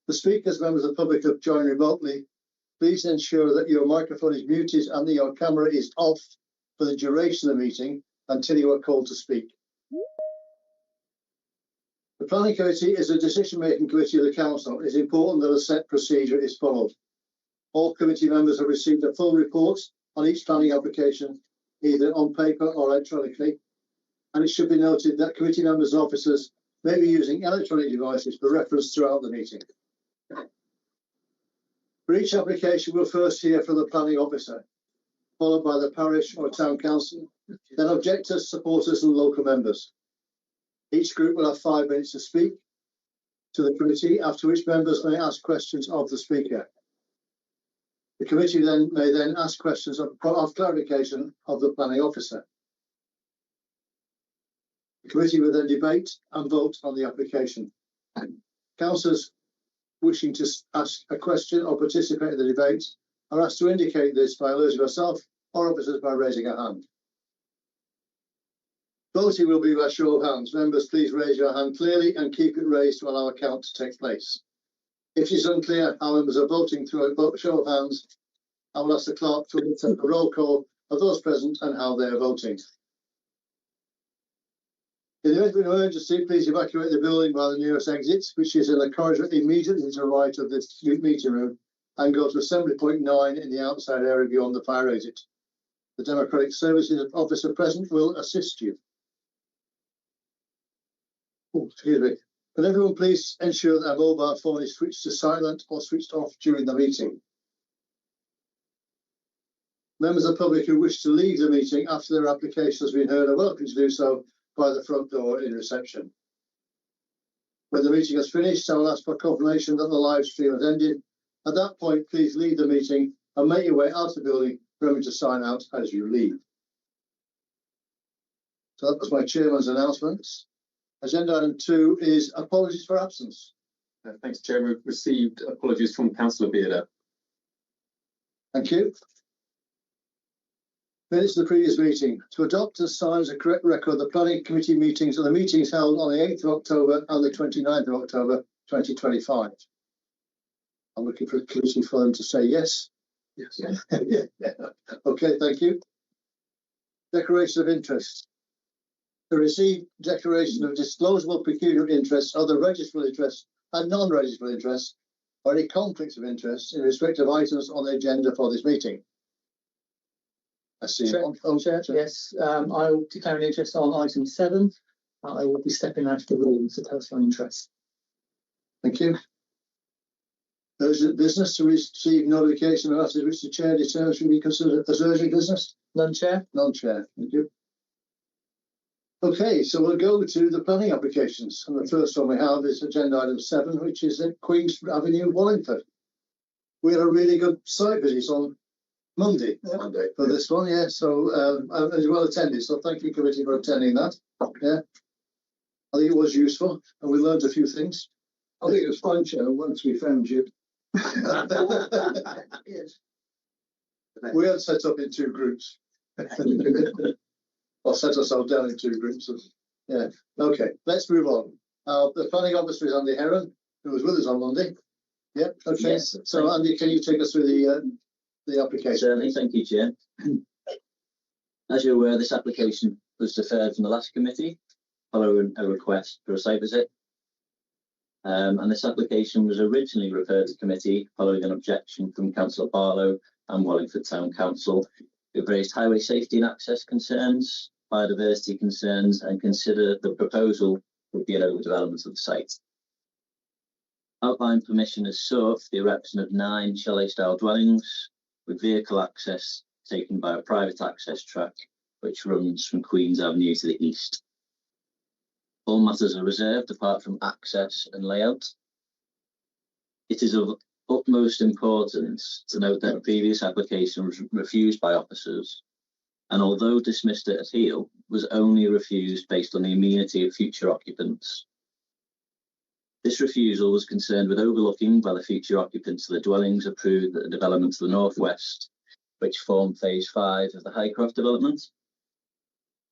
The speakers, members of the public who have joined remotely, please ensure that your microphone is muted and that your camera is off for the duration of the meeting until you are called to speak. The Planning Committee is a decision-making committee of the Council. It is important that a set procedure is followed. All committee members have received a full report on each planning application, either on paper or electronically, and it should be noted that committee members and officers may be using electronic devices for reference throughout the meeting. For each application, we'll first hear from the planning officer, followed by the parish or town council, then objectors, supporters and local members. Each group will have 5 minutes to speak to the committee, after which members may ask questions of the speaker. The committee may then ask questions of clarification of the planning officer. The committee will then debate and vote on the application. Councillors wishing to ask a question or participate in the debate are asked to indicate this by alerting yourself or officers by raising a hand. Voting will be by show of hands. Members, please raise your hand clearly and keep it raised to allow a count to take place. If it is unclear how members are voting through a show of hands, I will ask the clerk to take a roll call of those present and how they are voting. In the event of an emergency, please evacuate the building by the nearest exit, which is in the corridor immediately to the right of this meeting room, and go to assembly point 9 in the outside area beyond the fire exit. The Democratic Services officer present will assist you. Oh, excuse me. Can everyone please ensure that their mobile phone is switched to silent or switched off during the meeting? Members of the public who wish to leave the meeting after their application has been heard are welcome to do so by the front door in reception. When the meeting has finished, I will ask for confirmation that the live stream has ended. At that point, please leave the meeting and make your way out of the building, remembering to sign out as you leave. So that was my chairman's announcements. Agenda item 2 is apologies for absence. Thanks, Chair. We've received apologies from Councillor Bearder. Thank you. Minutes of the previous meeting. To adopt and sign as a correct record the planning committee meetings and the meetings held on the 8th of October and the 29th of October 2025. I'm looking for a committee for them to say yes. Yes. Yeah. Okay, thank you. Declaration of interest. To receive declaration of disclosable peculiar interests, other registrable interests and non-registrable interests, or any conflicts of interest in respect of items on the agenda for this meeting. I see. Chair, yes, I will declare an interest on item 7. I will be stepping out of the room to personal interest. Thank you. Urgent business. To receive notification of matters which the chair determines should be considered as urgent business. None, Chair. None, Chair. Thank you. Okay, so we'll go to the planning applications. And the first one we have is agenda item 7, which is at Queen's Avenue, Wallingford. We had a really good site visit on Monday for this one, yeah. So as well attended. So thank you, committee, for attending that. Yeah, I think it was useful, and we learned a few things. I think it was fun, Chair, once we found you. Yes. We had set up in 2 groups. Or set ourselves down in 2 groups. Yeah. Okay, let's move on. The planning officer is Andy Heron, who was with us on Monday. Yeah. Okay. Yes, so Andy, can you take us through the application? Certainly, thank you, Chair. As you're aware, this application was deferred from the last committee following a request for a site visit. And this application was originally referred to committee following an objection from Councillor Barlow and Wallingford Town Council, who raised highway safety and access concerns, biodiversity concerns, and considered the proposal would be an overdevelopment of the site. Outline permission is sought for the erection of 9 chalet-style dwellings with vehicle access taken by a private access track which runs from Queen's Avenue to the east. All matters are reserved apart from access and layout. It is of utmost importance to note that a previous application was refused by officers, and although dismissed at appeal, was only refused based on the amenity of future occupants. This refusal was concerned with overlooking by the future occupants of the dwellings approved at the development to the northwest, which form phase 5 of the Highcroft development.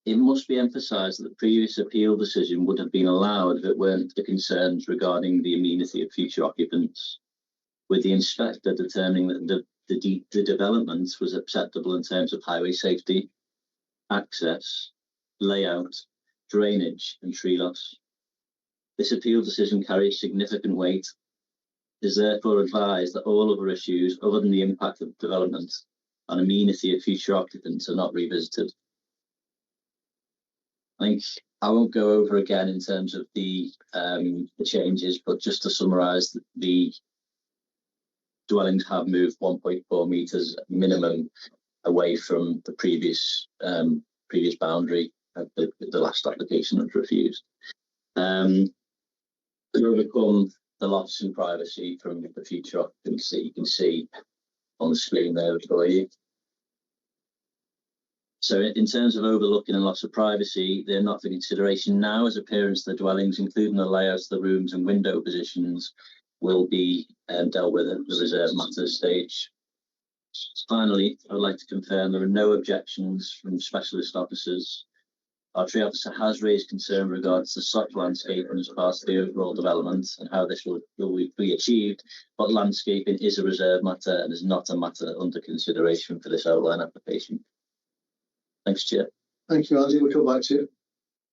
It must be emphasised that the previous appeal decision would have been allowed if it weren't for concerns regarding the amenity of future occupants, with the inspector determining that the development was acceptable in terms of highway safety, access, layout, drainage and tree loss. This appeal decision carries significant weight. It is therefore advised that all other issues other than the impact of development on amenity of future occupants are not revisited. I think I won't go over again in terms of the changes, but just to summarise, the dwellings have moved 1.4 metres minimum away from the previous boundary of the last application that was refused. To overcome the loss in privacy from the future occupancy, you can see on the screen there for you. So in terms of overlooking and loss of privacy, they're not for consideration now, as appearance of the dwellings, including the layouts of the rooms and window positions, will be dealt with at the reserve matters stage. Finally, I would like to confirm there are no objections from specialist officers. Our tree officer has raised concern regards to soft landscaping as part of the overall development and how this will be achieved, but landscaping is a reserve matter and is not a matter under consideration for this outline application. Thanks, Chair. Thank you, Andy. We'll come back to you.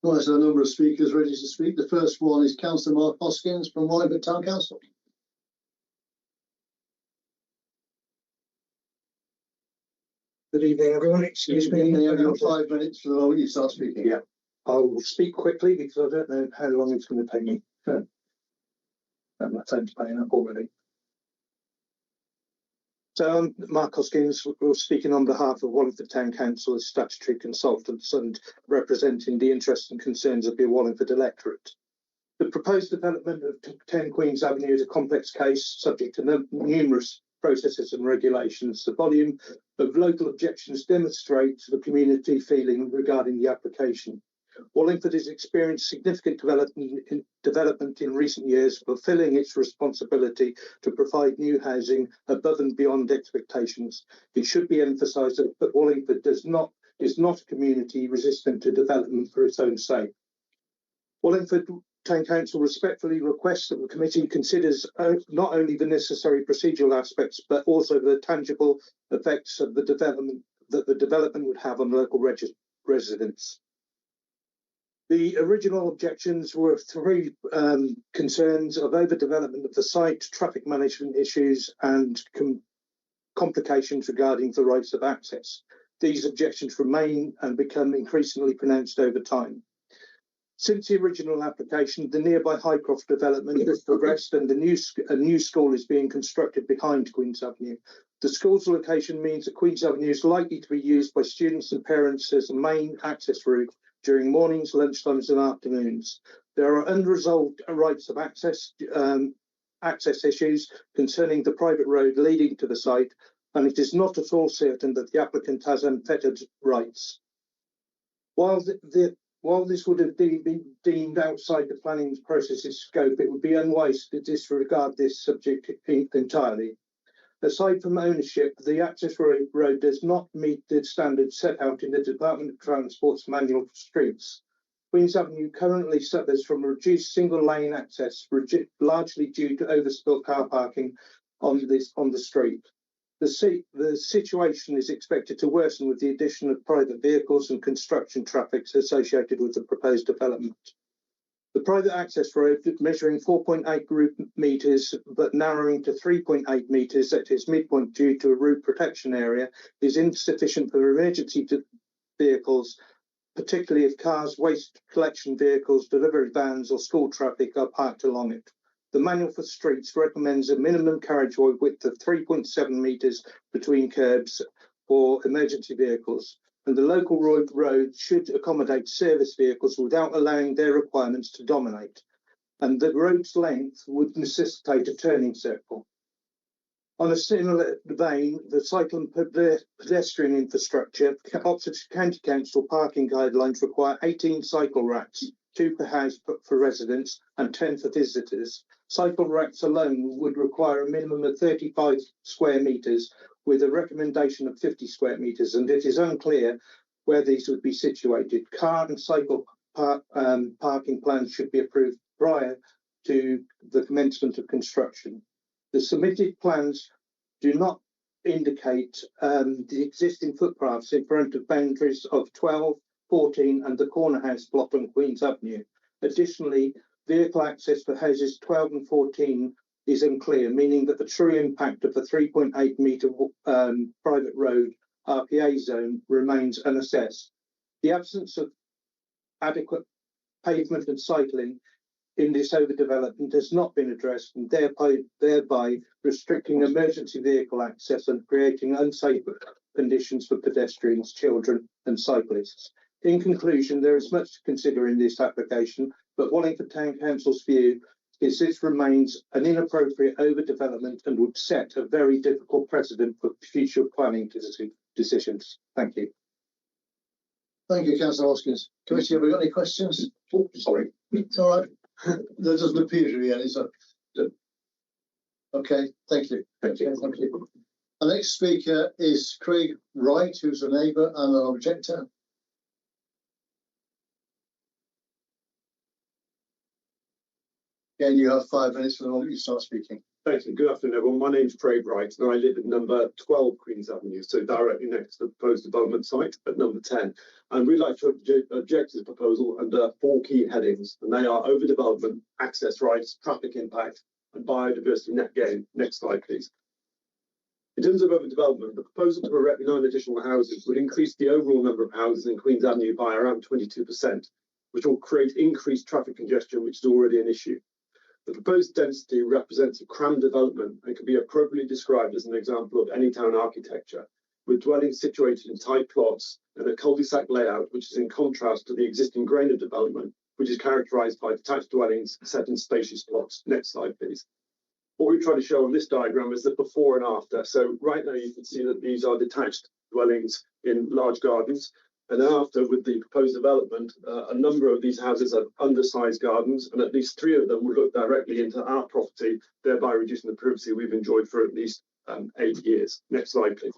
Well, there's a number of speakers ready to speak. The first one is Councillor Mark Hoskins from Wallingford Town Council. Good evening, everyone. Excuse me. You have your 5 minutes for the moment you start speaking. Yeah, I'll speak quickly because I don't know how long it's going to take me. My phone's playing up already. So I'm Mark Hoskins, we're speaking on behalf of Wallingford Town Council as statutory consultants and representing the interests and concerns of the Wallingford electorate. The proposed development of 10 Queen's Avenue is a complex case subject to numerous processes and regulations. The volume of local objections demonstrates the community feeling regarding the application. Wallingford has experienced significant development in recent years, fulfilling its responsibility to provide new housing above and beyond expectations. It should be emphasised that Wallingford is not a community resistant to development for its own sake. Wallingford Town Council respectfully requests that the committee considers not only the necessary procedural aspects, but also the tangible effects of the development that the development would have on local residents. The original objections were three concerns of overdevelopment of the site, traffic management issues, and complications regarding the rights of access. These objections remain and become increasingly pronounced over time. Since the original application, the nearby Highcroft development has progressed and a new school is being constructed behind Queen's Avenue. The school's location means that Queen's Avenue is likely to be used by students and parents as a main access route during mornings, lunchtimes and afternoons. There are unresolved rights of access issues concerning the private road leading to the site, and it is not at all certain that the applicant has unfettered rights. While this would have been deemed outside the planning process's scope, it would be unwise to disregard this subject entirely. Aside from ownership, the access road does not meet the standards set out in the Department of Transport's manual for streets. Queen's Avenue currently suffers from reduced single-lane access, largely due to overspill car parking on the street. The situation is expected to worsen with the addition of private vehicles and construction traffic associated with the proposed development. The private access road, measuring 4.8 metres but narrowing to 3.8 metres at its midpoint due to a route protection area, is insufficient for emergency vehicles, particularly if cars, waste collection vehicles, delivery vans or school traffic are parked along it. The Manual for Streets recommends a minimum carriageway width of 3.7 metres between curbs for emergency vehicles, and the local road should accommodate service vehicles without allowing their requirements to dominate, and the road's length would necessitate a turning circle. On a similar vein, the cycle and pedestrian infrastructure, Oxfordshire County Council parking guidelines require 18 cycle racks, 2 per house for residents and 10 for visitors. Cycle racks alone would require a minimum of 35 square metres with a recommendation of 50 square metres, and it is unclear where these would be situated. Car and cycle parking plans should be approved prior to the commencement of construction. The submitted plans do not indicate the existing footpaths in front of boundaries of 12, 14 and the corner house block on Queen's Avenue. Additionally, vehicle access for houses 12 and 14 is unclear, meaning that the true impact of the 3.8 metre private road RPA zone remains unassessed. The absence of adequate pavement and cycling in this overdevelopment has not been addressed, and thereby restricting emergency vehicle access and creating unsafe conditions for pedestrians, children and cyclists. In conclusion, there is much to consider in this application, but Wallingford Town Council's view is this remains an inappropriate overdevelopment and would set a very difficult precedent for future planning decisions. Thank you. Thank you, Councillor Hoskins. Committee, have we got any questions? Oh, sorry. It's all right. There doesn't appear to be any, so. Okay, thank you. Thank you. Thank you. Our next speaker is Craig Wright, who's a neighbour and an objector. Again, you have 5 minutes from the moment you start speaking. Thanks, and good afternoon, everyone. My name's Craig Wright, and I live at number 12 Queen's Avenue, so directly next to the proposed development site at number 10. And we'd like to object to the proposal under 4 key headings, and they are overdevelopment, access rights, traffic impact, and biodiversity net gain. Next slide, please. In terms of overdevelopment, the proposal to erect 9 additional houses would increase the overall number of houses in Queen's Avenue by around 22%, which will create increased traffic congestion, which is already an issue. The proposed density represents a crammed development and can be appropriately described as an example of any town architecture, with dwellings situated in tight plots and a cul-de-sac layout which is in contrast to the existing grain of development, which is characterised by detached dwellings set in spacious plots. Next slide, please. What we try to show on this diagram is the before and after. So right now you can see that these are detached dwellings in large gardens. And then after, with the proposed development, a number of these houses have undersized gardens, and at least 3 of them will look directly into our property, thereby reducing the privacy we've enjoyed for at least 8 years. Next slide, please.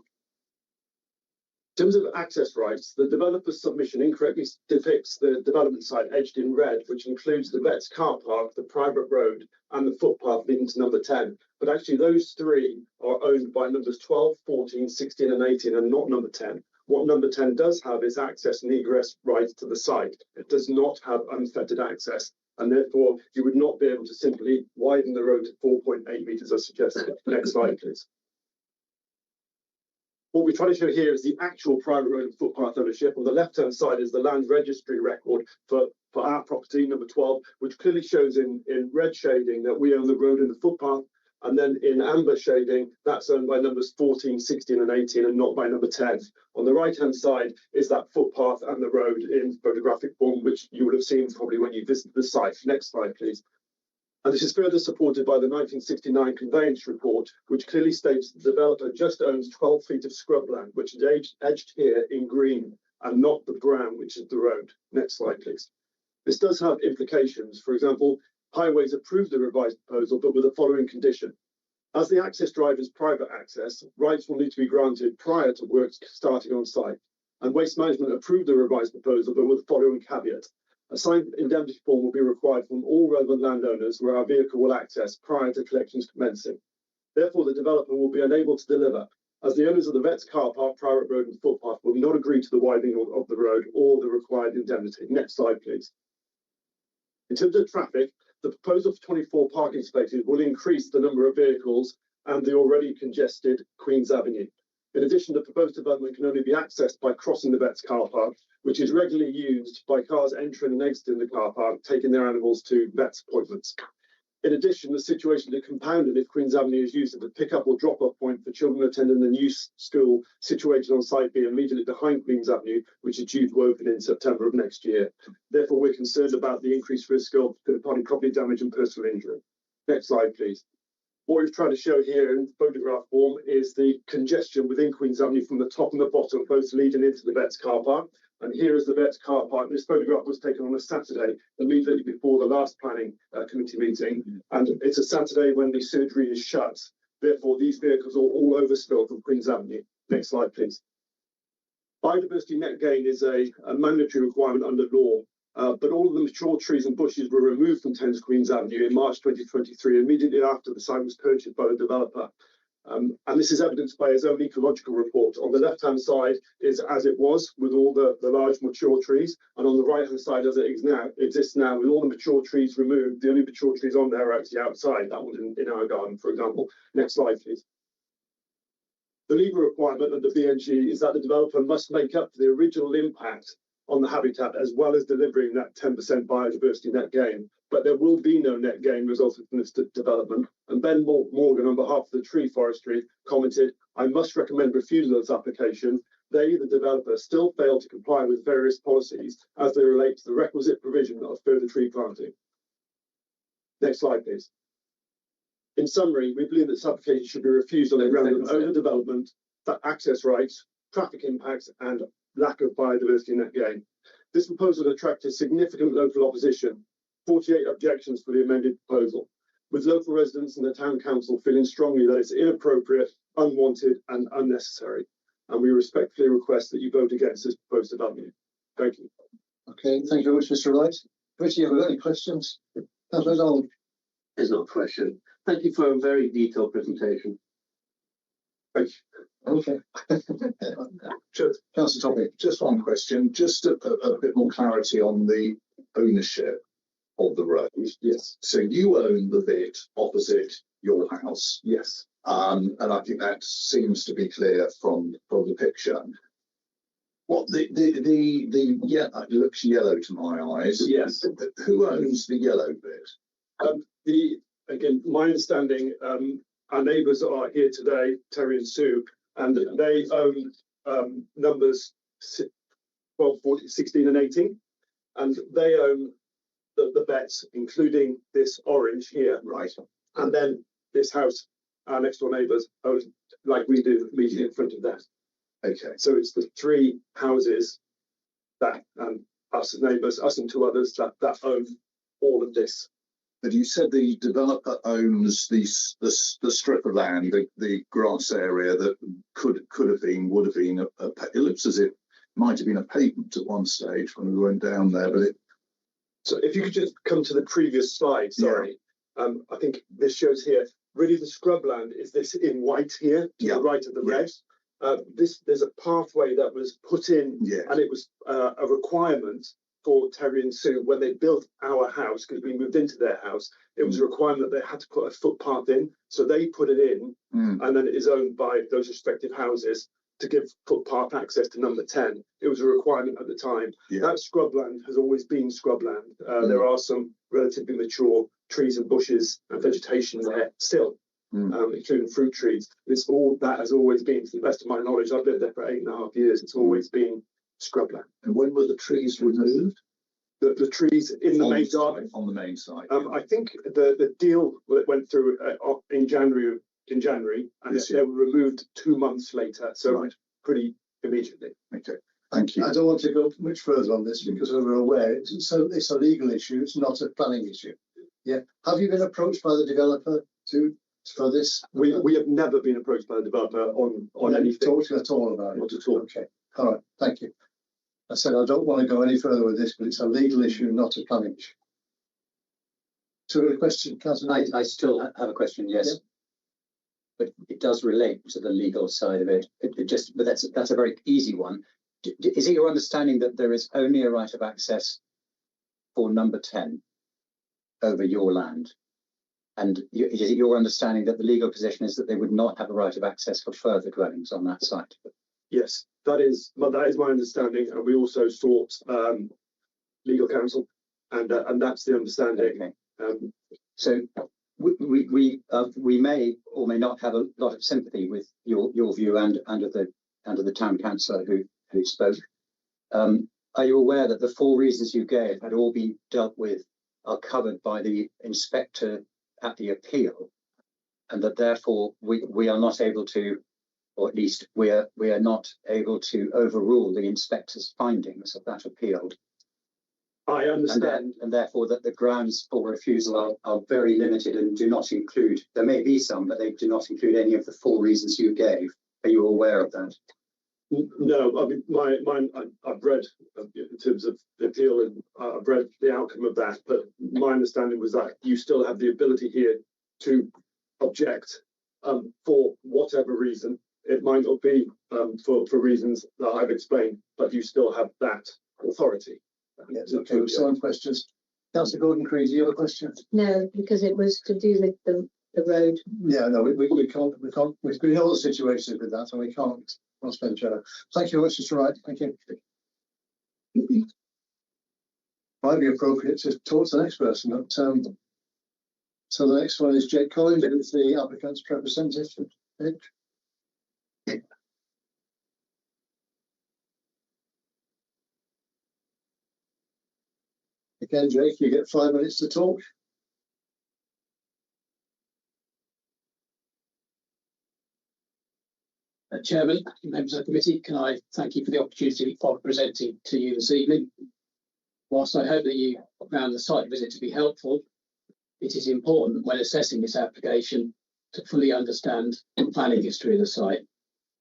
In terms of access rights, the developer's submission incorrectly depicts the development site edged in red, which includes the Vets car park, the private road, and the footpath leading to number 10. But actually, those 3 are owned by numbers 12, 14, 16, and 18, and not number 10. What number 10 does have is access and egress rights to the site. It does not have unfettered access, and therefore you would not be able to simply widen the road to 4.8 metres as suggested. Next slide, please. What we're trying to show here is the actual private road and footpath ownership. On the left-hand side is the land registry record for our property, number 12, which clearly shows in red shading that we own the road and the footpath. And then in amber shading, that's owned by numbers 14, 16 and 18 and not by number 10. On the right-hand side is that footpath and the road in photographic form, which you would have seen probably when you visited the site. Next slide, please. And this is further supported by the 1969 conveyance report, which clearly states the developer just owns 12 feet of scrubland, which is edged here in green and not the brown, which is the road. Next slide, please. This does have implications. For example, Highways approved the revised proposal, but with the following condition. As the access drive is private access, rights will need to be granted prior to works starting on site. And Waste Management approved the revised proposal, but with the following caveat. A signed indemnity form will be required from all relevant landowners where our vehicle will access prior to collections commencing. Therefore, the developer will be unable to deliver, as the owners of the Vets car park, private road and footpath will not agree to the widening of the road or the required indemnity. Next slide, please. In terms of traffic, the proposal for 24 parking spaces will increase the number of vehicles and the already congested Queen's Avenue. In addition, the proposed development can only be accessed by crossing the Vets car park, which is regularly used by cars entering and exiting the car park, taking their animals to vets appointments. In addition, the situation is compounded if Queen's Avenue is used as a pick-up or drop-off point for children attending the new school situated on site B immediately behind Queen's Avenue, which is due to open in September of next year. Therefore, we're concerned about the increased risk of third-party property damage and personal injury. Next slide, please. What we've tried to show here in photograph form is the congestion within Queen's Avenue from the top and the bottom, both leading into the Vets car park. And here is the Vets car park. This photograph was taken on a Saturday, immediately before the last planning committee meeting. And it's a Saturday when the surgery is shut. Therefore, these vehicles are all overspill from Queen's Avenue. Next slide, please. Biodiversity net gain is a mandatory requirement under law, but all of the mature trees and bushes were removed from 10 Queen's Avenue in March 2023, immediately after the site was purchased by the developer. And this is evidenced by his own ecological report. On the left-hand side is as it was with all the large mature trees, and on the right-hand side as it exists now with all the mature trees removed. The only mature trees on there are actually outside. That one in our garden, for example. Next slide, please. The legal requirement under BNG is that the developer must make up for the original impact on the habitat as well as delivering that 10% biodiversity net gain. But there will be no net gain resulting from this development. And Ben Morgan, on behalf of the Tree Forestry, commented, "I must recommend refusal of this application. They, the developer, still fail to comply with various policies as they relate to the requisite provision of further tree planting." Next slide, please. In summary, we believe that this application should be refused on the ground of overdevelopment, access rights, traffic impacts, and lack of biodiversity net gain. This proposal attracted significant local opposition, 48 objections for the amended proposal, with local residents and the town council feeling strongly that it's inappropriate, unwanted, and unnecessary. And we respectfully request that you vote against this proposed development. Thank you. Okay, thank you very much, Mr. Wright. Richie, have you got any questions? Councillor Donald. There's no question. Thank you for a very detailed presentation. Thank you. Okay. Councillor Toppy. Just one question, just a bit more clarity on the ownership of the road. Yes. So you own the bit opposite your house, Yes. and I think that seems to be clear from the picture. What the yeah, it looks yellow to my eyes. Yes. Who owns the yellow bit? Again, my understanding, our neighbours are here today, Terry and Sue, and they own numbers 12, 14, 16 and 18, and they own the bets, including this orange here. Right. And then this house, our next door neighbours own, like we do, immediately in front of that. Okay. So it's the three houses that us as neighbours, us and two others that own all of this. But you said the developer owns the strip of land, the grass area that would have been it looks as if it might have been a pavement at one stage when we went down there, but it. So if you could just come to the previous slide, sorry. Yeah. I think this shows here, really the scrubland is this in white here, to the right of the red. There's a pathway that was put in, and it was a requirement for Terry and Sue when they built our house, because we moved into their house. It was a requirement that they had to put a footpath in, so they put it in, and then it is owned by those respective houses to give footpath access to number 10. It was a requirement at the time. That scrubland has always been scrubland. There are some relatively mature trees and bushes and vegetation there still, including fruit trees. It's all that has always been, to the best of my knowledge. I've lived there for 8.5 years. It's always been scrubland. And when were the trees removed? The trees in the main garden. On the main side. I think the deal that went through in January, and they were removed 2 months later, so pretty immediately. Okay, thank you. I don't want to go much further on this because we're aware it's a legal issue, it's not a planning issue. Yeah. Have you been approached by the developer for this? We have never been approached by the developer on anything. Talked at all about it? Not at all. Okay. All right. Thank you. I said I don't want to go any further with this, but it's a legal issue, not a planning issue. So a question, Councillor? I still have a question, yes. Yeah. But it does relate to the legal side of it. But that's a very easy one. Is it your understanding that there is only a right of access for number 10 over your land? And is it your understanding that the legal position is that they would not have a right of access for further dwellings on that site? Yes, that is my understanding, and we also sought legal counsel, and that's the understanding. Okay. So we may or may not have a lot of sympathy with your view and under the town councillor who spoke. Are you aware that the 4 reasons you gave had all been dealt with, are covered by the inspector at the appeal, and that therefore we are not able to, or at least we are not able to overrule the inspector's findings of that appeal? I understand. And therefore that the grounds for refusal are very limited and do not include, there may be some, but they do not include any of the 4 reasons you gave. Are you aware of that? No, I mean, I've read in terms of the appeal, and I've read the outcome of that, but my understanding was that you still have the ability here to object for whatever reason. It might not be for reasons that I've explained, but you still have that authority. Yes, okay, we've some questions. Councillor Gordon Creed, do you have a question? No, because it was to do with the road. Yeah, no, we can't, we know the situation with that, and we can't spend time. Thank you very much, Mr. Wright. Thank you. Might be appropriate to talk to the next person, but so the next one is Jake Collins, who's the applicant's representative. Again, Jake, you get 5 minutes to talk. Chairman, members of the committee, can I thank you for the opportunity of presenting to you this evening. Whilst I hope that you found the site visit to be helpful, it is important when assessing this application to fully understand the planning history of the site.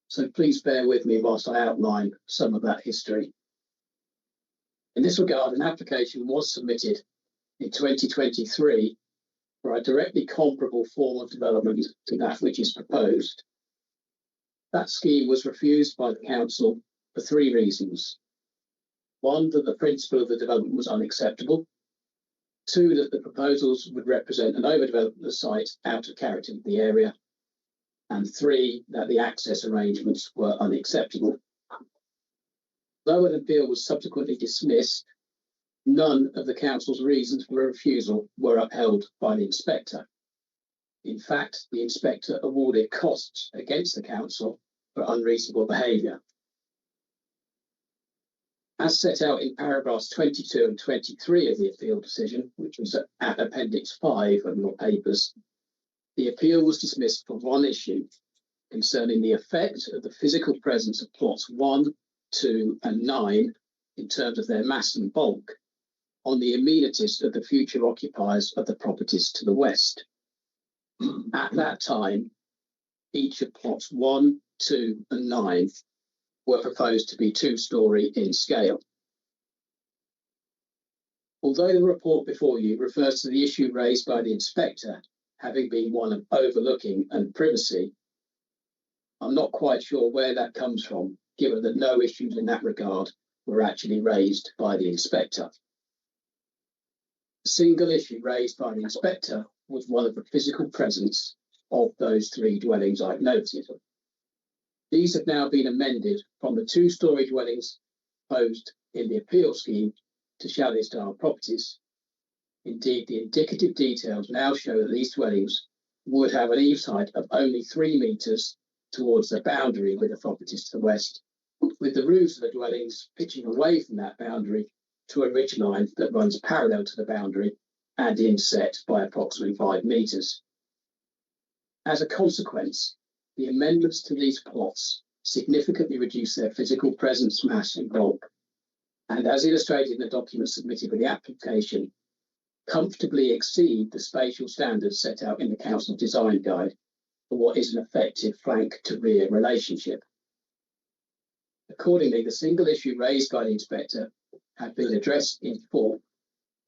So please bear with me whilst I outline some of that history. In this regard, an application was submitted in 2023 for a directly comparable form of development to that which is proposed. That scheme was refused by the council for 3 reasons. 1, that the principle of the development was unacceptable. 2, that the proposals would represent an overdevelopment of the site out of character with the area. And 3, that the access arrangements were unacceptable. Though an appeal was subsequently dismissed, none of the council's reasons for refusal were upheld by the inspector. In fact, the inspector awarded costs against the council for unreasonable behaviour. As set out in paragraphs 22 and 23 of the appeal decision, which was at Appendix 5 of your papers, the appeal was dismissed for 1 issue concerning the effect of the physical presence of plots 1, 2 and 9 in terms of their mass and bulk on the amenities of the future occupiers of the properties to the west. At that time, each of plots 1, 2 and 9 were proposed to be 2-storey in scale. Although the report before you refers to the issue raised by the inspector having been one of overlooking and privacy, I'm not quite sure where that comes from, given that no issues in that regard were actually raised by the inspector. The single issue raised by the inspector was one of the physical presence of those 3 dwellings I've noted. These have now been amended from the 2-storey dwellings proposed in the appeal scheme to chalet-style properties. Indeed, the indicative details now show that these dwellings would have an eaves height of only 3 metres towards the boundary with the properties to the west, with the roofs of the dwellings pitching away from that boundary to a ridgeline that runs parallel to the boundary and inset by approximately 5 metres. As a consequence, the amendments to these plots significantly reduce their physical presence, mass and bulk, and as illustrated in the document submitted with the application, comfortably exceed the spatial standards set out in the council design guide for what is an effective flank to rear relationship. Accordingly, the single issue raised by the inspector had been addressed in full,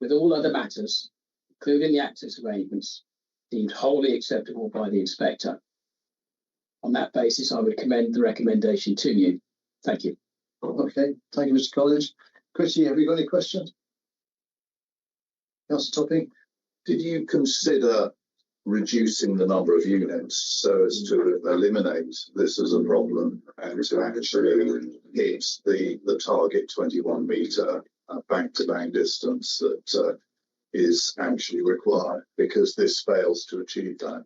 with all other matters, including the access arrangements, deemed wholly acceptable by the inspector. On that basis, I would commend the recommendation to you. Thank you. Okay, thank you, Mr. Collins. Chrissy, have you got any questions? Councillor Topping? Did you consider reducing the number of units so as to eliminate this as a problem and to actually hit the target 21 metre bank-to-bank distance that is actually required, because this fails to achieve that?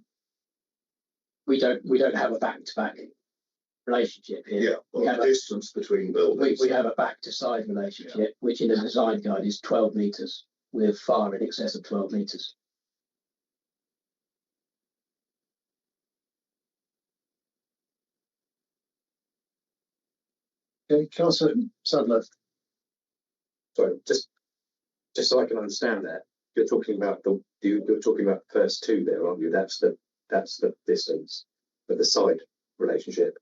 We don't have a back-to-back relationship here. Yeah, well, the distance between buildings. We have a back-to-side relationship, which in the design guide is 12 metres, with far in excess of 12 metres. Okay, Councillor Sadler. Sorry, just so I can understand that, you're talking about the first 2 there, aren't you? That's the distance, but the side relationship.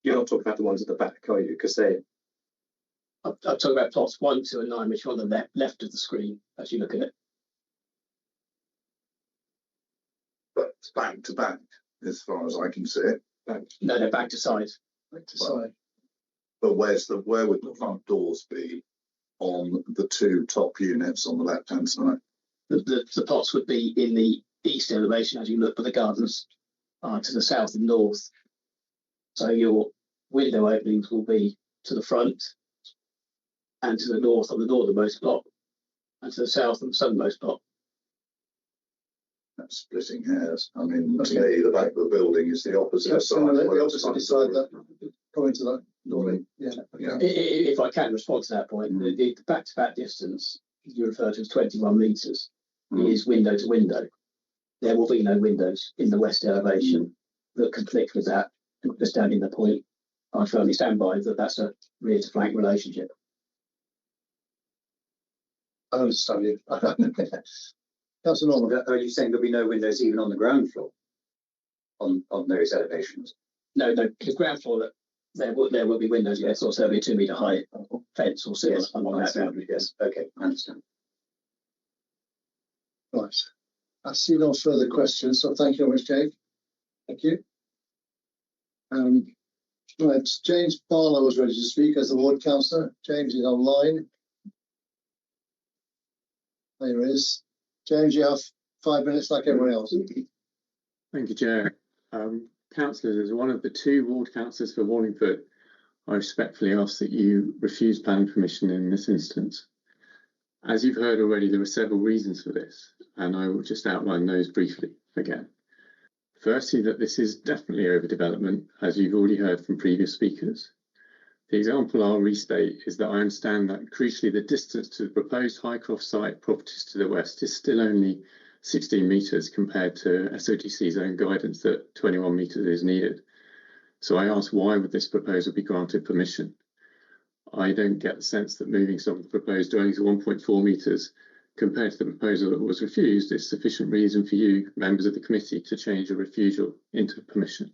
You're not talking about the ones at the back, are you? Because they're I'm talking about plots 1, 2, and 9, which are on the left of the screen as you look at it. But back to back, as far as I can see it. No, they're back to side. Back to side. But where would the front doors be on the two top units on the left hand side? The plots would be in the east elevation as you look, but the gardens are to the south and north. So your window openings will be to the front and to the north on the northernmost plot, and to the south on the southernmost plot. That's splitting hairs. I mean, to me, the back of the building is the opposite side. The opposite side that going to that. Yeah. Yeah. If I can respond to that point, the back-to-back distance you refer to as 21 metres is window to window. There will be no windows in the west elevation that conflict with that. Notwithstanding the point, I firmly stand by that that's a rear to flank relationship. I understand you. Councillor Norman. Are you saying there'll be no windows even on the ground floor on those elevations? No, the ground floor there will be windows. Yes, or certainly a 2 metre high fence or similar along that boundary. Yes, okay, I understand. Right. I see no further questions, so thank you very much, Jake. Thank you. Right, James Barlow was ready to speak as the ward councillor. James is online. There he is. James, you have 5 minutes like everyone else. Thank you, Chair. Councillors, as one of the 2 ward councillors for Wallingford, I respectfully ask that you refuse planning permission in this instance. As you've heard already, there are several reasons for this, and I will just outline those briefly again. Firstly, that this is definitely overdevelopment, as you've already heard from previous speakers. The example I'll restate is that I understand that crucially the distance to the proposed Highcroft site properties to the west is still only 16 metres compared to SODC's own guidance that 21 metres is needed. So I ask, why would this proposal be granted permission? I don't get the sense that moving some of the proposed dwellings to 1.4 metres compared to the proposal that was refused is sufficient reason for you, members of the committee, to change a refusal into permission.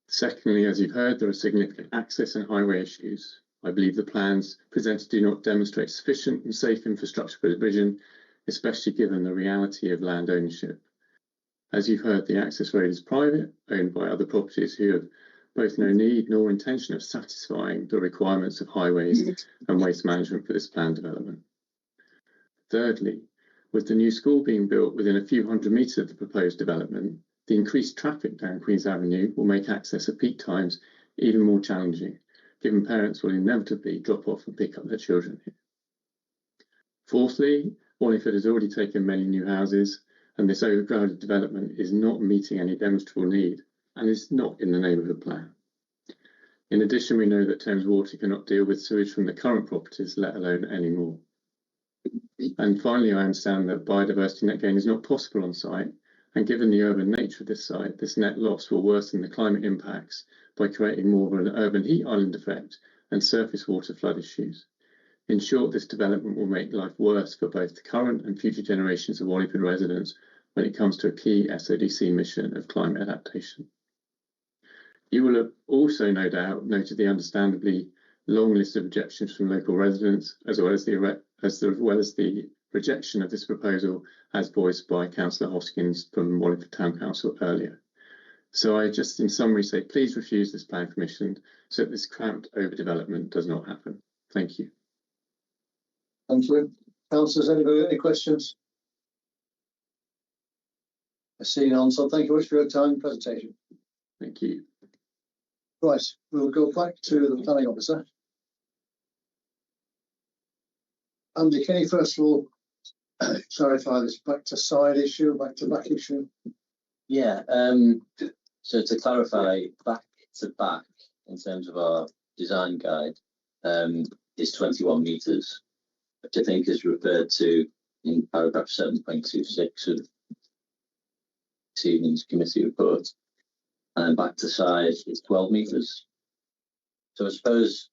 Secondly, as you've heard, there are significant access and highway issues. I believe the plans presented do not demonstrate sufficient and safe infrastructure provision, especially given the reality of land ownership. As you've heard, the access road is private, owned by other properties who have both no need nor intention of satisfying the requirements of highways and waste management for this planned development. Thirdly, with the new school being built within a few hundred metres of the proposed development, the increased traffic down Queen's Avenue will make access at peak times even more challenging, given parents will inevitably drop off and pick up their children here. Fourthly, Wallingford has already taken many new houses, and this overcrowded development is not meeting any demonstrable need and is not in the neighbourhood plan. In addition, we know that Thames Water cannot deal with sewage from the current properties, let alone any more. And finally, I understand that biodiversity net gain is not possible on site, and given the urban nature of this site, this net loss will worsen the climate impacts by creating more of an urban heat island effect and surface water flood issues. In short, this development will make life worse for both the current and future generations of Wallingford residents when it comes to a key SODC mission of climate adaptation. You will have also no doubt noted the understandably long list of objections from local residents, as well as the rejection of this proposal as voiced by Councillor Hoskins from Wallingford Town Council earlier. So I just in summary say, please refuse this plan permission so that this cramped overdevelopment does not happen. Thank you. Thank you. Councillors, anybody got any questions? I see none, so thank you very much for your time and presentation. Thank you. Right, we'll go back to the planning officer. Andy, can you first of all clarify this back to side issue, back to back issue? Yeah, so to clarify, back to back in terms of our design guide is 21 metres, which I think is referred to in paragraph 7.26 of this evening's committee report. And back to side is 12 metres. So I suppose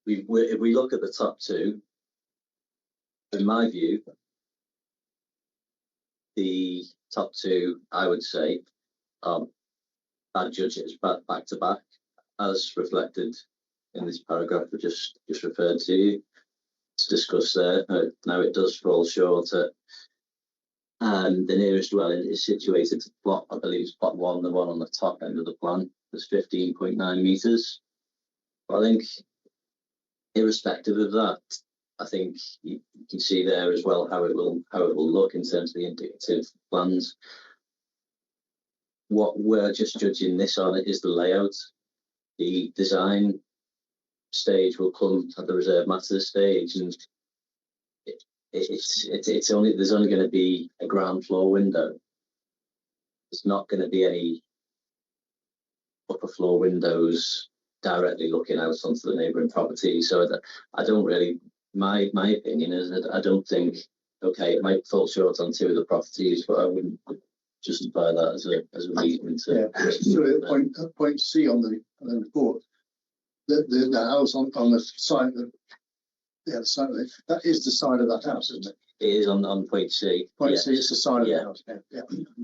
if we look at the top two, in my view, the top two, I would say, are I'd judge it as back to back, as reflected in this paragraph we just referred to discuss there. Now it does fall short at the nearest dwelling is situated to plot, I believe it's plot 1, the one on the top end of the plan. There's 15.9 metres. I think, irrespective of that, I think you can see there as well how it will look in terms of the indicative plans. What we're just judging this on is the layout. The design stage will come at the reserve matters stage, and there's only going to be a ground floor window. There's not going to be any upper floor windows directly looking out onto the neighbouring property. So that I don't really, my opinion is that I don't think, okay, it might fall short on 2 of the properties, but I wouldn't justify that as a reason to. Yeah. So point C on the report, the house on the site that is the side of that house, isn't it? It is on point C. Point C is the side of the house. Yeah.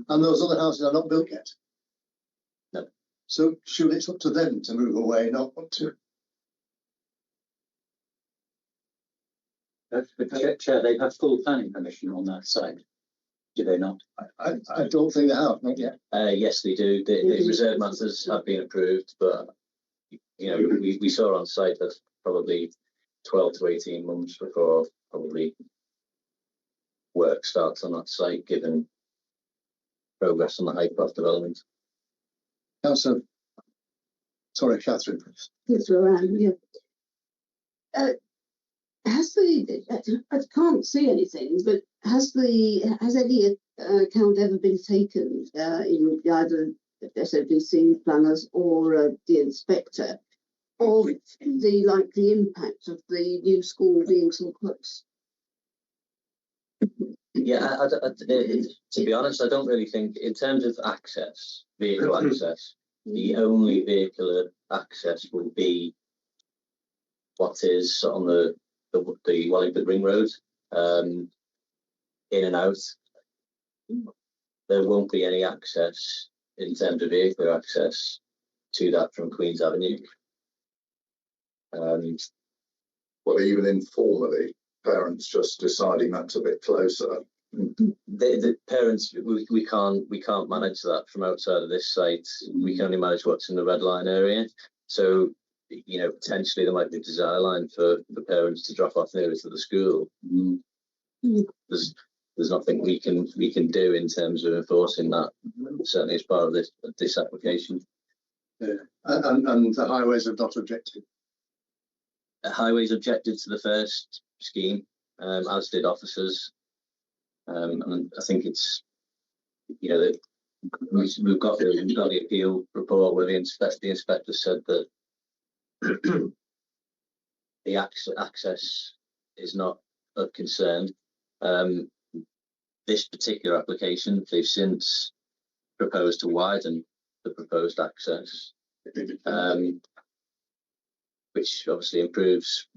And those other houses are not built yet. No. So surely it's up to them to move away, not up to. Chair, they have full planning permission on that site, do they not? I don't think they have, not yet. Yes, they do. The reserve matters have been approved, but we saw on site that probably 12 to 18 months before probably work starts on that site, given progress on the high cross development. Councillor, sorry, Catherine. Yes, Rowan, yeah. Has I can't see anything, but has any account ever been taken in either SODC planners or the inspector of the likely impact of the new school being so close? Yeah, to be honest, I don't really think, in terms of access, vehicle access, the only vehicular access will be what is on the Wellingford Ring Road, in and out. There won't be any access in terms of vehicular access to that from Queen's Avenue. Well, even informally, parents just deciding that's a bit closer. The parents, we can't manage that from outside of this site. We can only manage what's in the red line area. So, potentially there might be a desire line for the parents to drop off nearer to the school. There's nothing we can do in terms of enforcing that. Certainly as part of this application. Yeah, and the highways have not objected. Highways objected to the first scheme, as did officers. And I think it's, that we've got the appeal report where the inspector said that the access is not of concern. This particular application, they've since proposed to widen the proposed access, which obviously improves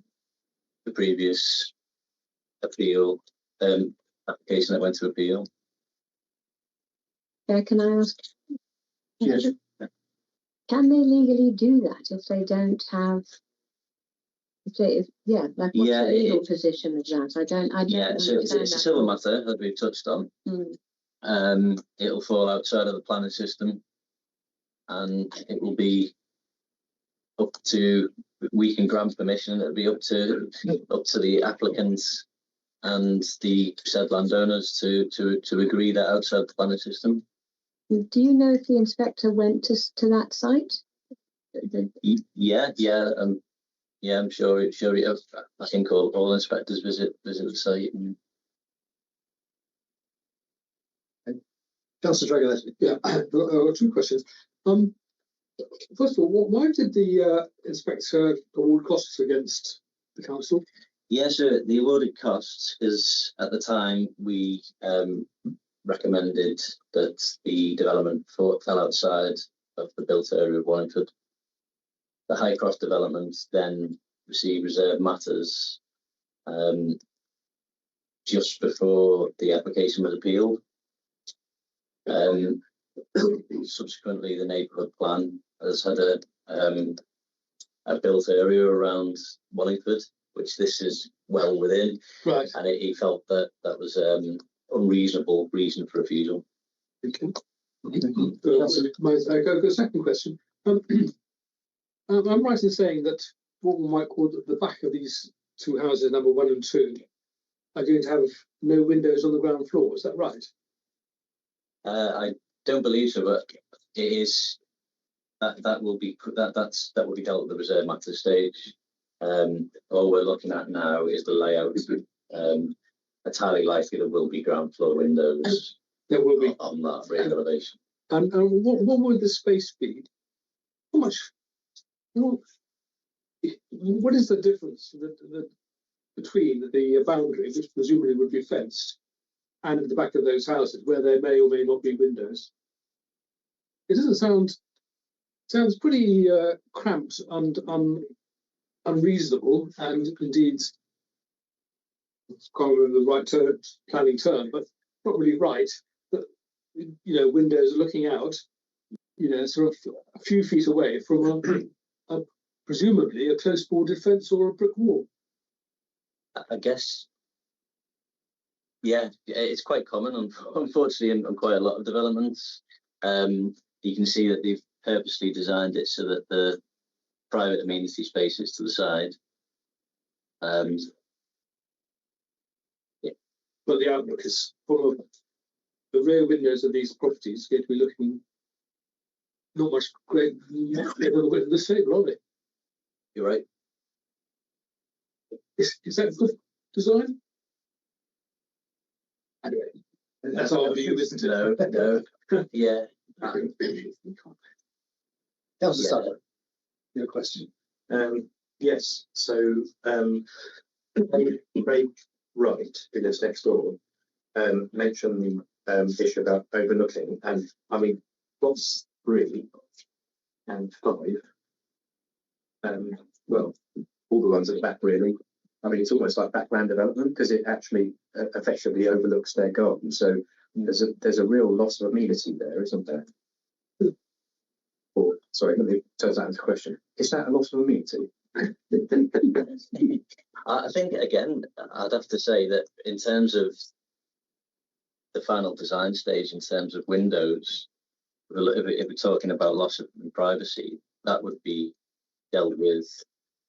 the previous appeal application that went to appeal. Can I ask? Yes. Can they legally do that if they don't have? What's the legal position of that? I don't. So it's a civil matter that we've touched on. It'll fall outside of the planning system, and it will be up to. We can grant permission. It'll be up to the applicants and the said landowners to agree that outside the planning system. Do you know if the inspector went to that site? Yeah, I'm sure. I think all inspectors visit the site. Councillor Dragon. Yeah, I've got 2 questions. First of all, why did the inspector award costs against the council? Yeah, so the awarded costs is at the time we recommended that the development fell outside of the built area of Wallingford. The High Cross development then received reserve matters just before the application was appealed. subsequently, the neighbourhood plan has had a built area around Wallingford, which this is well within, Right. and he felt that that was unreasonable reason for refusal. Okay. I go to the second question. I'm right in saying that what we might call the back of these two houses, number 1 and 2, are going to have no windows on the ground floor. Is that right? I don't believe so, but it is that will be dealt at the reserve matter stage. All we're looking at now is the layout. It's highly likely there will be ground floor windows. There will be on that rate elevation. And what would the space be? How much? What is the difference between the boundary, which presumably would be fenced, and the back of those houses, where there may or may not be windows? It doesn't sounds pretty cramped and unreasonable, and indeed, can't remember the right planning term, but not really right. That windows are looking out, sort of a few feet away from presumably a close boarded fence or a brick wall. I guess, yeah, it's quite common, unfortunately, in quite a lot of developments. You can see that they've purposely designed it so that the private amenity space is to the side. But the outlook is full of the rear windows of these properties going to be looking not much great in this table, are they? You're right. Is that good design? Anyway, that's our view, isn't it? No. Yeah. Councillor, your question. Yes. So Ray Wright, who lives next door, mentioned the issue about overlooking, and I mean, plots 3 and 5. Well, all the ones at the back, really. I mean, it's almost like background development because it actually effectively overlooks their garden. So there's a real loss of amenity there, isn't there? Or sorry, let me turn that into a question. Is that a loss of amenity? I think again, I'd have to say that in terms of the final design stage, in terms of windows, if we're talking about loss of privacy, that would be dealt with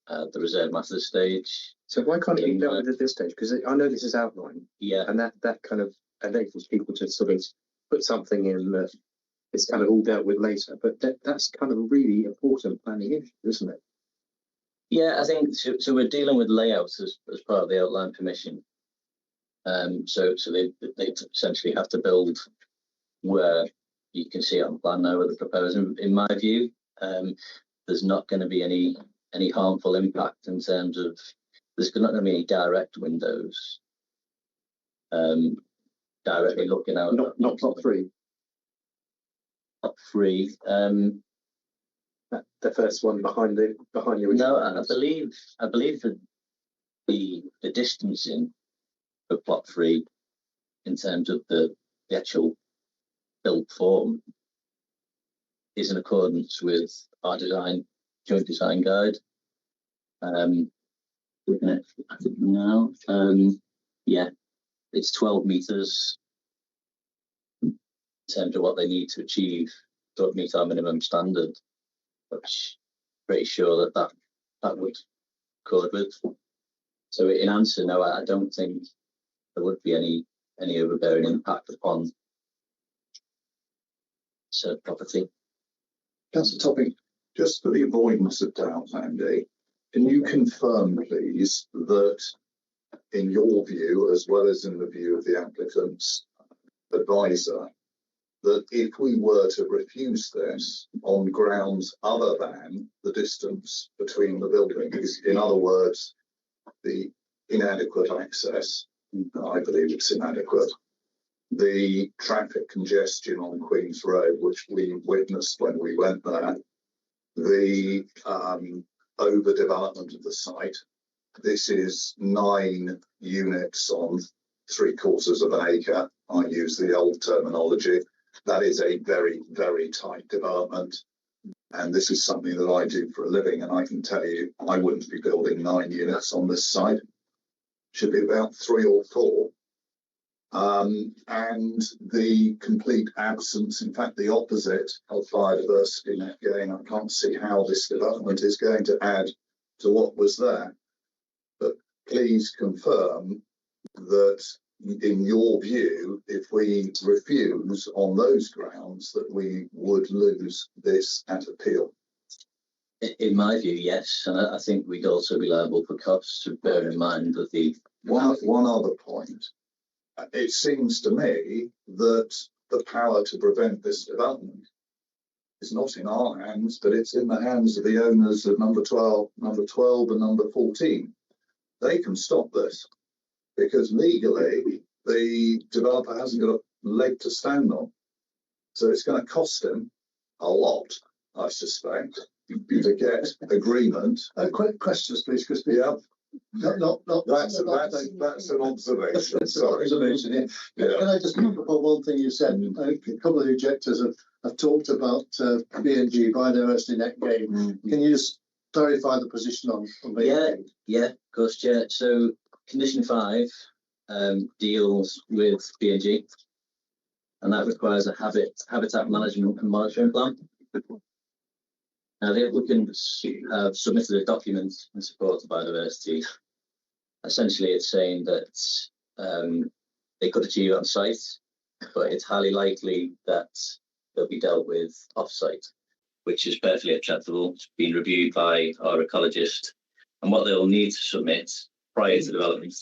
the reserve matter stage. So why can't it be dealt with at this stage? Because I know this is outlined. Yeah. And that kind of enables people to sort of put something in that it's kind of all dealt with later. But that's kind of a really important planning issue, isn't it? Yeah, I think so. We're dealing with layouts as part of the outline permission. So they essentially have to build where you can see it on plan now with the proposal. In my view, there's not going to be any harmful impact in terms of there's not going to be any direct windows directly looking out. Not plot 3. Plot 3. The first one behind the original. No, I believe that the distancing for plot 3 in terms of the actual built form is in accordance with our joint design guide. Looking at it now, yeah, it's 12 meters in terms of what they need to achieve to meet our minimum standard, which I'm pretty sure that would accord with. So in answer, no, I don't think there would be any overbearing impact upon said property. Councillor Topping, just for the avoidance of doubt, Andy, can you confirm, please, that in your view, as well as in the view of the applicant's advisor, that if we were to refuse this on grounds other than the distance between the buildings, in other words, the inadequate access, I believe it's inadequate, the traffic congestion on Queen's Road, which we witnessed when we went there, the overdevelopment of the site. This is 9 units on 3/4 of an acre. I use the old terminology. that is a very, very tight development. And this is something that I do for a living. And I can tell you, I wouldn't be building 9 units on this site. Should be about 3 or 4. And the complete absence, in fact, the opposite of biodiversity net gain. I can't see how this development is going to add to what was there. But please confirm that, in your view, if we refuse on those grounds, that we would lose this at appeal. In my view, yes, and I think we'd also be liable for costs. Bear in mind that the one other point. It seems to me that the power to prevent this development is not in our hands, but it's in the hands of the owners of number 12 and number 14. They can stop this because legally the developer hasn't got a leg to stand on. So it's going to cost him a lot, I suspect, to get agreement. Quick questions, please, because that's an observation. Sorry. Observation, yeah. Can I just pick up on one thing you said? A couple of the objectors have talked about B&G, biodiversity net gain. Can you just clarify the position on B&G? Yeah, of course, Chair. So condition 5 deals with B&G, and that requires a habitat management and monitoring plan. Now, the applicants have submitted a document in support of biodiversity. Essentially, it's saying that they could achieve it on site, but it's highly likely that they'll be dealt with off-site, which is perfectly acceptable. It's been reviewed by our ecologist, and what they'll need to submit prior to development,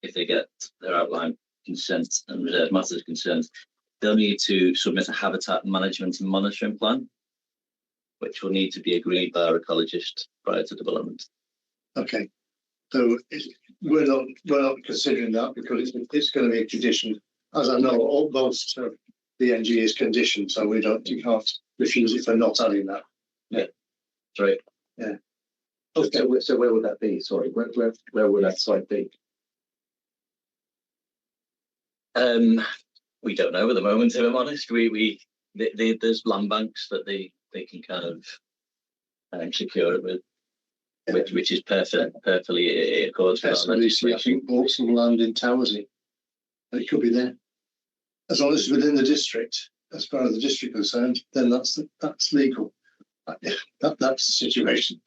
if they get their outline consent and reserved matters consent, they'll need to submit a habitat management and monitoring plan, which will need to be agreed by our ecologist prior to development. Okay, so we're not considering that because it's going to be a condition. As I know, almost BNG is conditioned, so you can't refuse it for not having that. Yeah, that's right. Yeah. Okay. So where would that be? Sorry, where would that site be? We don't know at the moment, if I'm honest. There's land banks that they can kind of secure it with, which is perfectly accords with our legislation. I think bought some land in Towersey, and it could be there, as long as it's within the district. As far as the district is concerned, then that's legal. That's the situation.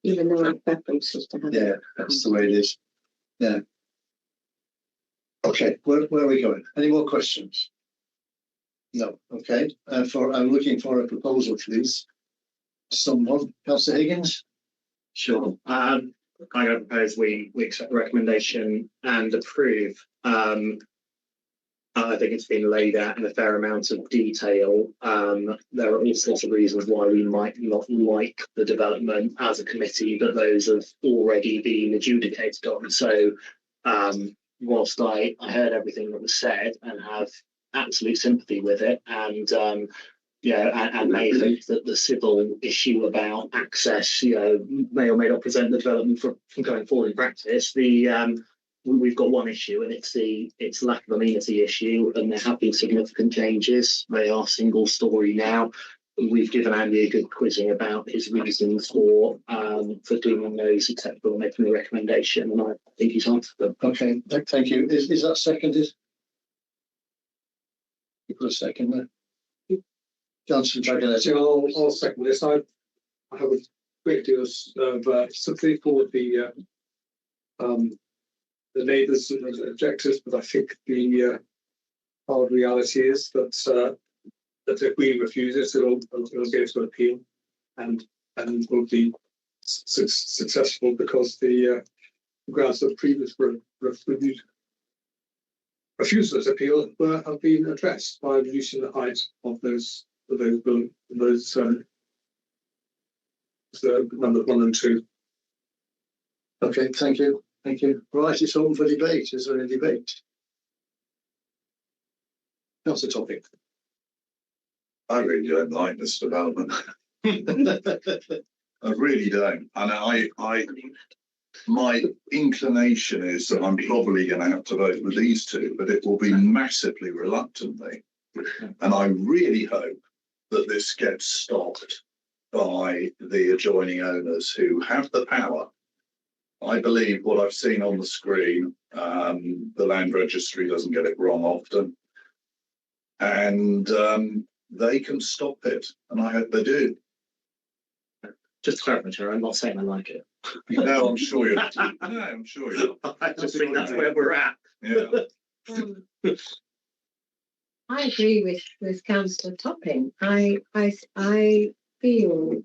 Even though our preference is to have Yeah, that's the way it is. Yeah. Okay, where are we going? Any more questions? No. Okay. I'm looking for a proposal, please. Someone, Councillor Higgins. Sure. I'm going to propose we accept the recommendation and approve. I think it's been laid out in a fair amount of detail. There are all sorts of reasons why we might not like the development as a committee, but those have already been adjudicated on. So whilst I heard everything that was said and have absolute sympathy with it, and and may think that the civil issue about access, may or may not present the development from going forward in practice. We've got one issue, and it's lack of amenity issue, and there have been significant changes. They are single story now. We've given Andy a good quizzing about his reasons for doing those acceptable and making the recommendation, and I think he's answered them. Okay, thank you. Is that seconded? You put a second there. Johnson, I'll second this. I have a great deal of sympathy for the neighbours and the objectives, but I think the hard reality is that if we refuse it, it'll go to an appeal, and will be successful because the grounds of previous refusal to appeal have been addressed by reducing the height of those number 1 and 2. Okay, thank you. Thank you. Right, it's open for debate. Is there any debate? That's the topic. I really don't like this development. I really don't. And my inclination is that I'm probably going to have to vote with these two, but it will be massively reluctantly. And I really hope that this gets stopped by the adjoining owners who have the power. I believe what I've seen on the screen, the land registry doesn't get it wrong often, and they can stop it, and I hope they do. Just to clarify, Chair, I'm not saying I like it. No, I'm sure you're. No, I'm sure you're. I just think that's where we're at. Yeah. I agree with Councillor Topping. I feel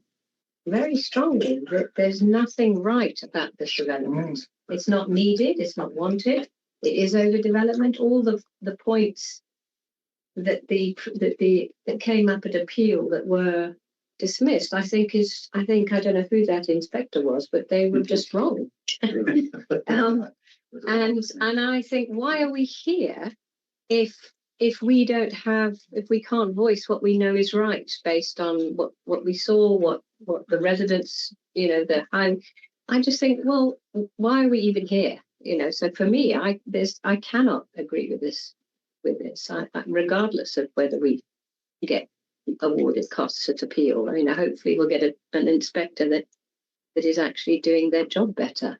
very strongly that there's nothing right about this development. It's not needed. It's not wanted. It is overdevelopment. All the points that came up at appeal that were dismissed, I think I don't know who that inspector was, but they were just wrong. And I think, why are we here if we can't voice what we know is right based on what we saw, what the residents, I just think, well, why are we even here? So for me, I cannot agree with this, regardless of whether we get awarded costs at appeal. I mean, hopefully we'll get an inspector that is actually doing their job better,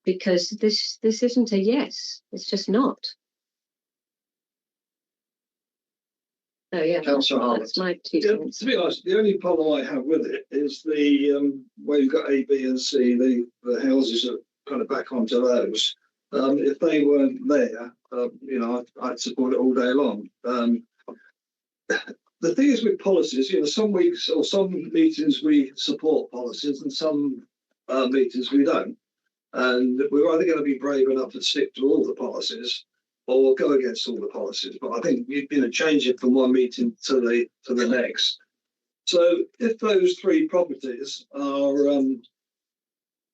because this isn't a yes. It's just not. Oh yeah, that's my 2 cents. To be honest, the only problem I have with it is the where you've got A, B, and C. The houses are kind of back onto those. If they weren't there, I'd support it all day long. The thing is with policies, some weeks or some meetings we support policies, and some meetings we don't. And we're either going to be brave enough to stick to all the policies, or go against all the policies. But I think you'd change it from one meeting to the next. So if those 3 properties are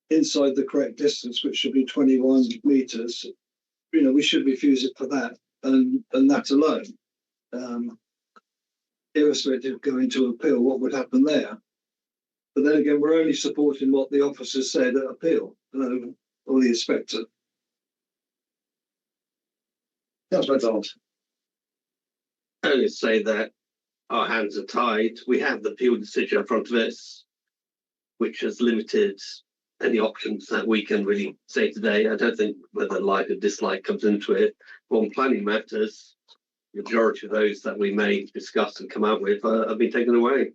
inside the correct distance, which should be 21 metres, we should refuse it for that and that alone. Irrespective of going to appeal, what would happen there? But then again, we're only supporting what the officer said at appeal, or the inspector. Councillor McDonald. Only say that our hands are tied. We have the appeal decision in front of us, which has limited any options that we can really say today. I don't think whether like or dislike comes into it. On planning matters, the majority of those that we may discuss and come out with have been taken away.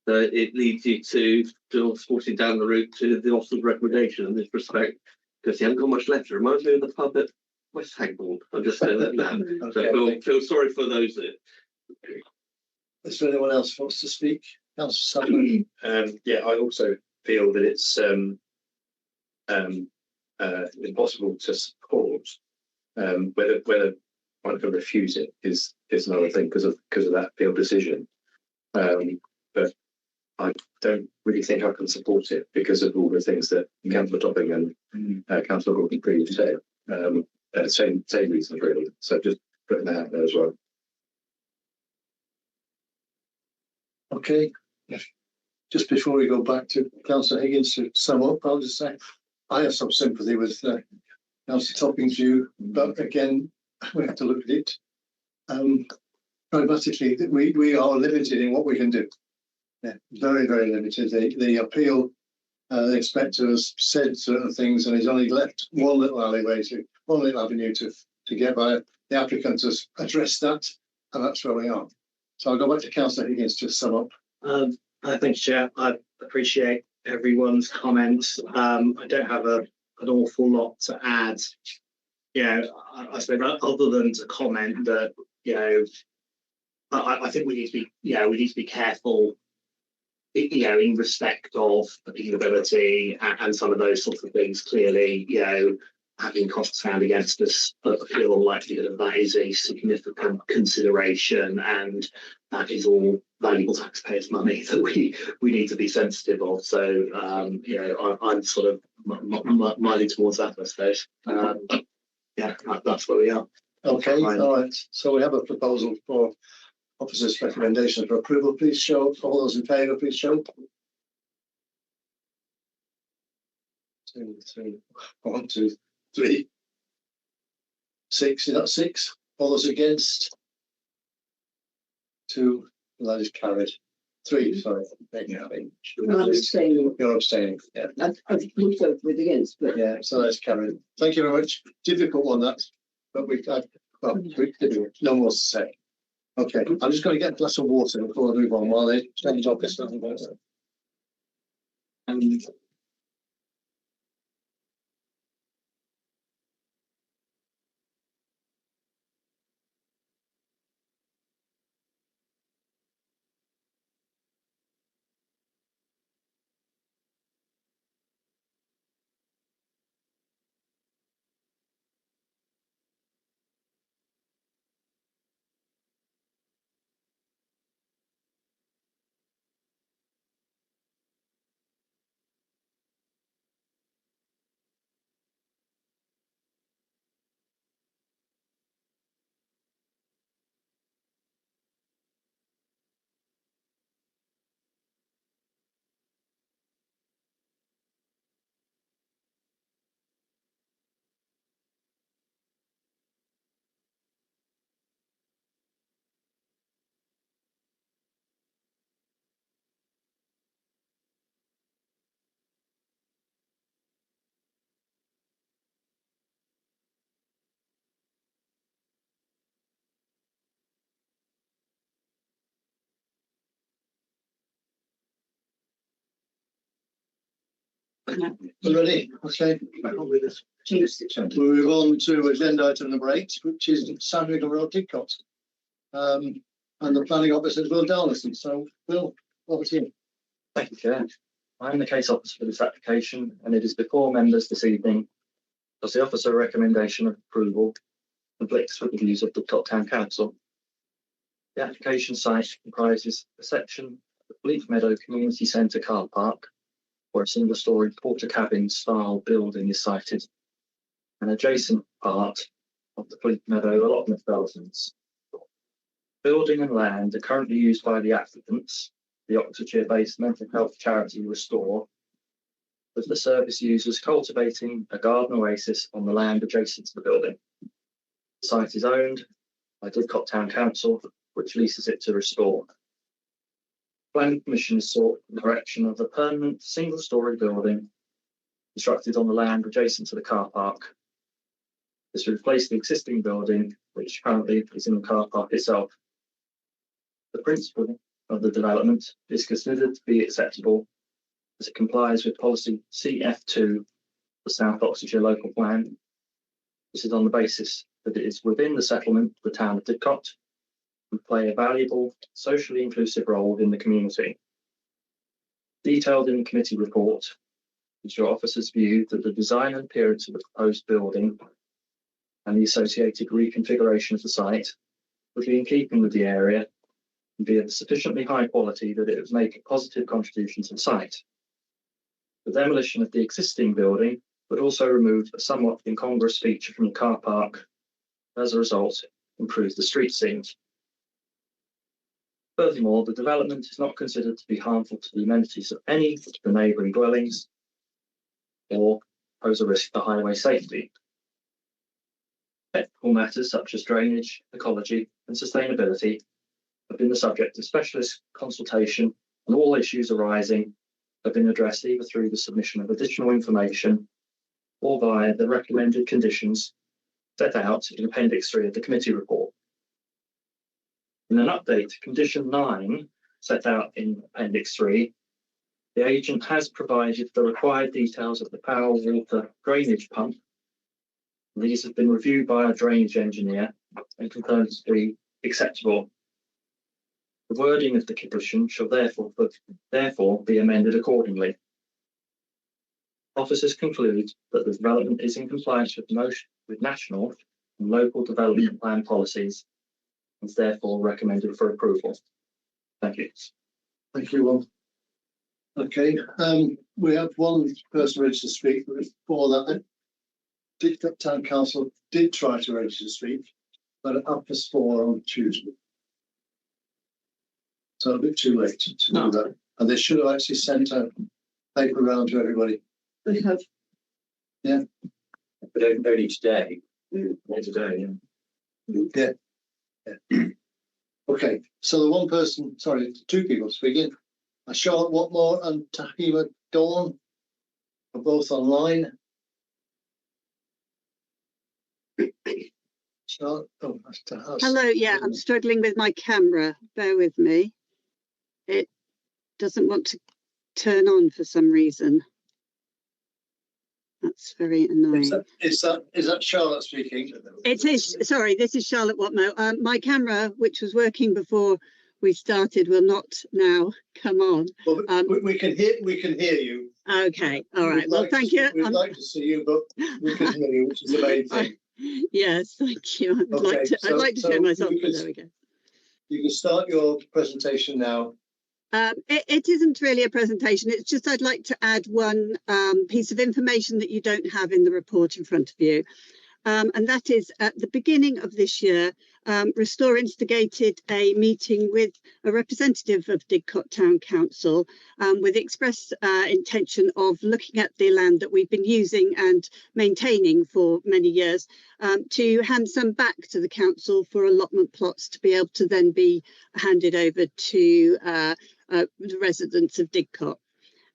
So it leads you to sporting down the route to the officer's recommendation in this respect, because you haven't got much left. It reminds me of the pub at West Hagbourne. I'm just saying that now. Okay, so feel sorry for those that. Is there anyone else who wants to speak? Councillor Sutherland. Yeah, I also feel that it's impossible to support. Whether one can refuse it is another thing because of that appeal decision. But I don't really think I can support it because of all the things that Councillor Topping and Councillor Gordon previously said. Same reasons really. So just putting that out there as well. Okay. Just before we go back to Councillor Higgins to sum up, I'll just say I have some sympathy with Councillor Topping's view, but again, we have to look at it pragmatically. We are limited in what we can do. Yeah, very, very limited. The appeal, the inspector has said certain things, and he's only left one little avenue to get by. The applicant has addressed that, and that's where we are. So I'll go back to Councillor Higgins to sum up. Thanks, Chair. I appreciate everyone's comments. I don't have an awful lot to add. I suppose other than to comment that I think we need to be careful. In respect of appealability and some of those sorts of things. Clearly, having costs found against us, I feel unlikely that is a significant consideration, and that is all valuable taxpayers' money that we need to be sensitive of. So, I'm sort of miling towards that, I suppose. That's where we are. Okay, all right. So we have a proposal for officer's recommendation for approval. Please show. All those in favour, please show. 2, 3, 1, 2, 3, 6. Is that 6? All those against? 2, that is carried. 3, sorry. I'm abstaining. You're abstaining. Yeah. I would vote with against, but Yeah, so that's carried. Thank you very much. Difficult one, that, but no more to say. Okay, I'm just going to get a glass of water before I move on while they change off this. Ready? Okay. We move on to agenda item number 8, which is Sandringham Road Didcot. And the planning officer is Will Darlison. So, Will, over to you. Thank you, Chair. I am the case officer for this application, and it is before members this evening as the officer recommendation of approval conflicts with the views of the Didcot Town Council. The application site comprises a section of the Bleak Meadow Community Centre car park, where a single-storey porter cabin style building is sited, an adjacent part of the Bleak Meadow allotment developments. Building and land are currently used by the applicants, the Oxfordshire-based mental health charity Restore, with the service users cultivating a garden oasis on the land adjacent to the building. The site is owned by Didcot Town Council, which leases it to Restore. Planning permission is sought for the erection of a permanent single-storey building constructed on the land adjacent to the car park. This will replace the existing building, which currently is in the car park itself. The principle of the development is considered to be acceptable as it complies with policy CF2, the South Oxfordshire Local Plan. This is on the basis that it is within the settlement of the town of Didcot and play a valuable, socially inclusive role in the community. Detailed in the committee report is your officer's view that the design and appearance of the proposed building and the associated reconfiguration of the site would be in keeping with the area and be of sufficiently high quality that it would make a positive contribution to the site. The demolition of the existing building would also remove a somewhat incongruous feature from the car park. As a result, improve the street scenes. Furthermore, the development is not considered to be harmful to the amenities of any of the neighbouring dwellings or pose a risk to highway safety. Technical matters such as drainage, ecology and sustainability have been the subject of specialist consultation, and all issues arising have been addressed either through the submission of additional information or via the recommended conditions set out in Appendix 3 of the committee report. In an update to Condition 9 set out in Appendix 3, the agent has provided the required details of the power water drainage pump. These have been reviewed by our drainage engineer and confirmed to be acceptable. The wording of the condition shall therefore be amended accordingly. Officers conclude that the development is in compliance with national and local development plan policies and is therefore recommended for approval. Thank you. Thank you, Will. Okay, we have one person ready to speak, but before that, Didcot Town Council did try to register to speak, but at 4:30 on Tuesday. So a bit too late to do that. And they should have actually sent a paper around to everybody. they have. Yeah. But only today. Only today, yeah. Yeah. Yeah. Okay, so the one person, sorry, two people speaking, Charlotte Watmore and Tahima Dawn are both online. Charlotte, oh, hello, yeah, I'm struggling with my camera. Bear with me. It doesn't want to turn on for some reason. That's very annoying. Is that Charlotte speaking? It is. Sorry, this is Charlotte Watmore. My camera, which was working before we started, will not now come on. Well, we can hear you. Okay. All right. Well, thank you. We'd like to see you, but we can hear you, which is the main thing. Yes, thank you. I'd like to show myself. There we go. You can start your presentation now. It isn't really a presentation. It's just I'd like to add one piece of information that you don't have in the report in front of you. And that is at the beginning of this year, Restore instigated a meeting with a representative of Didcot Town Council with the express intention of looking at the land that we've been using and maintaining for many years to hand some back to the council for allotment plots to be able to then be handed over to the residents of Didcot.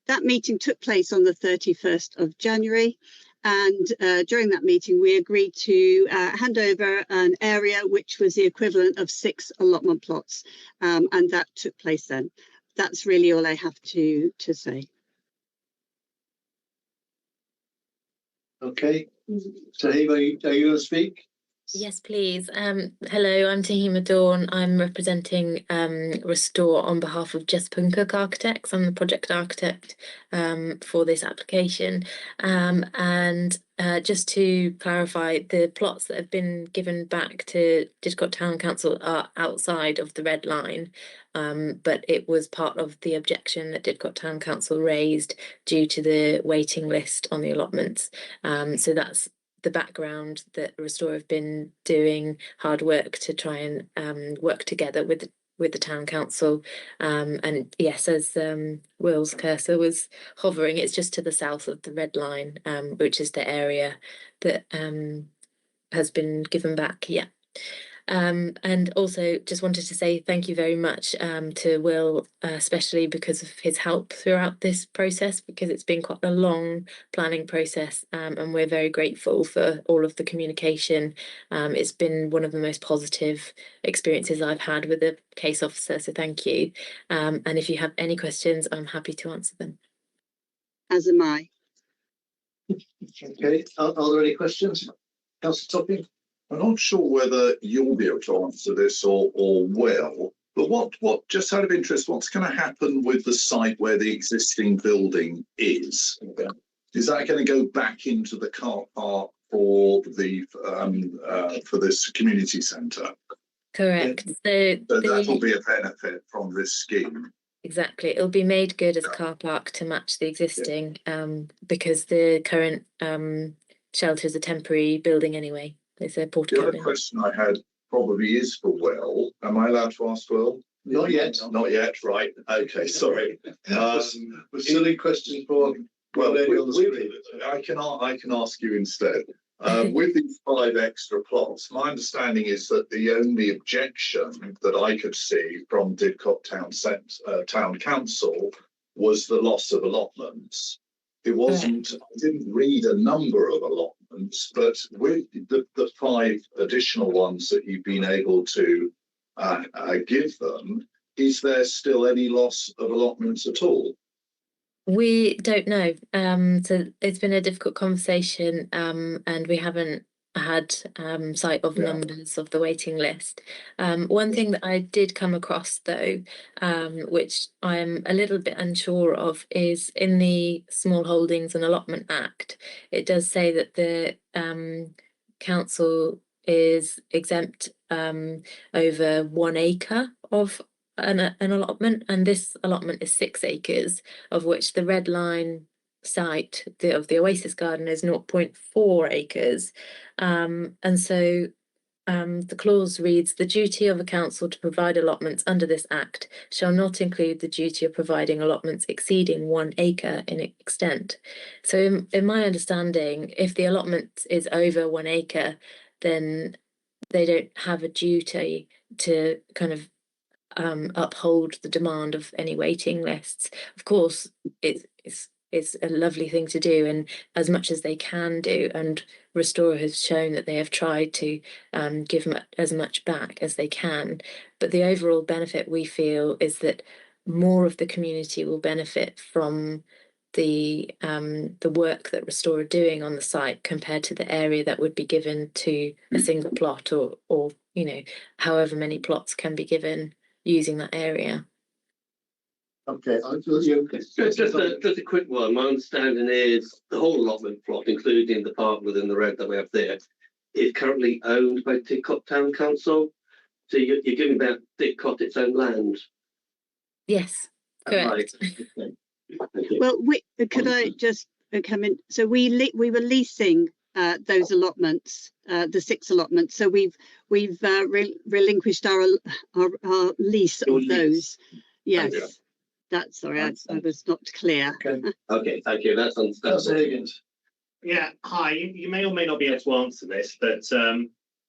That meeting took place on the 31st of January. And during that meeting, we agreed to hand over an area which was the equivalent of 6 allotment plots. And that took place then. That's really all I have to say. Okay. Tahima, are you going to speak? Yes, please. Hello, I'm Tahima Dawn. I'm representing Restore on behalf of Jesper & Cook Architects. I'm the project architect for this application. And just to clarify, the plots that have been given back to Didcot Town Council are outside of the red line, but it was part of the objection that Didcot Town Council raised due to the waiting list on the allotments. So that's the background that Restore have been doing hard work to try and work together with the town council. And yes, as Will's cursor was hovering, it's just to the south of the red line, which is the area that has been given back. Yeah. And also just wanted to say thank you very much to Will, especially because of his help throughout this process, because it's been quite a long planning process, and we're very grateful for all of the communication. It's been one of the most positive experiences I've had with the case officer, so thank you. And if you have any questions, I'm happy to answer them. As am I. Okay, are there any questions? Councillor Topping? I'm not sure whether you'll be able to answer this or Will, but what just out of interest, what's going to happen with the site where the existing building is? Is that going to go back into the car park for the for this community centre? Correct. So that will be a benefit from this scheme. Exactly. It'll be made good as a car park to match the existing, because the current shelter is a temporary building anyway. It's a porta cabin. The other question I had probably is for Will. Am I allowed to ask Will? Not yet. Not yet, right. Okay, sorry. Silly question for well, I can ask you instead. With these 5 extra plots, my understanding is that the only objection that I could see from Didcot Town Council was the loss of allotments. It wasn't, I didn't read a number of allotments, but with the 5 additional ones that you've been able to give them, is there still any loss of allotments at all? We don't know. So it's been a difficult conversation, and we haven't had sight of numbers of the waiting list. One thing that I did come across though, which I'm a little bit unsure of, is in the Small Holdings and Allotment Act, it does say that the council is exempt over 1 acre of an allotment, and this allotment is 6 acres, of which the red line site of the Oasis Garden is 0.4 acres. And so the clause reads, the duty of a council to provide allotments under this act shall not include the duty of providing allotments exceeding 1 acre in extent. So in my understanding, if the allotment is over 1 acre, then they don't have a duty to kind of uphold the demand of any waiting lists. Of course, it's a lovely thing to do, and as much as they can do, and Restore has shown that they have tried to give as much back as they can. But the overall benefit, we feel, is that more of the community will benefit from the work that Restore are doing on the site compared to the area that would be given to a single plot, or you know, however many plots can be given using that area. Okay, just a quick one. My understanding is the whole allotment plot, including the part within the red that we have there, is currently owned by Didcot Town Council. So you're giving that Didcot its own land. Yes, correct. Right. Well, could I just come in? So we were leasing those allotments, the 6 allotments. So we've relinquished our lease of those. Yes. Okay. That's sorry, I was not clear. Okay, thank you. That's understandable. Yeah, hi. You may or may not be able to answer this, but so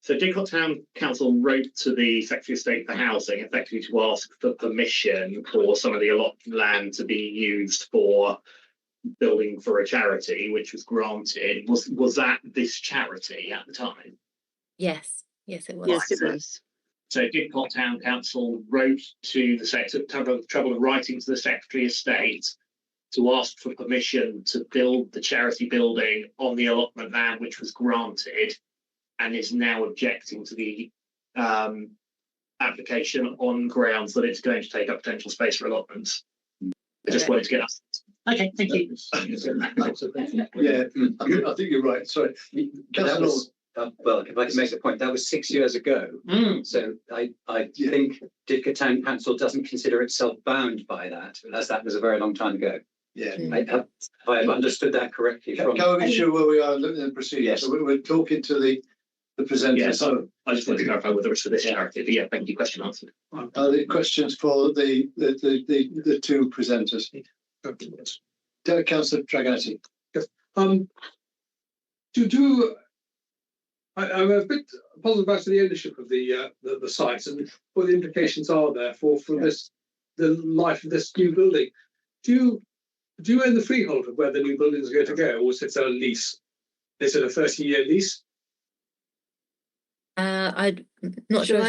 Didcot Town Council wrote to the Secretary of State for Housing effectively to ask for permission for some of the allotted land to be used for building for a charity, which was granted. Was that this charity at the time? Yes, it was. Yes, it was. So Didcot Town Council wrote to the Secretary, trouble of writing to the Secretary of State to ask for permission to build the charity building on the allotment land, which was granted, and is now objecting to the application on grounds that it's going to take up potential space for allotments. I just wanted to get us. Okay, thank you. Yeah, I think you're right. Sorry. Well, if I can make a point, that was 6 years ago. So I think Didcot Town Council doesn't consider itself bound by that, as that was a very long time ago. Yeah. I have understood that correctly. Can we be sure where we are in the proceedings? Yes. So we're talking to the presenter. Yeah, so I just wanted to clarify whether it's for this charity. But yeah, thank you. Question answered. Are there questions for the 2 presenters? Councillor Draganetti. I'm a bit puzzled about the ownership of the site and what the implications are there for the life of this new building. Do you own the freehold of where the new building is going to go, or is it a lease? Is it a 30-year lease? I'm not sure.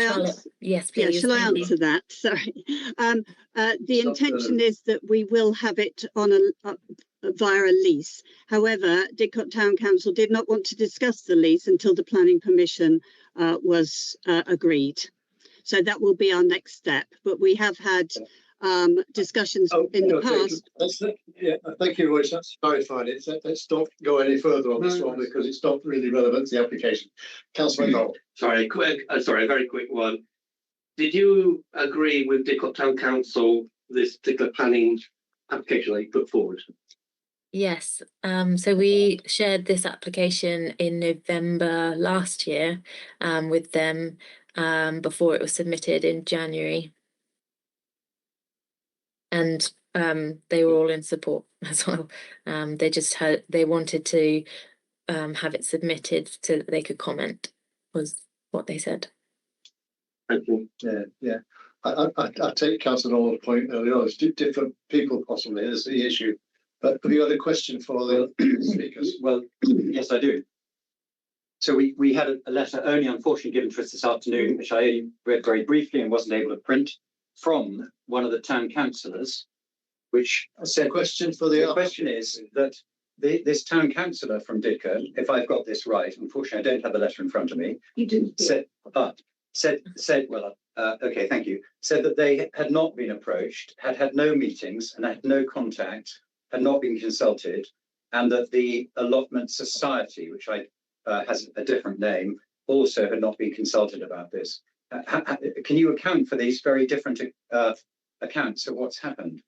Yes, please. Yeah, shall I answer that? Sorry. The intention is that we will have it on via a lease. However, Didcot Town Council did not want to discuss the lease until the planning permission was agreed. So that will be our next step. But we have had discussions in the past. Thank you, Royce. That's clarified it. Let's not go any further on this one because it's not really relevant to the application. Councillor McDonald. Sorry, a very quick one. Did you agree with Didcot Town Council this particular planning application that you put forward? Yes. So we shared this application in November last year with them before it was submitted in January. And they were all in support as well. They wanted to have it submitted so that they could comment, was what they said. Thank you. Yeah. I take Councillor Nolan's point earlier on. It's different people possibly is the issue. But have you got a question for the speakers? Well, yes, I do. So we had a letter only unfortunately given to us this afternoon, which I only read very briefly and wasn't able to print, from one of the town councillors, which said, the question is that this town councillor from Didcot, if I've got this right, unfortunately I don't have the letter in front of me. You do. Said okay, thank you. Said that they had not been approached, had no meetings, and had no contact, had not been consulted, and that the allotment society, which has a different name, also had not been consulted about this. Can you account for these very different accounts of what's happened?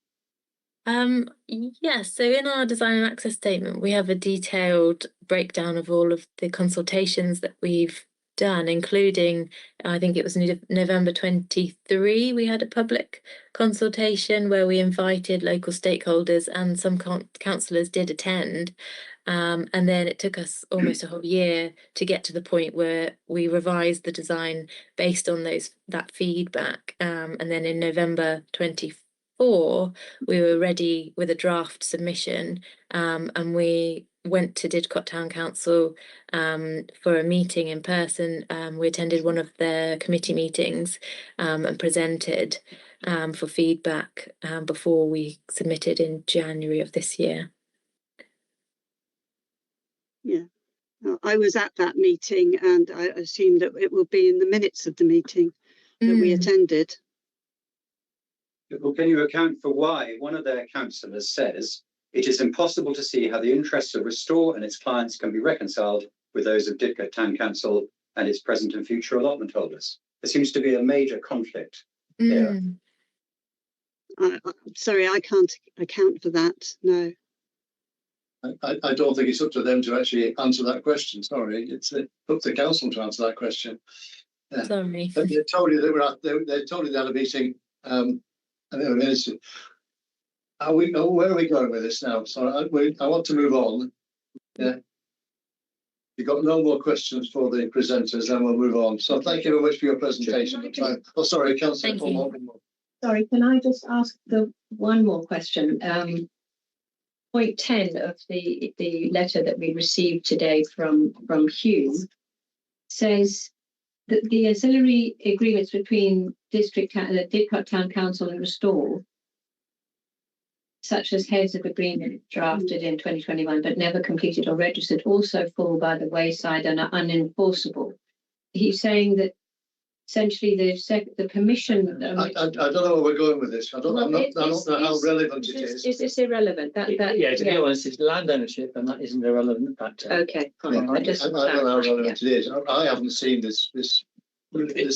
Yes, so in our design and access statement, we have a detailed breakdown of all of the consultations that we've done, including, I think it was November 23, we had a public consultation where we invited local stakeholders, and some councillors did attend. And then it took us almost a whole year to get to the point where we revised the design based on that feedback. And then in November 24, we were ready with a draft submission, and we went to Didcot Town Council for a meeting in person. We attended one of their committee meetings and presented for feedback before we submitted in January of this year. Yeah, I was at that meeting, and I assume that it will be in the minutes of the meeting that we attended. Well, can you account for why one of their councillors says it is impossible to see how the interests of Restore and its clients can be reconciled with those of Didcot Town Council and its present and future allotment holders? There seems to be a major conflict here. I'm sorry, I can't account for that. No. I don't think it's up to them to actually answer that question. Sorry, it's up to the council to answer that question. Sorry. But they told you that they told you they had a meeting. And they were minister. Where are we going with this now? Sorry, I want to move on. Yeah. You've got no more questions for the presenters, then we'll move on. So thank you very much for your presentation. Oh, sorry, Councillor. Sorry, can I just ask one more question? Point 10 of the letter that we received today from Hugh says that the ancillary agreements between Didcot Town Council and Restore, such as heads of agreement drafted in 2021 but never completed or registered, also fall by the wayside and are unenforceable. He's saying that essentially the permission. I don't know where we're going with this. I don't know how relevant it is. It's irrelevant. Yeah, to be honest, it's land ownership, and that isn't a relevant factor. Okay, fine. I don't know how relevant it is. I haven't seen this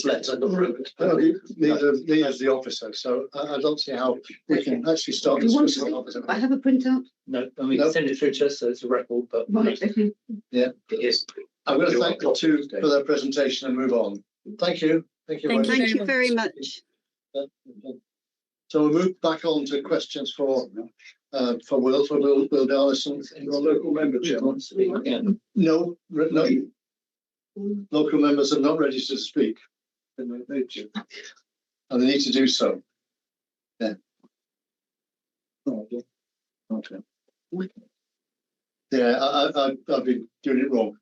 letter. Neither is the officer, so I don't see how we can actually start discussing the officer. I have a printout. No, I mean, send it through to us, so it's a record. But right, okay. Yeah, it is. I'm going to thank the two for their presentation and move on. Thank you. Thank you very much. So we'll move back on to questions for Will Darlison. Your local member, Chairman. No. Local members are not registered to speak. And they need to do so. Yeah. Okay. Yeah, I've been doing it wrong.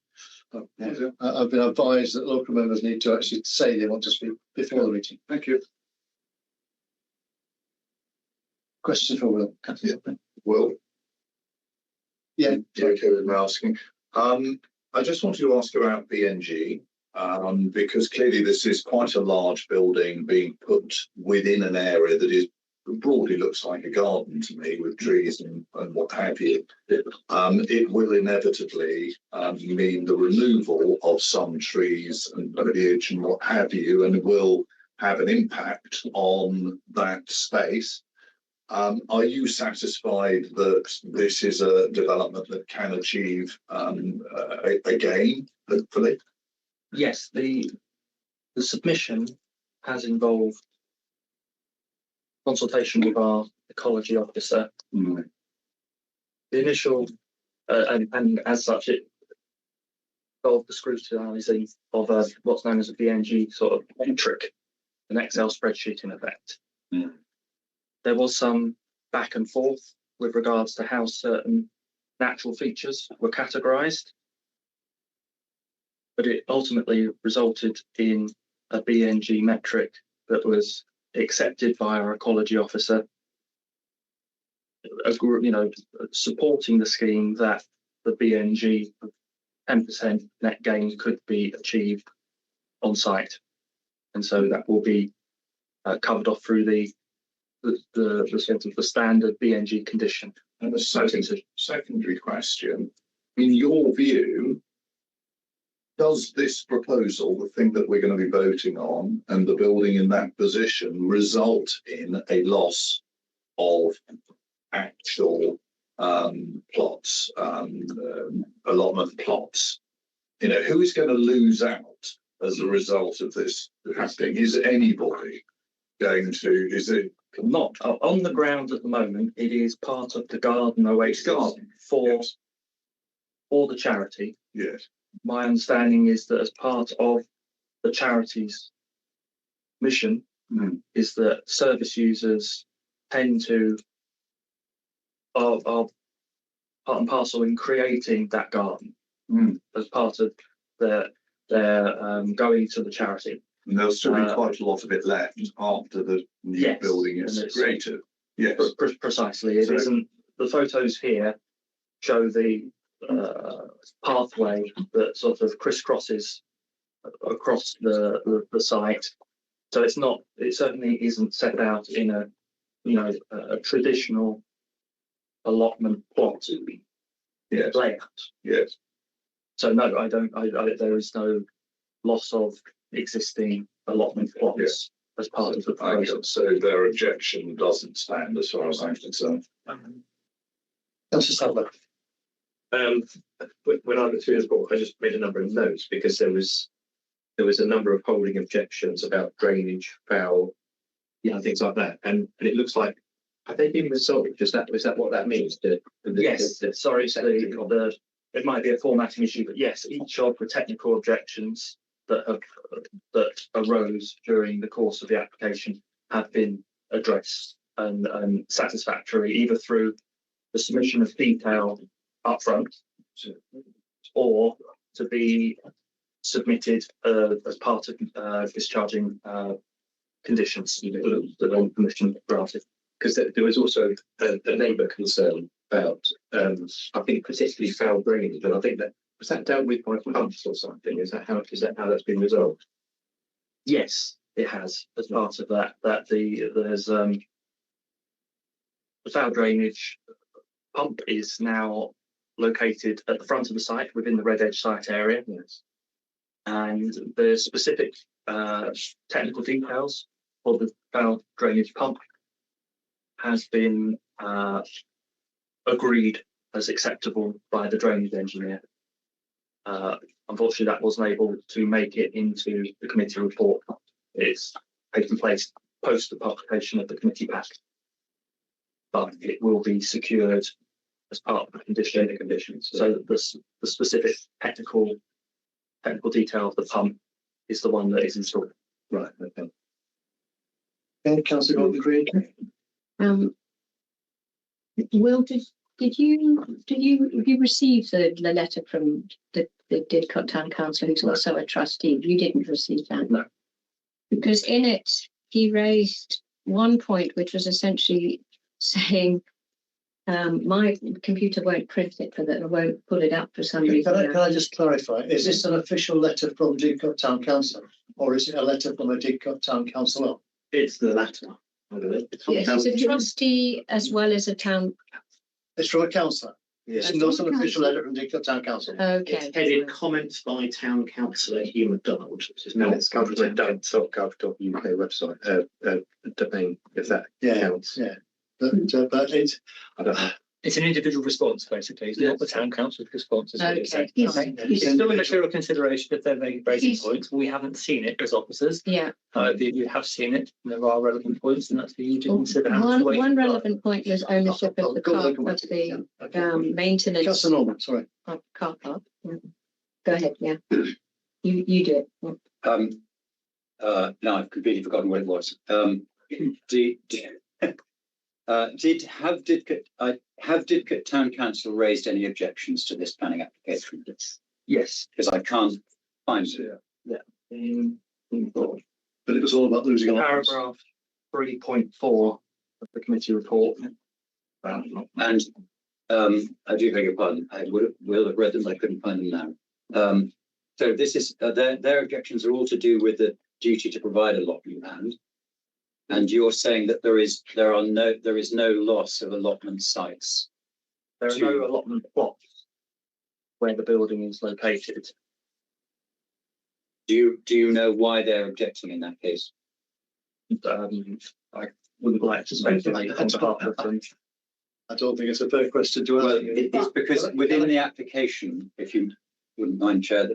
I've been advised that local members need to actually say they want to speak before the meeting. Thank you. Question for Will. Will? Yeah. Okay with me asking. I just wanted to ask about BNG, because clearly this is quite a large building being put within an area that is broadly looks like a garden to me, with trees and what have you. It will inevitably mean the removal of some trees and foliage and what have you, and will have an impact on that space. Are you satisfied that this is a development that can achieve a gain, hopefully? Yes, the submission has involved consultation with our ecology officer. The initial, and as such, it involved the scrutinising of what's known as a BNG sort of metric, an Excel spreadsheet in effect. There was some back and forth with regards to how certain natural features were categorised, but it ultimately resulted in a BNG metric that was accepted by our ecology officer, supporting the scheme that the BNG of 10% net gain could be achieved on site, and so that will be covered off through the sort of the standard BNG condition. And a secondary question: in your view, does this proposal, the thing that we're going to be voting on, and the building in that position, result in a loss of actual plots, allotment plots? Who is going to lose out as a result of this happening? Is anybody going to? Is it not on the ground at the moment? It is part of the garden oasis for the charity. Yes. My understanding is that as part of the charity's mission is that service users tend to are part and parcel in creating that garden as part of their going to the charity. And there'll still be quite a lot of it left after the new building is created. Yes, precisely. It isn't. The photos here show the pathway that sort of crisscrosses across the site. So it's not. It certainly isn't set out in a traditional allotment plot layout. Yes. So no, I don't. There is no loss of existing allotment plots as part of the process. So their objection doesn't stand as far as I'm concerned. When I went through the report, I just made a number of notes because there was a number of holding objections about drainage, foul, things like that, and it looks like have they been resolved? Is that what that means? Yes. Sorry, it might be a formatting issue, but yes, each of the technical objections that arose during the course of the application have been addressed and satisfactory, either through the submission of detail upfront or to be submitted as part of discharging conditions that are permission granted. Because there was also a neighbour concern about, I think, particularly foul drainage, and I think was that dealt with by pumps or something? Is that how that's been resolved? Yes, it has. As part of that, there's the foul drainage pump is now located at the front of the site within the Red Edge site area. Yes. And the specific technical details for the foul drainage pump has been agreed as acceptable by the drainage engineer. Unfortunately, that wasn't able to make it into the committee report. It's taken place post the publication of the committee pack, but it will be secured as part of the conditions. So the specific technical detail of the pump is the one that is installed. Right. Okay. Okay, Councillor Gordon Green. Will, did you receive the letter from the Didcot Town Councillor, who's also a trustee? You didn't receive that? No. Because in it he raised one point which was essentially saying my computer won't print it for that, I won't pull it up for some reason. Can I just clarify? Is this an official letter from Didcot Town Council, or is it a letter from a Didcot Town Councillor? It's the latter. Yes, it's a trustee as well as a town. It's from a councillor. Yes, it's not an official letter from Didcot Town Council. Okay. It's headed comments by Town Councillor Hugh MacDonald. No, it's government.gov.uk website domain, if that counts. Yeah, but it's I don't know. It's an individual response, basically. It's not the town council's response. Okay. It's still a material consideration if they're raising points. We haven't seen it as officers. Yeah. If you have seen it, and there are relevant points, and that's for you to consider. One relevant point was ownership of the maintenance. Councillor Norman, sorry. Car park. Yeah. Go ahead. Yeah. You do it. Yeah. No, I've completely forgotten what it was. Have Didcot Town Council raised any objections to this planning application? Yes, because I can't find it. Yeah. But it was all about losing paragraph 3.4 of the committee report. And I do beg your pardon. I will have read them. I couldn't find them now. So this is their objections are all to do with the duty to provide allotment land. And you're saying that there is no loss of allotment sites. There are no allotment plots where the building is located. Do you know why they're objecting in that case? I wouldn't like to speculate on behalf of them. I don't think it's a fair question to ask. Well, it's because within the application, if you wouldn't mind, Chair,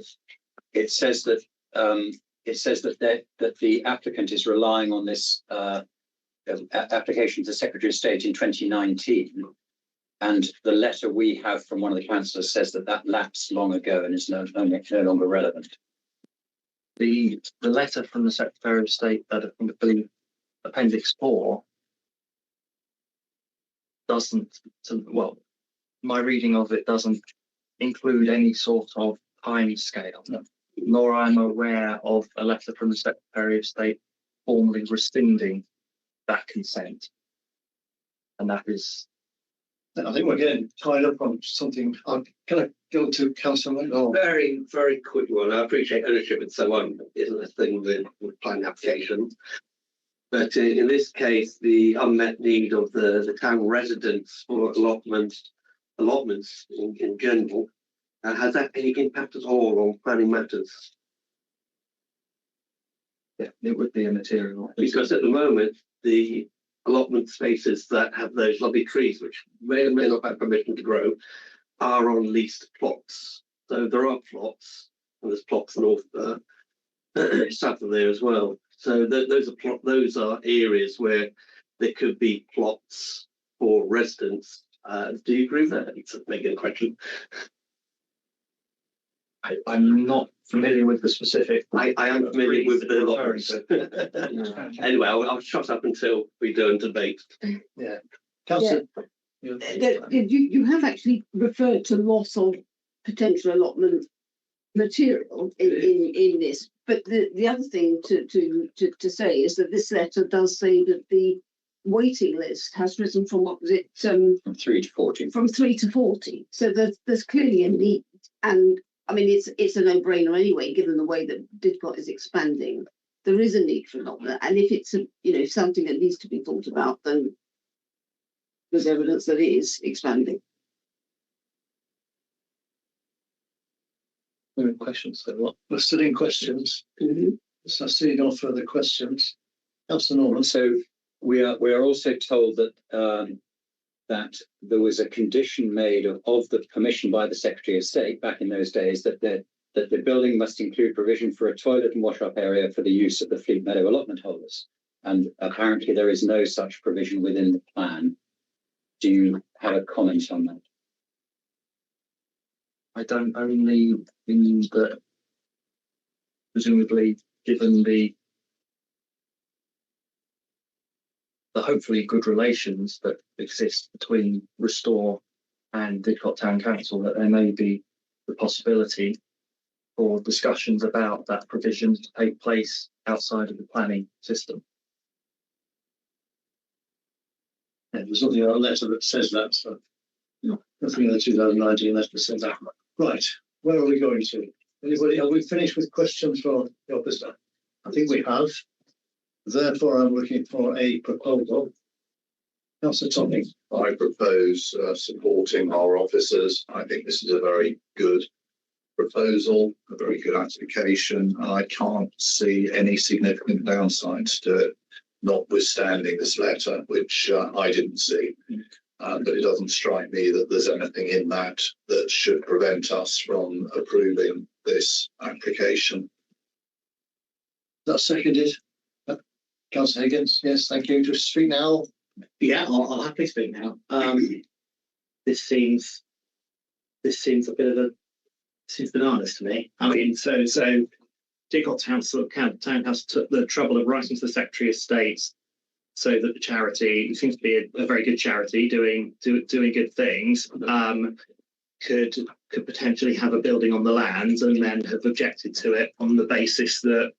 it says that it says that the applicant is relying on this application to the Secretary of State in 2019, and the letter we have from one of the councillors says that lapsed long ago and is no longer relevant. The letter from the Secretary of State, that I believe Appendix 4, doesn't, well, my reading of it doesn't include any sort of time scale, nor I'm aware of a letter from the Secretary of State formally rescinding that consent. And that is... I think we're getting tied up on something. Can I go to Councillor? Oh. Very, very quick one. I appreciate ownership and so on isn't a thing with planning applications. But in this case, the unmet need of the town residents for allotments in general, has that any impact at all on planning matters? Yeah, it would be a material. Because at the moment, the allotment spaces that have those lovely trees, which may or may not have permission to grow, are on leased plots. So there are plots, and there's plots north there, south of there as well. So those are areas where there could be plots for residents. Do you agree with that? It's making a question. I'm not familiar with the specific. I am familiar with the allotments. Anyway, I'll shut up until we do a debate. Yeah. Councillor. You have actually referred to loss of potential allotment material in this, but the other thing to say is that this letter does say that the waiting list has risen from, what was it, from 3 to 40. From 3 to 40. So there's clearly a need, and I mean it's a no-brainer anyway, given the way that Didcot is expanding. There is a need for allotment, and if it's something that needs to be thought about, then there's evidence that it is expanding. Any questions? We're still in questions. So I see no further questions. Councillor Norman. So we are also told that that there was a condition made of the permission by the Secretary of State back in those days that the building must include provision for a toilet and wash-up area for the use of the Fleet Meadow allotment holders. And apparently there is no such provision within the plan. Do you have a comment on that? I don't only mean that presumably given the hopefully good relations that exist between Restore and Didcot Town Council, that there may be the possibility for discussions about that provision to take place outside of the planning system. Yeah, there's nothing in our letter that says that, so nothing in the 2019 letter that says that. Right, where are we going to? Anybody? Have we finished with questions for the officer? I think we have. Therefore, I'm looking for a proposal. Councillor Tommy. I propose supporting our officers. I think this is a very good proposal, a very good application, and I can't see any significant downsides to it, notwithstanding this letter, which I didn't see. But it doesn't strike me that there's anything in that that should prevent us from approving this application. That's seconded. Councillor Higgins, yes, thank you. Just speak now. Yeah, I'll happily speak now. This seems a bit of bananas to me. I mean, so Didcot Town Council took the trouble of writing to the Secretary of State so that the charity, it seems to be a very good charity doing good things, could potentially have a building on the land, and then have objected to it on the basis that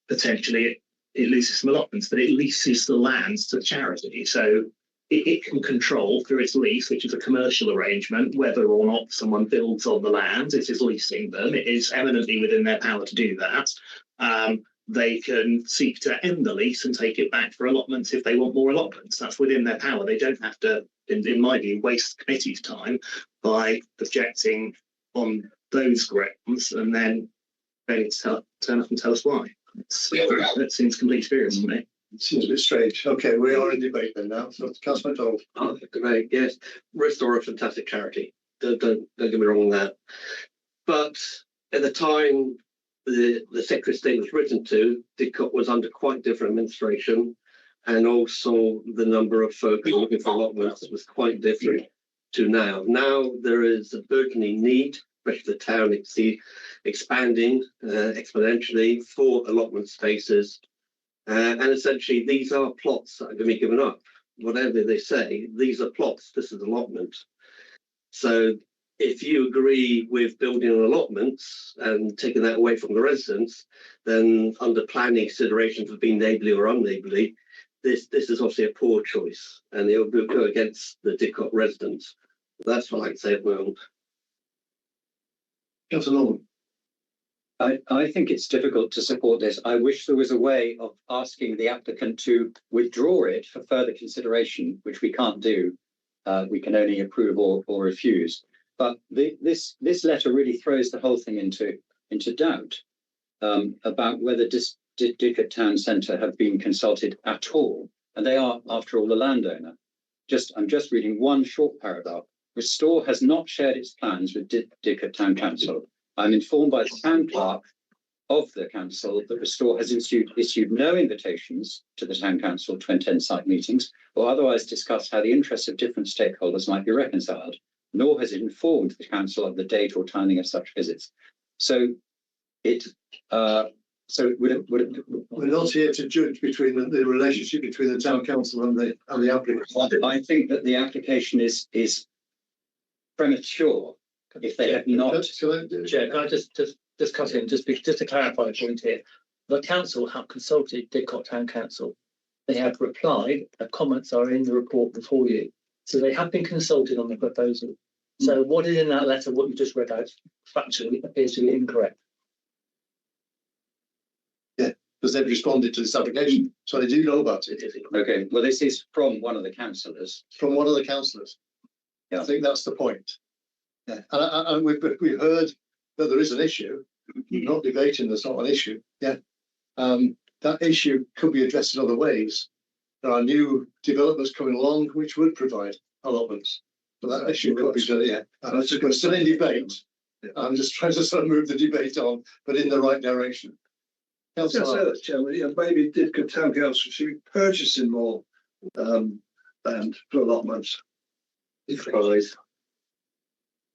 potentially it loses some allotments, but it leases the lands to the charity. So it can control through its lease, which is a commercial arrangement, whether or not someone builds on the land. It is leasing them. It is eminently within their power to do that. They can seek to end the lease and take it back for allotments if they want more allotments. That's within their power. They don't have to, in my view, waste the committee's time by objecting on those grounds and then ready to turn up and tell us why. That seems complete experience to me. It seems a bit strange. Okay, we are in debate then now. So, Councillor MacDonald. Oh, great, yes. Restore a fantastic charity. Don't get me wrong on that. But at the time the Secretary of State was written to, Didcot was under quite different administration, and also the number of folk who were looking for allotments was quite different to now. Now there is a burgeoning need, especially the town expanding exponentially for allotment spaces, and essentially these are plots that are going to be given up. Whatever they say, these are plots. This is allotment. So if you agree with building allotments and taking that away from the residents, then under planning considerations of being neighbourly or unneighbourly, this is obviously a poor choice, and it will go against the Didcot residents. That's what I'd say at the moment. Councillor Norman. I think it's difficult to support this. I wish there was a way of asking the applicant to withdraw it for further consideration, which we can't do. We can only approve or refuse. But this letter really throws the whole thing into doubt about whether Didcot Town Centre have been consulted at all. And they are, after all, the landowner. I'm just reading one short paragraph. Restore has not shared its plans with Didcot Town Council. I'm informed by the town clerk of the council that Restore has issued no invitations to the town council to attend site meetings or otherwise discuss how the interests of different stakeholders might be reconciled, nor has it informed the council of the date or timing of such visits. So we're not here to judge between the relationship between the town council and the applicant. I think that the application is premature if they have not. Chair, can I just cut in just to clarify a point here? The council have consulted Didcot Town Council. They have replied. The comments are in the report before you, so they have been consulted on the proposal. So what is in that letter, what you just read out, factually appears to be incorrect. Yeah, because they've responded to this application, so they do know about it. Okay, well, this is from one of the councillors. From one of the councillors. Yeah. I think that's the point. Yeah, and we've heard that there is an issue. Not debating there's not an issue. Yeah, that issue could be addressed in other ways. There are new developments coming along which would provide allotments. So that issue could be done. Yeah, we're still in debate. Yeah. I'm just trying to sort of move the debate on, but in the right direction. Yes, that, Chairman. Yeah, maybe Didcot Town Council should be purchasing more land for allotments.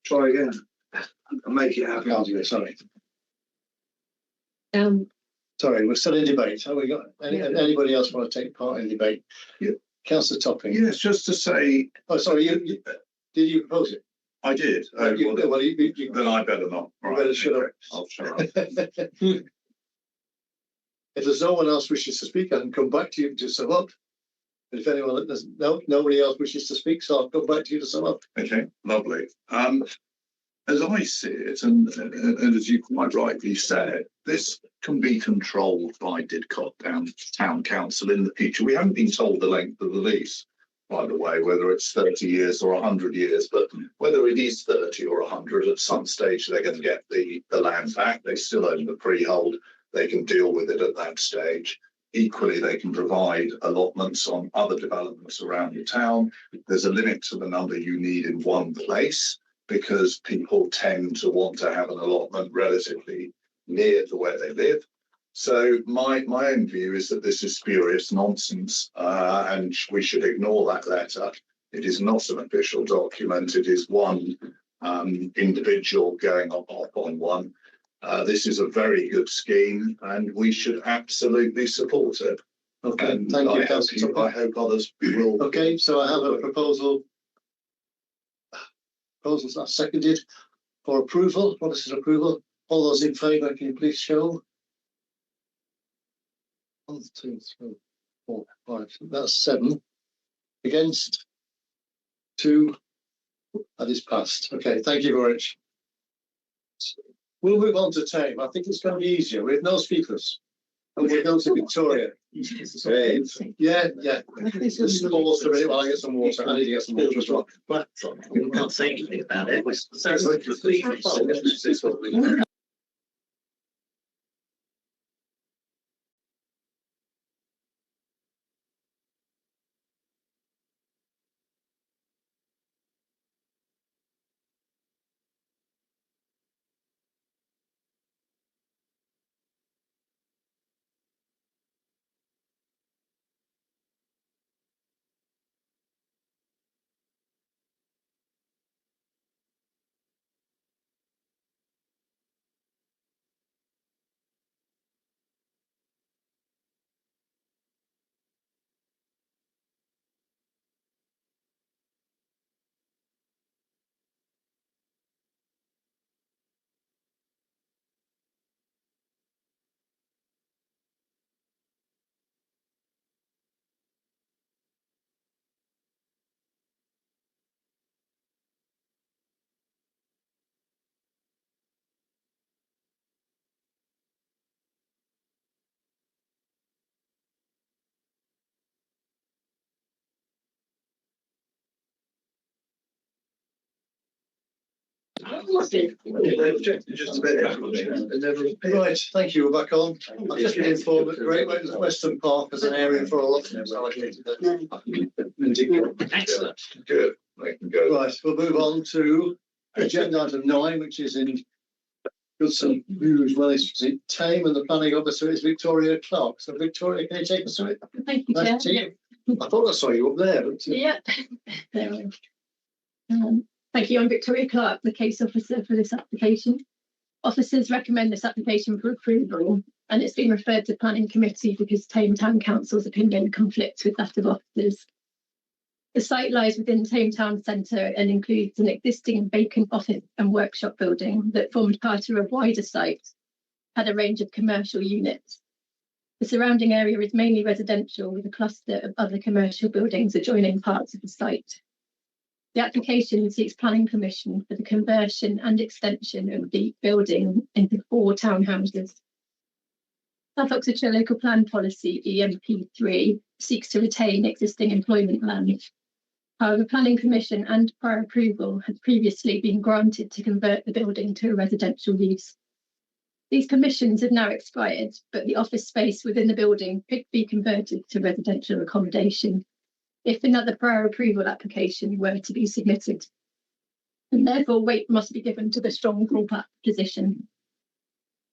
Try again and make it happen. Sorry. Sorry, we're still in debate. Have we got anybody else want to take part in debate? Yeah. Councillor Topping. Yes, just to say. Oh, sorry. Did you propose it? I did. Then I better not. You better shut up. I'll shut up. If there's no one else wishes to speak, I can come back to you to sum up. And if anyone doesn't, nobody else wishes to speak, so I'll come back to you to sum up. Okay, lovely. As I see it, and as you quite rightly said, this can be controlled by Didcot Town Council in the future. We haven't been told the length of the lease, by the way, whether it's 30 years or 100 years, but whether it is 30 or 100, at some stage they're going to get the land back. They still own the freehold. They can deal with it at that stage. Equally, they can provide allotments on other developments around the town. There's a limit to the number you need in one place, because people tend to want to have an allotment relatively near to where they live. So my own view is that this is spurious nonsense, and we should ignore that letter. It is not an official document. It is one individual going off on one. This is a very good scheme, and we should absolutely support it. Okay, and thank you, Councillor. I hope others will. Okay, so I have a proposal. Proposals are seconded for approval. What is approval? All those in favour, can you please show? 1, 2, 3, 4, 5. That's 7. Against? 2. That is passed. Okay, thank you very much. We'll move on to Tame. I think it's going to be easier. We have no speakers. And we're going to Victoria. Yeah. Just pause for a minute while I get some water. I need to get some water as well. We can't say anything about it. They objected just a bit. And never appeared. Right, thank you. We're back on. I've just been informed that Great Western Park is an area for a lot of allocated there. Excellent. Good. They can go. Right, we'll move on to agenda item 9, which is in Goodson News, Wellesley, Tame, and the planning officer is Victoria Clark. So, Victoria, can you take us through it? Thank you, Nice Chair. to see you. I thought I saw you up there. But, Yeah. There we are. Thank you. I'm Victoria Clark, the case officer for this application. Officers recommend this application for approval, and it's been referred to planning committee because Tame Town Council's opinion conflicts with that of officers. The site lies within Tame Town Centre and includes an existing vacant office and workshop building that formed part of a wider site, had a range of commercial units. The surrounding area is mainly residential with a cluster of other commercial buildings adjoining parts of the site. The application seeks planning permission for the conversion and extension of the building into 4 townhouses. South Oxfordshire Local Plan Policy EMP3 seeks to retain existing employment land. However, planning permission and prior approval had previously been granted to convert the building to a residential use. These permissions have now expired, but the office space within the building could be converted to residential accommodation if another prior approval application were to be submitted. And therefore, weight must be given to the strong pullback position.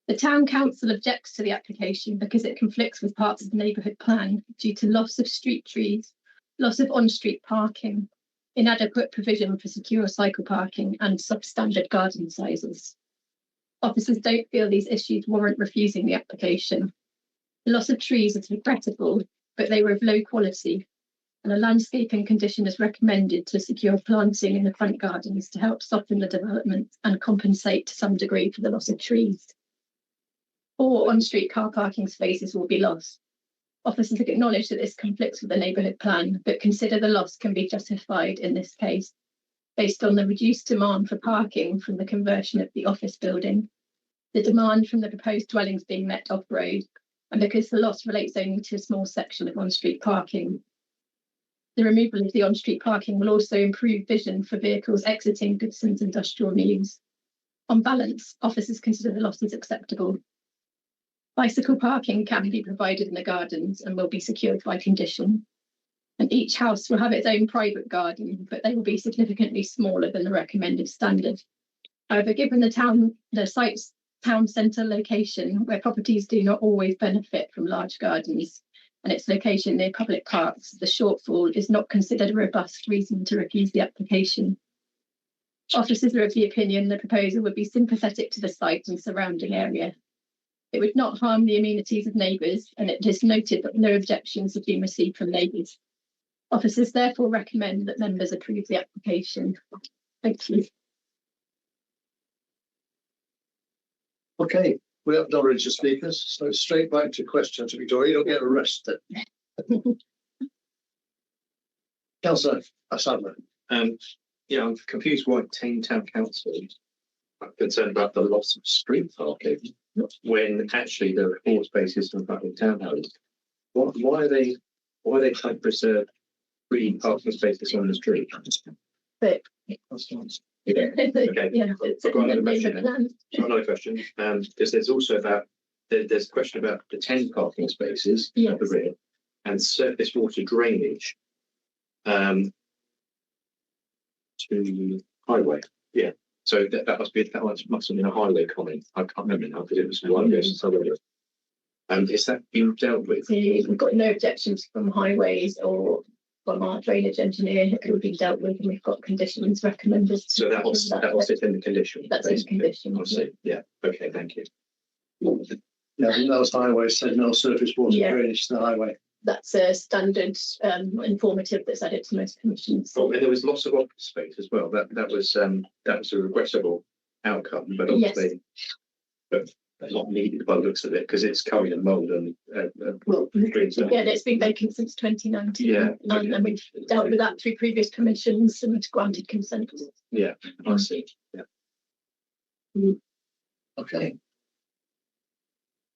The Town Council objects to the application because it conflicts with parts of the neighbourhood plan due to loss of street trees, loss of on-street parking, inadequate provision for secure cycle parking, and substandard garden sizes. Officers don't feel these issues warrant refusing the application. The loss of trees is regrettable, but they were of low quality, and a landscaping condition is recommended to secure planting in the front gardens to help soften the development and compensate to some degree for the loss of trees. 4 on-street car parking spaces will be lost. Officers acknowledge that this conflicts with the neighbourhood plan, but consider the loss can be justified in this case, based on the reduced demand for parking from the conversion of the office building, the demand from the proposed dwellings being met off-road, and because the loss relates only to a small section of on-street parking. The removal of the on-street parking will also improve vision for vehicles exiting Goodson's industrial mews. On balance, officers consider the losses acceptable. Bicycle parking can be provided in the gardens and will be secured by condition. And each house will have its own private garden, but they will be significantly smaller than the recommended standard. However, given the site's town centre location, where properties do not always benefit from large gardens, and its location near public parks, the shortfall is not considered a robust reason to refuse the application. Officers are of the opinion the proposal would be sympathetic to the site and surrounding area. It would not harm the amenities of neighbours, and it is noted that no objections have been received from neighbours. Officers therefore recommend that members approve the application. Thank you. okay, we have no religious speakers, so straight back to questions. Victoria, you don't get arrested. Councillor Sadler. Yeah, I'm confused why Tame Town Council are concerned about the loss of street parking when actually there are 4 spaces in front of townhouses. Why are they trying to preserve 3 parking spaces on the street? But Okay. Yeah, I've got another question. Another question. Because there's also there's a question about the 10 parking spaces at the rear and surface water drainage to highway. Yeah. So that must have been a highway comment. I can't remember now because it was a while ago since I read it. Is that being dealt with? We've got no objections from highways or from our drainage engineer. It will be dealt with, and we've got conditions recommended. So that was it in the condition. That's in the condition. I see. Yeah. Okay. Thank you. Yeah, I think that was highway, said no surface water drainage to the highway. That's a standard informative that's added to most commissions. Oh, and there was loss of office space as well. That was a regrettable outcome, but obviously not needed by the looks of it because it's covered in mould and it's been vacant since 2019. Yeah, and we've dealt with that through previous commissions and granted consent. Yeah, I see. Yeah. Okay.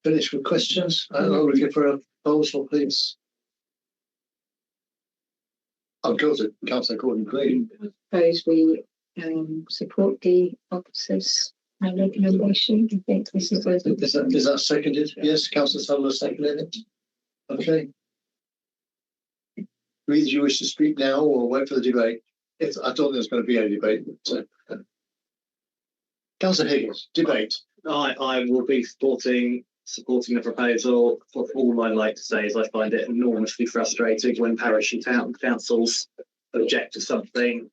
Finished with questions. I'm looking for a proposal, please. I'll go to Councillor Gordon Green. Suppose we support the officers' recommendation. I think this is Is that seconded? Yes, Councillor Sadler seconded it. Okay. Do either you wish to speak now or wait for the debate? If I don't think there's going to be any debate, but Councillor Higgins, debate. I will be supporting the proposal. All I'd like to say is I find it enormously frustrating when parish and town councils object to something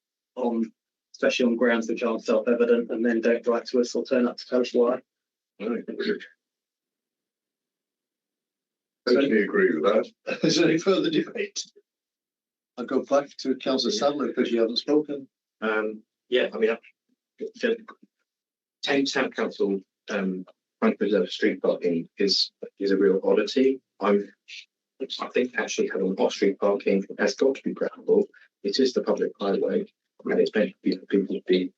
especially on grounds which aren't self-evident, and then don't write to us or turn up to tell us why. Totally agree with that. Is there any further debate? I'll go back to Councillor Sadler because you haven't spoken. Yeah, I mean, town council trying to preserve street parking is a real oddity. I think actually having off-street parking has got to be preferable. It is the public highway, and it's meant to be for people to be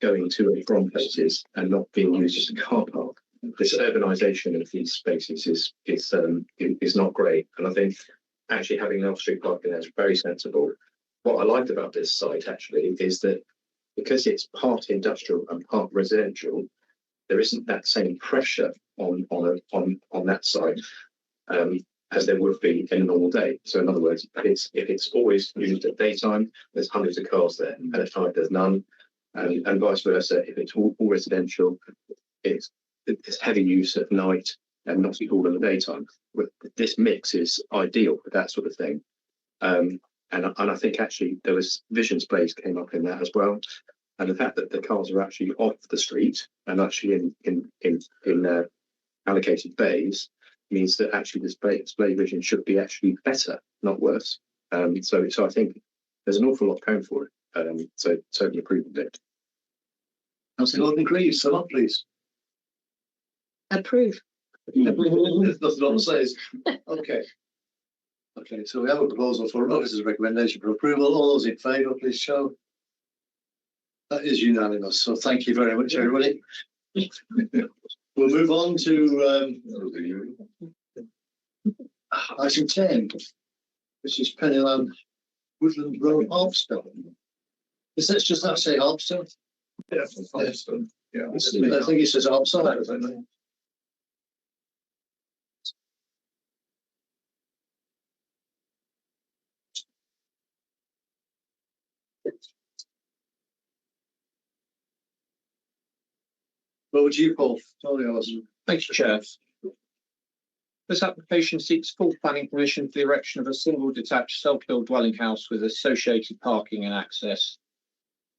going to and from places and not being used as a car park. This urbanisation of these spaces is not great, and I think actually having off-street parking there is very sensible. What I liked about this site actually is that because it's part industrial and part residential, there isn't that same pressure on that site as there would be in a normal day. So in other words, if it's always used at daytime, there's hundreds of cars there, and at night there's none, and vice versa. If it's all residential, it's heavy use at night and not all in the daytime. This mix is ideal for that sort of thing. And I think actually there was Visions Place came up in that as well, and the fact that the cars are actually off the street and actually in allocated bays means that actually display vision should be actually better, not worse. So I think there's an awful lot going for it. So totally approve of it. Councillor Gordon-Grieve, sum up, please. Approve. There's nothing else to say. Okay. Okay, so we have a proposal for officer's recommendation for approval. All those in favour, please show. That is unanimous. So thank you very much, everybody. We'll move on to item 10, which is Pennyland Woodland Road, Harpstone. Does that say Harpstone? Yeah, Harpstone. Yeah, I think it says Harpstone. Over to you, Paul. Thank you, Chair. This application seeks full planning permission for the erection of a single detached self-built dwelling house with associated parking and access.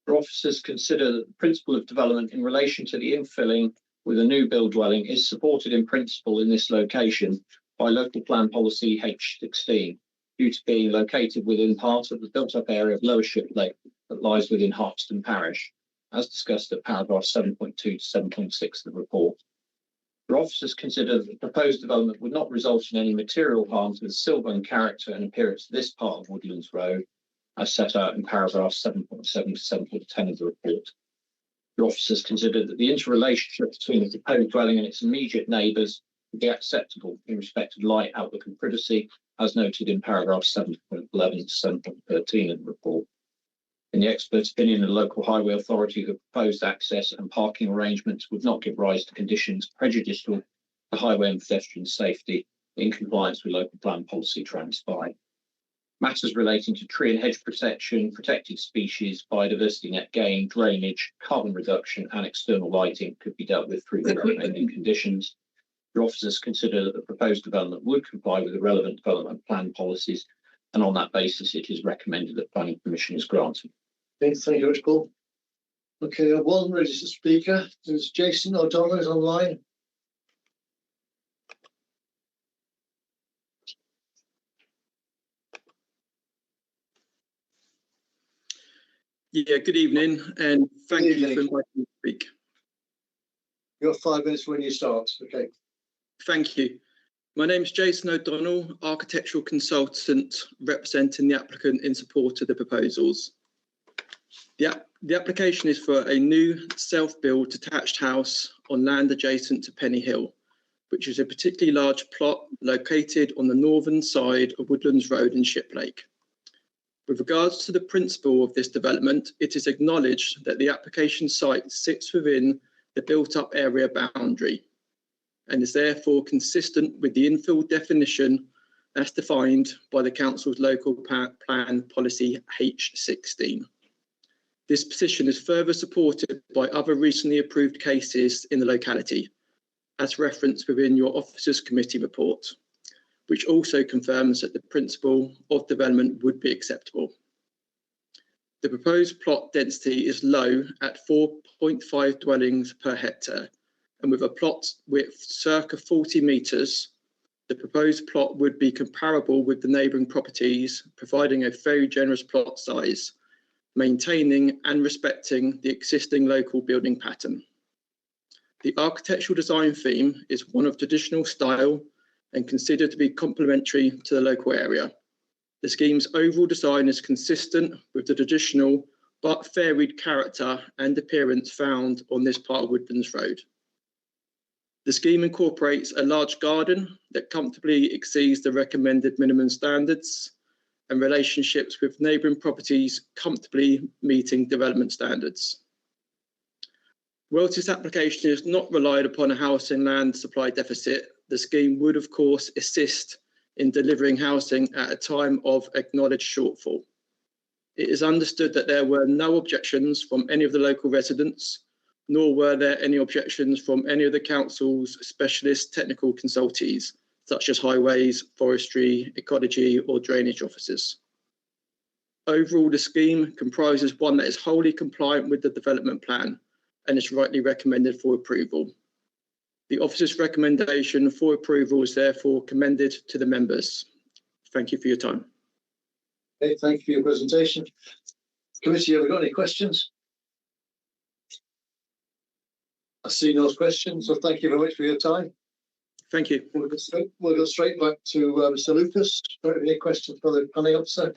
The officers consider that the principle of development in relation to the infilling with a new build dwelling is supported in principle in this location by local plan policy H16, due to being located within part of the built-up area of Lower Shiplake that lies within Harpstone Parish, as discussed at paragraph 7.2 to 7.6 of the report. The officers consider that the proposed development would not result in any material harm to the sylvan character and appearance of this part of Woodlands Road, as set out in paragraph 7.7 to 7.10 of the report. The officers consider that the interrelationship between the proposed dwelling and its immediate neighbours would be acceptable in respect of light, outlook and privacy, as noted in paragraph 7.11 to 7.13 of the report. In the expert opinion of the local highway authority, the proposed access and parking arrangements would not give rise to conditions prejudicial to highway and pedestrian safety in compliance with local plan policy Trans-5. Matters relating to tree and hedge protection, protected species, biodiversity net gain, drainage, carbon reduction and external lighting could be dealt with through the recommended conditions. The officers consider that the proposed development would comply with the relevant development plan policies, and on that basis it is recommended that planning permission is granted. Okay, thank you very much, Paul. Okay, one registered speaker is Jason O'Donnell is online. Yeah, good evening, and thank you for inviting me to speak. You have 5 minutes when you start. Okay. Thank you. My name is Jason O'Donnell, architectural consultant representing the applicant in support of the proposals. The application is for a new self-built detached house on land adjacent to Penny Hill, which is a particularly large plot located on the northern side of Woodlands Road in Shiplake. With regards to the principle of this development, it is acknowledged that the application site sits within the built-up area boundary and is therefore consistent with the infill definition as defined by the Council's local plan policy H16. This position is further supported by other recently approved cases in the locality, as referenced within your Officers Committee report, which also confirms that the principle of development would be acceptable. The proposed plot density is low at 4.5 dwellings per hectare, and with a plot width circa 40 metres, the proposed plot would be comparable with the neighbouring properties, providing a very generous plot size, maintaining and respecting the existing local building pattern. The architectural design theme is one of traditional style and considered to be complementary to the local area. The scheme's overall design is consistent with the traditional but varied character and appearance found on this part of Woodlands Road. The scheme incorporates a large garden that comfortably exceeds the recommended minimum standards and relationships with neighbouring properties comfortably meeting development standards. Whilst this application is not relied upon a housing land supply deficit, the scheme would of course assist in delivering housing at a time of acknowledged shortfall. It is understood that there were no objections from any of the local residents, nor were there any objections from any of the council's specialist technical consultees, such as highways, forestry, ecology or drainage officers. Overall, the scheme comprises one that is wholly compliant with the development plan and is rightly recommended for approval. The officer's recommendation for approval is therefore commended to the members. Thank you for your time. Okay, thank you for your presentation. Committee, have we got any questions? I see no questions, so thank you very much for your time. Thank you. We'll go straight back to Mr. Lucas. Any questions for the planning officer?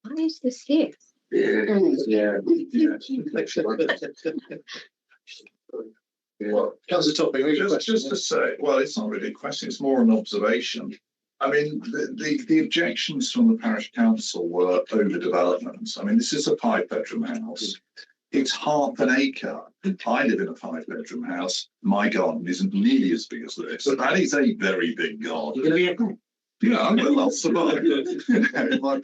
Why is this here? Well, Councillor Topping, just to say, well, it's not really a question, it's more an observation. I mean, the objections from the parish council were overdevelopment. I mean, this is a 5-bedroom house. It's half an acre. I live in a 5-bedroom house. My garden isn't nearly as big as this. So that is a very big garden. Yeah, well, I'll survive. In my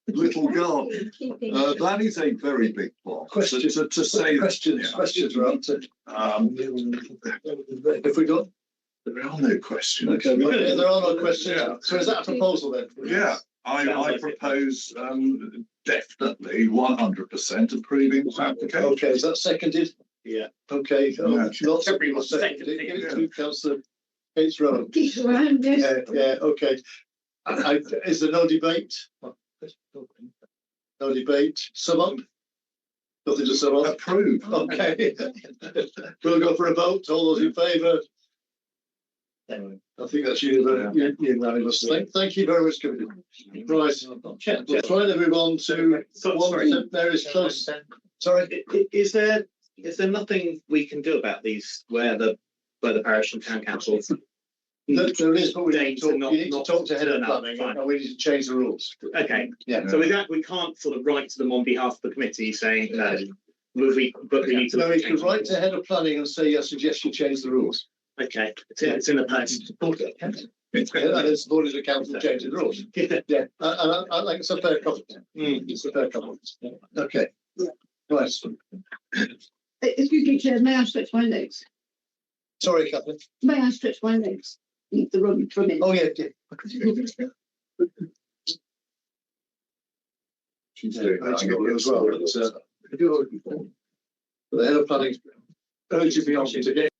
little garden. That is a very big plot. Questions to say questions are up to. If we got, there are no questions. Okay, there are no questions. Yeah. So is that a proposal then? Yeah, I propose definitely 100% approving this application. Okay, is that seconded? Yeah. Okay. Not everyone seconded it. Give it to Councillor Keats Rowan. Yeah. Okay. Is there no debate? No debate. Sum up? Nothing to sum up? Approve. Okay. We'll go for a vote. All those in favour? I think that's unanimous. Thank you very much, Committee. Right. We'll try to move on to one there is close. Sorry. Is there nothing we can do about these where the parish and town councils? There is, but we need to talk to head of planning and we need to change the rules. Okay. Yeah. So with that, we can't sort of write to them on behalf of the committee saying no. We need to. No, we can write to head of planning and say, I suggest you change the rules. Okay. It's in the post. And it's the board of the council changing the rules. Yeah. And I like it's a fair comment. It's a fair comment. Okay. Right. Excuse me, Chair, may I stretch my legs? Sorry, Kathleen. May I stretch my legs? Leave the room for a minute. Oh, yeah. She's doing that as well. The head of planning urging me on to get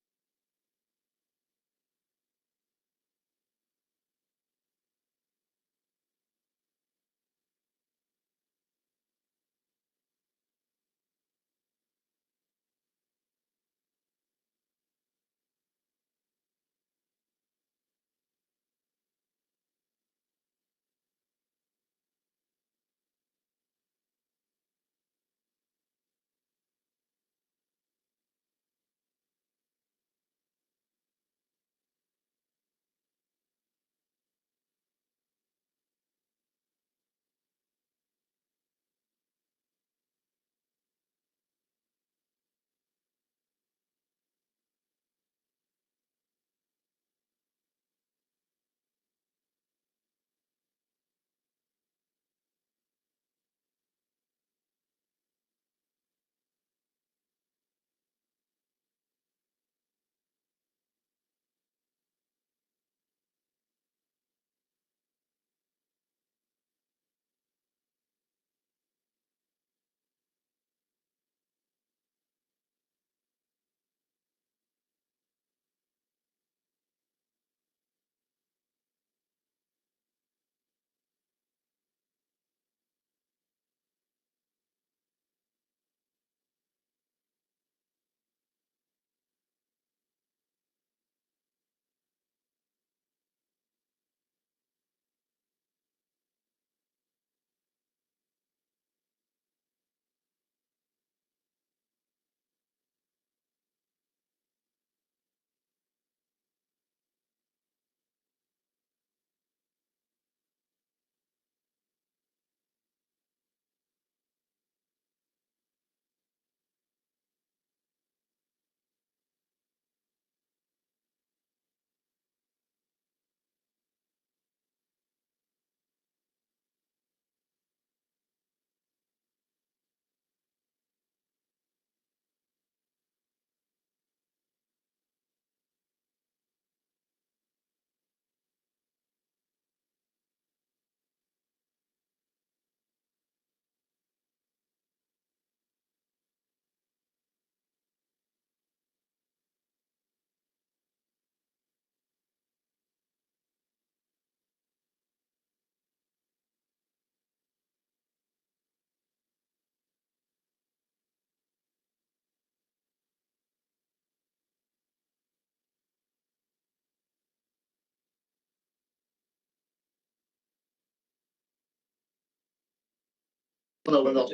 No, we're not.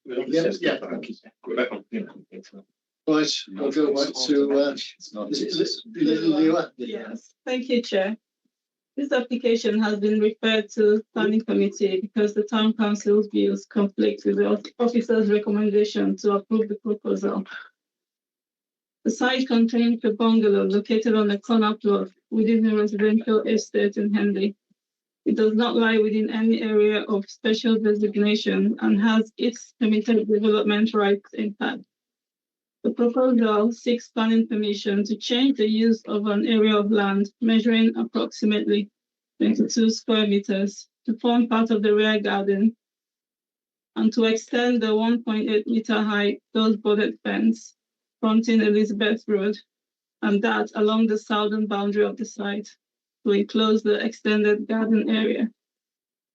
Yeah. Right, we'll go back to Leah. Yes, thank you, Chair. This application has been referred to Planning Committee because the Town Council's views conflict with the officer's recommendation to approve the proposal. The site contains a bungalow located on a corner plot within a residential estate in Henley. It does not lie within any area of special designation and has its permitted development rights intact. The proposal seeks planning permission to change the use of an area of land measuring approximately 22 square meters to form part of the rear garden and to extend the 1.8 meter high closed-bordered fence fronting Elizabeth Road and that along the southern boundary of the site to enclose the extended garden area.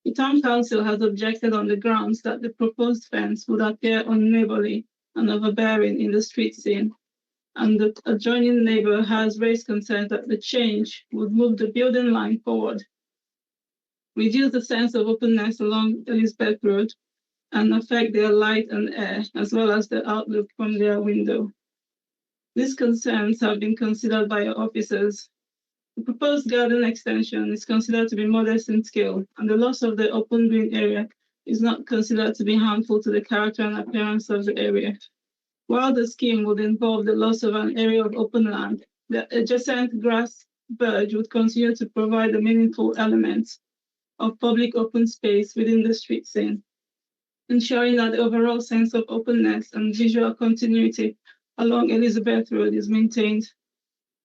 The Town Council has objected on the grounds that the proposed fence would appear unneighbourly and overbearing in the street scene, and the adjoining neighbour has raised concern that the change would move the building line forward, reduce the sense of openness along Elizabeth Road, and affect their light and air, as well as the outlook from their window. These concerns have been considered by our officers. The proposed garden extension is considered to be modest in scale, and the loss of the open green area is not considered to be harmful to the character and appearance of the area. While the scheme would involve the loss of an area of open land, the adjacent grass verge would continue to provide a meaningful element of public open space within the street scene, ensuring that the overall sense of openness and visual continuity along Elizabeth Road is maintained.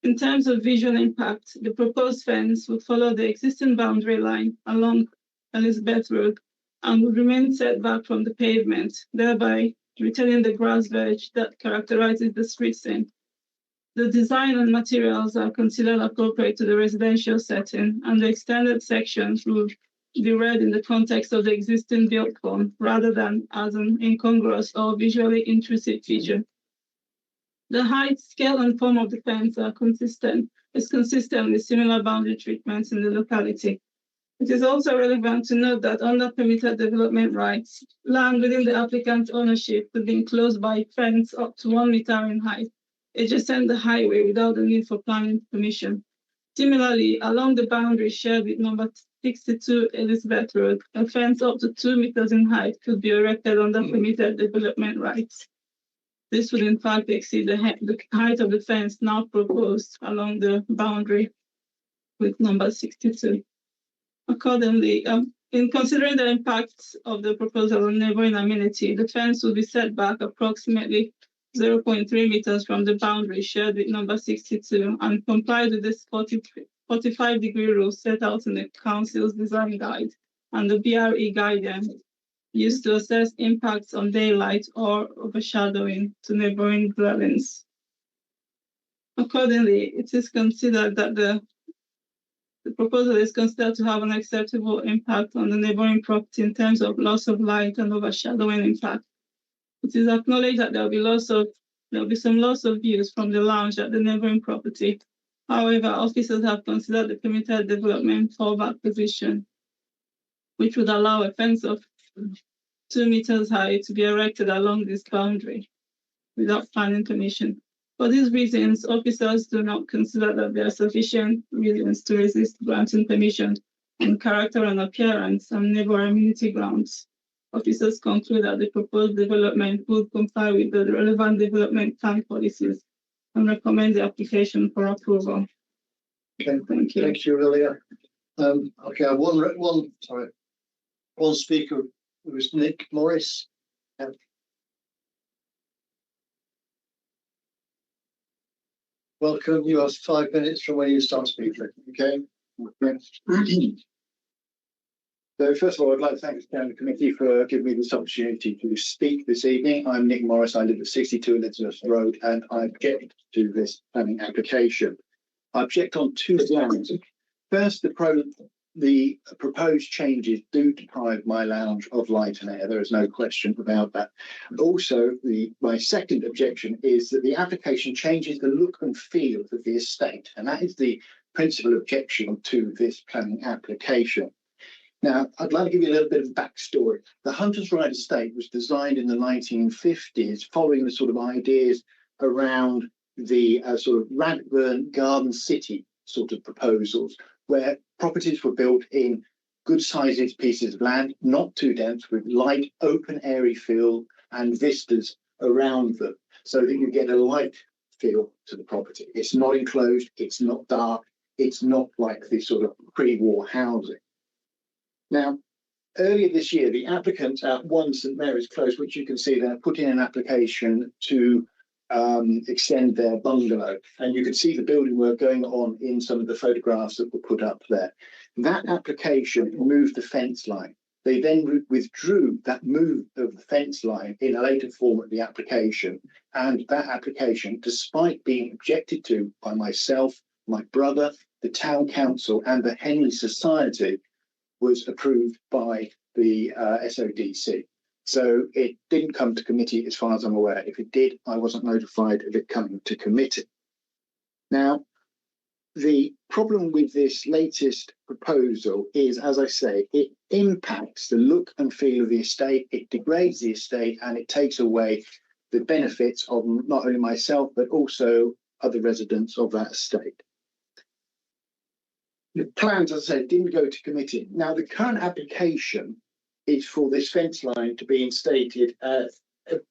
In terms of visual impact, the proposed fence would follow the existing boundary line along Elizabeth Road and would remain set back from the pavement, thereby retaining the grass verge that characterizes the street scene. The design and materials are considered appropriate to the residential setting, and the extended sections will be read in the context of the existing built form rather than as an incongruous or visually intrusive feature. The height, scale, and form of the fence is consistent with similar boundary treatments in the locality. It is also relevant to note that under permitted development rights, land within the applicant's ownership could be enclosed by a fence up to 1 meter in height, adjacent the highway without the need for planning permission. Similarly, along the boundary shared with number 62 Elizabeth Road, a fence up to 2 meters in height could be erected under permitted development rights. This would in fact exceed the height of the fence now proposed along the boundary with number 62. Accordingly, in considering the impacts of the proposal on neighbouring amenity, the fence will be set back approximately 0.3 meters from the boundary shared with number 62 and comply with this 45-degree rule set out in the Council's design guide and the BRE guidance used to assess impacts on daylight or overshadowing to neighbouring dwellings. Accordingly, it is considered that the proposal is considered to have an acceptable impact on the neighbouring property in terms of loss of light and overshadowing impact. It is acknowledged that there will be some loss of views from the lounge at the neighbouring property. However, officers have considered the permitted development fallback position, which would allow a fence of 2 meters high to be erected along this boundary without planning permission. For these reasons, officers do not consider that there are sufficient reasons to resist granting permission on character and appearance and neighbour amenity grounds. Officers conclude that the proposed development would comply with the relevant development plan policies and recommend the application for approval. Okay, thank you. Thank you, Lilia. Okay, one speaker was Nick Morris. Welcome. You have 5 minutes from when you start speaking. Okay. So first of all, I'd like to thank the Standing Committee for giving me this opportunity to speak this evening. I'm Nick Morris. I live at 62 Elizabeth Road, and I object to this planning application. I object on 2 grounds. First, the proposed changes do deprive my lounge of light and air. There is no question about that. Also, my second objection is that the application changes the look and feel of the estate, and that is the principal objection to this planning application. Now, I'd like to give you a little bit of backstory. The Hunters Ride estate was designed in the 1950s, following the sort of ideas around the sort of Radburn Garden City sort of proposals, where properties were built in good sized pieces of land, not too dense, with light, open, airy feel and vistas around them, so that you get a light feel to the property. It's not enclosed, it's not dark, it's not like the sort of pre-war housing. Now, earlier this year, the applicants at 1 St Mary's Close, which you can see there, put in an application to extend their bungalow. And you can see the building work going on in some of the photographs that were put up there. That application moved the fence line. They then withdrew that move of the fence line in a later form of the application. And that application, despite being objected to by myself, my brother, the town council and the Henley Society, was approved by the SODC. So it didn't come to committee as far as I'm aware. If it did, I wasn't notified of it coming to committee. Now, the problem with this latest proposal is, as I say, it impacts the look and feel of the estate, it degrades the estate, and it takes away the benefits of not only myself, but also other residents of that estate. The plans, as I said, didn't go to committee. Now, the current application is for this fence line to be instated,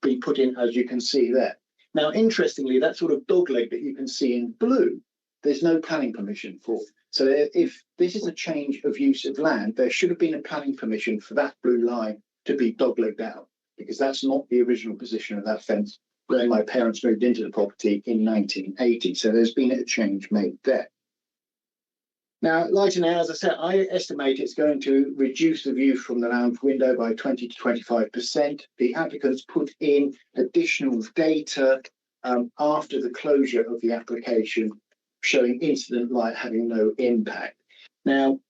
be put in, as you can see there. Now, interestingly, that sort of dogleg that you can see in blue, there's no planning permission for. So if this is a change of use of land, there should have been a planning permission for that blue line to be doglegged out, because that's not the original position of that fence when my parents moved into the property in 1980. So there's been a change made there. Now, lighting out, as I said, I estimate it's going to reduce the view from the lounge window by 20 to 25%. The applicants put in additional data after the closure of the application, showing incident light having no impact. Now,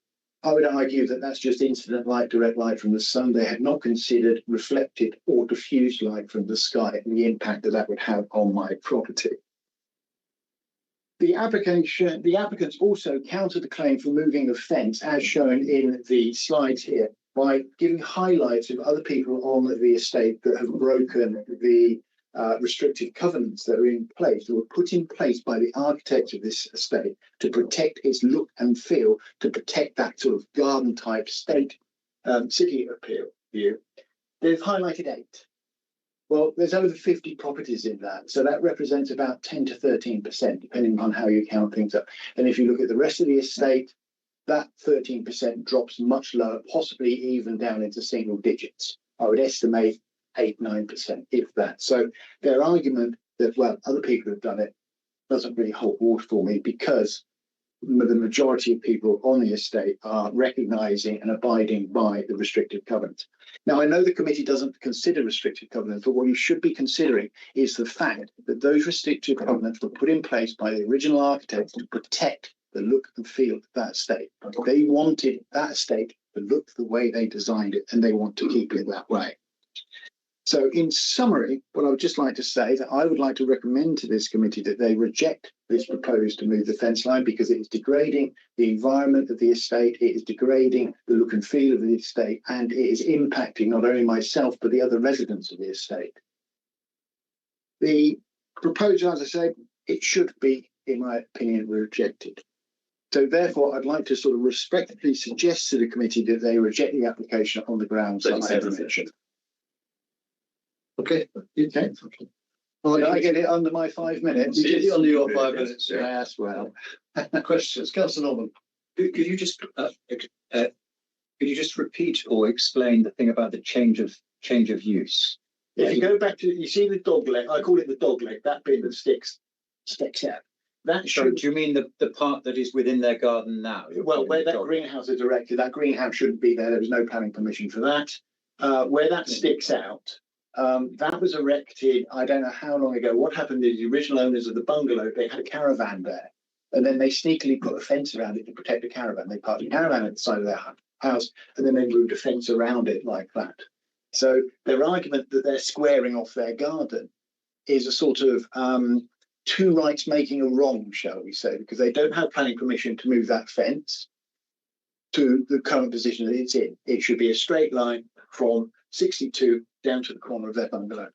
I would argue that that's just incident light, direct light from the sun. They had not considered reflected or diffused light from the sky and the impact that that would have on my property. The applicants also countered the claim for moving the fence, as shown in the slides here, by giving highlights of other people on the estate that have broken the restrictive covenants that are in place, that were put in place by the architects of this estate to protect its look and feel, to protect that sort of garden type state city appeal view. They've highlighted 8. Well, there's over 50 properties in that, so that represents about 10 to 13%, depending on how you count things up. And if you look at the rest of the estate, that 13% drops much lower, possibly even down into single digits. I would estimate 8, 9%, if that. So their argument that, well, other people have done it doesn't really hold water for me, because the majority of people on the estate are recognising and abiding by the restrictive covenants. Now, I know the committee doesn't consider restrictive covenants, but what you should be considering is the fact that those restrictive covenants were put in place by the original architects to protect the look and feel of that estate. They wanted that estate to look the way they designed it, and they want to keep it that way. So in summary, what I would just like to say that I would like to recommend to this committee that they reject this proposed to move the fence line, because it is degrading the environment of the estate, it is degrading the look and feel of the estate, and it is impacting not only myself but the other residents of the estate. The proposal, as I said, it should be, in my opinion, rejected. So therefore, I'd like to sort of respectfully suggest to the committee that they reject the application on the grounds that I have mentioned. Okay. Okay. Did I get it under my 5 minutes? You did it under your 5 minutes. Yes, well. Questions, Councillor Norman. Could you just repeat or explain the thing about the change of use? If you go back to, you see the dog leg, I call it the dog leg, that bit that sticks out. That So do you mean the part that is within their garden now? Well, where that greenhouse is erected, that greenhouse shouldn't be there. There was no planning permission for that. Where that sticks out, that was erected, I don't know how long ago. What happened is the original owners of the bungalow, they had a caravan there, and then they sneakily put a fence around it to protect the caravan. They parked a caravan at the side of their house, and then they moved a fence around it like that. So their argument that they're squaring off their garden is a sort of two rights making a wrong, shall we say, because they don't have planning permission to move that fence. to the current position that it's in. It should be a straight line from 62 down to the corner of their bungalow.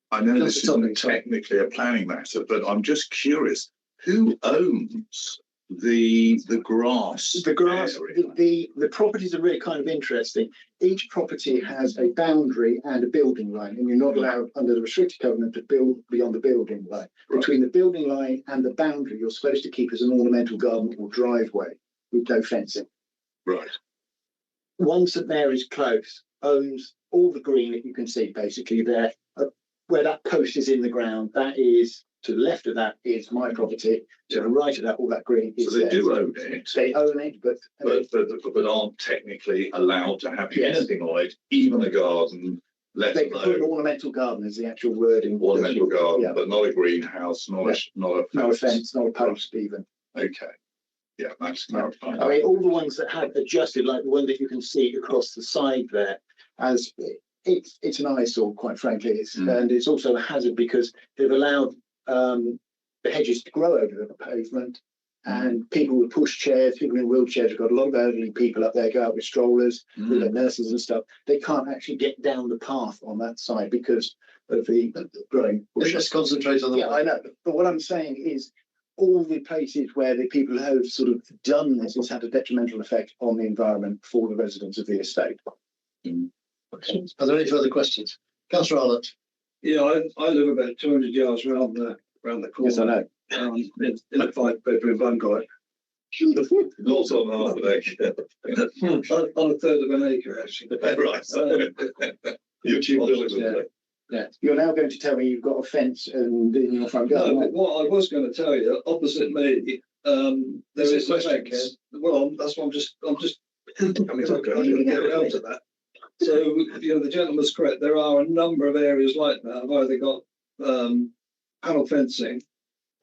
I know this isn't technically a planning matter, but I'm just curious, who owns the grass? The grass, the properties are really kind of interesting. Each property has a boundary and a building line, and you're not allowed under the restricted covenant to build beyond the building line. Right. Between the building line and the boundary, you're supposed to keep as an ornamental garden or driveway with no fencing. Right. One St Mary's Close owns all the green that you can see basically there. Where that post is in the ground, that is, to the left of that is my property. To the right of that, all that green is so they do own it. They own it, but aren't technically allowed to have anything on it, even a garden. They can put an ornamental garden is the actual wording. Ornamental garden, but not a greenhouse, not a fence, not a post even. Okay. Yeah, that's clarifying. I mean, all the ones that have adjusted, like the one that you can see across the side there, as it's an eyesore, quite frankly, and it's also a hazard because they've allowed the hedges to grow over the pavement, and people with pushchairs, people in wheelchairs, have got a lot of elderly people up there, go out with strollers, with their nurses and stuff. They can't actually get down the path on that side because of the growing bushes. Let's concentrate on the I know, but what I'm saying is all the places where the people have sort of done this has had a detrimental effect on the environment for the residents of the estate. Are there any further questions? Councillor Arlott. Yeah, I live about 200 yards around the corner. Yes, I know. In a 5-bedroom bungalow. Not on half an acre. On a third of an acre, actually. Right. You're cheap builders. Yeah. You're now going to tell me you've got a fence and in your front garden. No, what I was going to tell you, opposite me, there is a fence. Well, that's what I'm just I'm going to get around to that. So, the gentleman's correct. There are a number of areas like that. I've either got panel fencing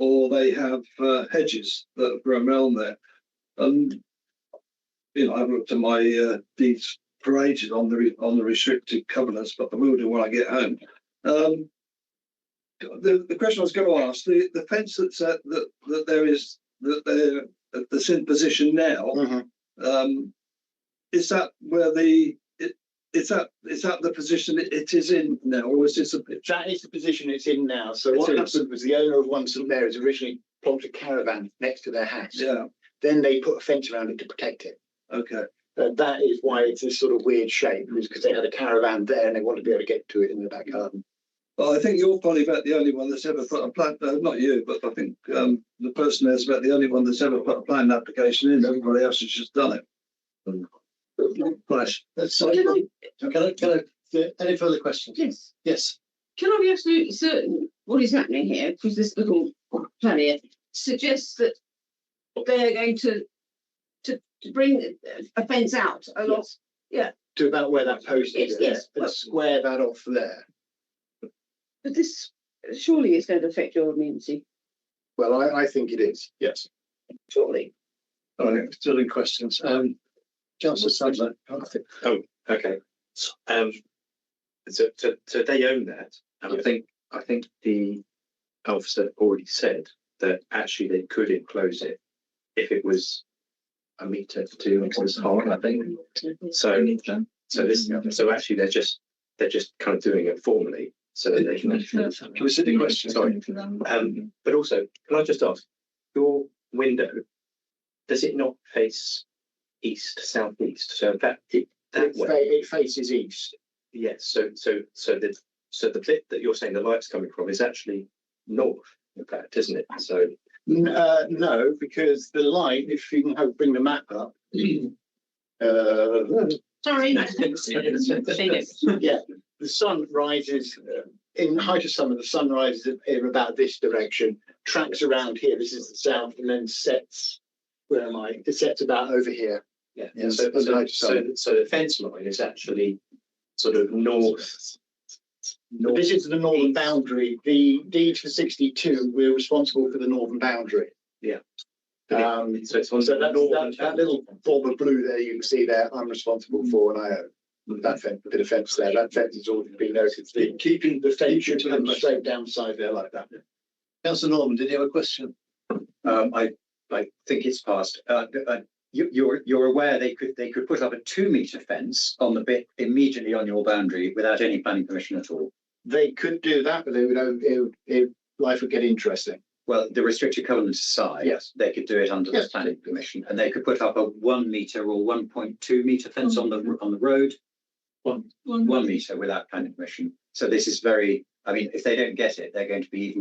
or they have hedges that have grown around there. And, I've looked at my deeds for ages on the restricted covenants, but I will do when I get home. The question I was going to ask, the fence that's that's in position now, is that where is that the position it is in now, or is this that is the position it's in now? So what happened was the owner of one St Mary's originally plonked a caravan next to their house. Yeah. Then they put a fence around it to protect it. Okay. That is why it's this sort of weird shape, is because they had a caravan there and they wanted to be able to get to it in the back garden. Well, I think you're probably about the only one that's ever put a plan. Not you, but I think the person there's about the only one that's ever put a plan application in. Everybody else has just done it. Right. Any further questions? Yes. Yes. Can I be absolutely certain what is happening here? Because this little plan here suggests that they are going to bring a fence out a lot. Yeah. To about where that post is. Yes. And square that off there. But this surely is going to affect your immunity. Well, I think it is. Yes. Surely. All right. Still in questions. Councillor Sadler. Oh, okay. So they own that, and I think the officer already said that actually they could enclose it if it was 1 metre to 2 metres high. I think so actually they're just kind of doing it formally so that they can. Can we sit in questions? Sorry. But also, can I just ask, your window, does it not face east, southeast? So that it faces east. Yes. So the bit that you're saying the light's coming from is actually north, in fact, isn't it? So no, because the light, if you can bring the map up. Sorry. Yeah, the sun rises in the height of summer. The sun rises in about this direction, tracks around here. This is the south, and then sets. Where am I? It sets about over here. Yeah. So the fence line is actually sort of north. This is the northern boundary. The deed for 62, we're responsible for the northern boundary. Yeah. So that little bob of blue there you can see there, I'm responsible for, and I own that bit of fence there. That fence has already been noted. Keeping the fence should come straight down side there like that. Councillor Norman, did you have a question? I think it's passed. You're aware they could put up a 2-metre fence on the bit immediately on your boundary without any planning permission at all. They could do that, but they would life would get interesting. Well, the restricted covenant aside, yes, they could do it under the planning permission, and they could put up a 1 metre or 1.2 metre fence on the road, one metre without planning permission. So this is very. I mean, if they don't get it, they're going to be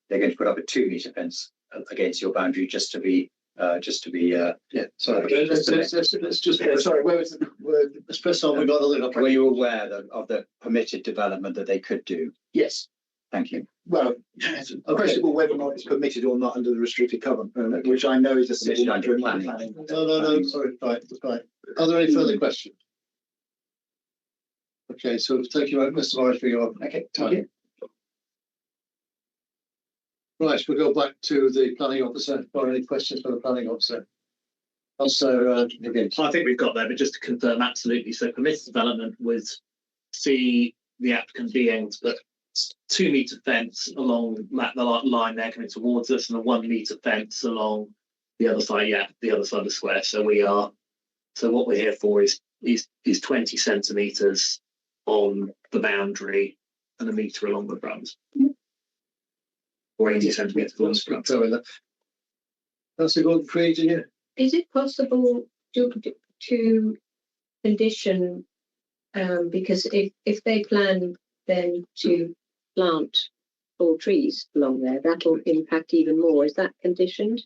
they're going to put up a 2 metre fence against your boundary just to be. Yeah. Sorry. Let's just. Sorry. Where was the? Let's press on. We got a little. Were you aware of the permitted development that they could do? Yes. Thank you. Well, a question of whether or not it's permitted or not under the restricted covenant, which I know is a civil matter in planning. No. Sorry. Right. Are there any further questions? Okay. So thank you, Mr. Morris, for your time. Right, we'll go back to the planning officer. Or any questions for the planning officer? Also, I think we've got there, but just to confirm, absolutely. So permitted development would see the applicant being to put 2 metre fence along the line there coming towards us, and a 1 metre fence along the other side. Yeah, the other side of the square. So what we're here for is 20 centimetres on the boundary and 1 metre along the front. Or 80 centimetres along the front. That's a good creating here. Is it possible to condition, because if they plan then to plant all trees along there, that'll impact even more. Is that conditioned?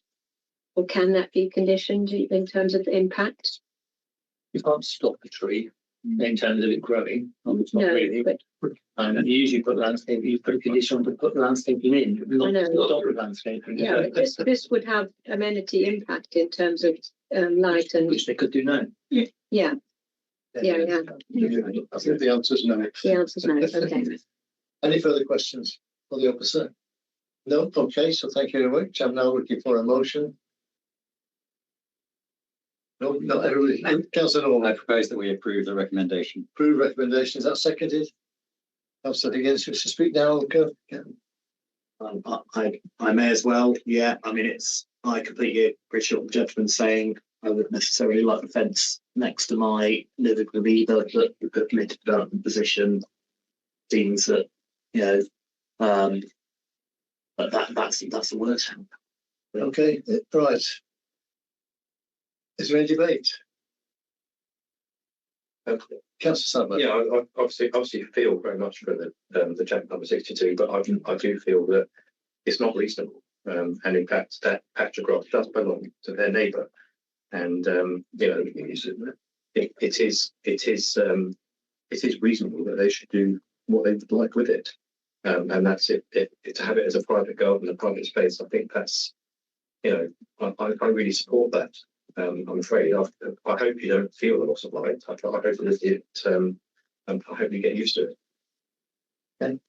Or can that be conditioned in terms of the impact? You can't stop a tree in terms of it growing. It's not No, really. And you usually put landscape. You put a condition to put landscaping in, not stop the landscaping. Yeah, this would have amenity impact in terms of light and which they could do now. Yeah. I think the answer is no. The answer is no. Okay. Any further questions for the officer? No. Okay. So thank you very much. I'm now looking for a motion. No, not everybody. Councillor Norman. I propose that we approve the recommendation. Approve recommendation. Is that seconded? Councillor Higgins, wish to speak now? Go. I may as well. Yeah. I mean, I completely appreciate what the gentleman's saying. I wouldn't necessarily like the fence next to my living room either, but the permitted development position seems that, but that's the word. Okay, right. Is there any debate? Councillor Sadler. Yeah, I obviously feel very much for the chapter number 62, but I do feel that it's not reasonable, and in fact that patch of grass does belong to their neighbour, and it is reasonable that they should do what they would like with it, and that's it. To have it as a private garden, a private space, I think that's, I really support that. I'm afraid. I hope you don't feel the loss of light. I hope that I hope you get used to it. Okay.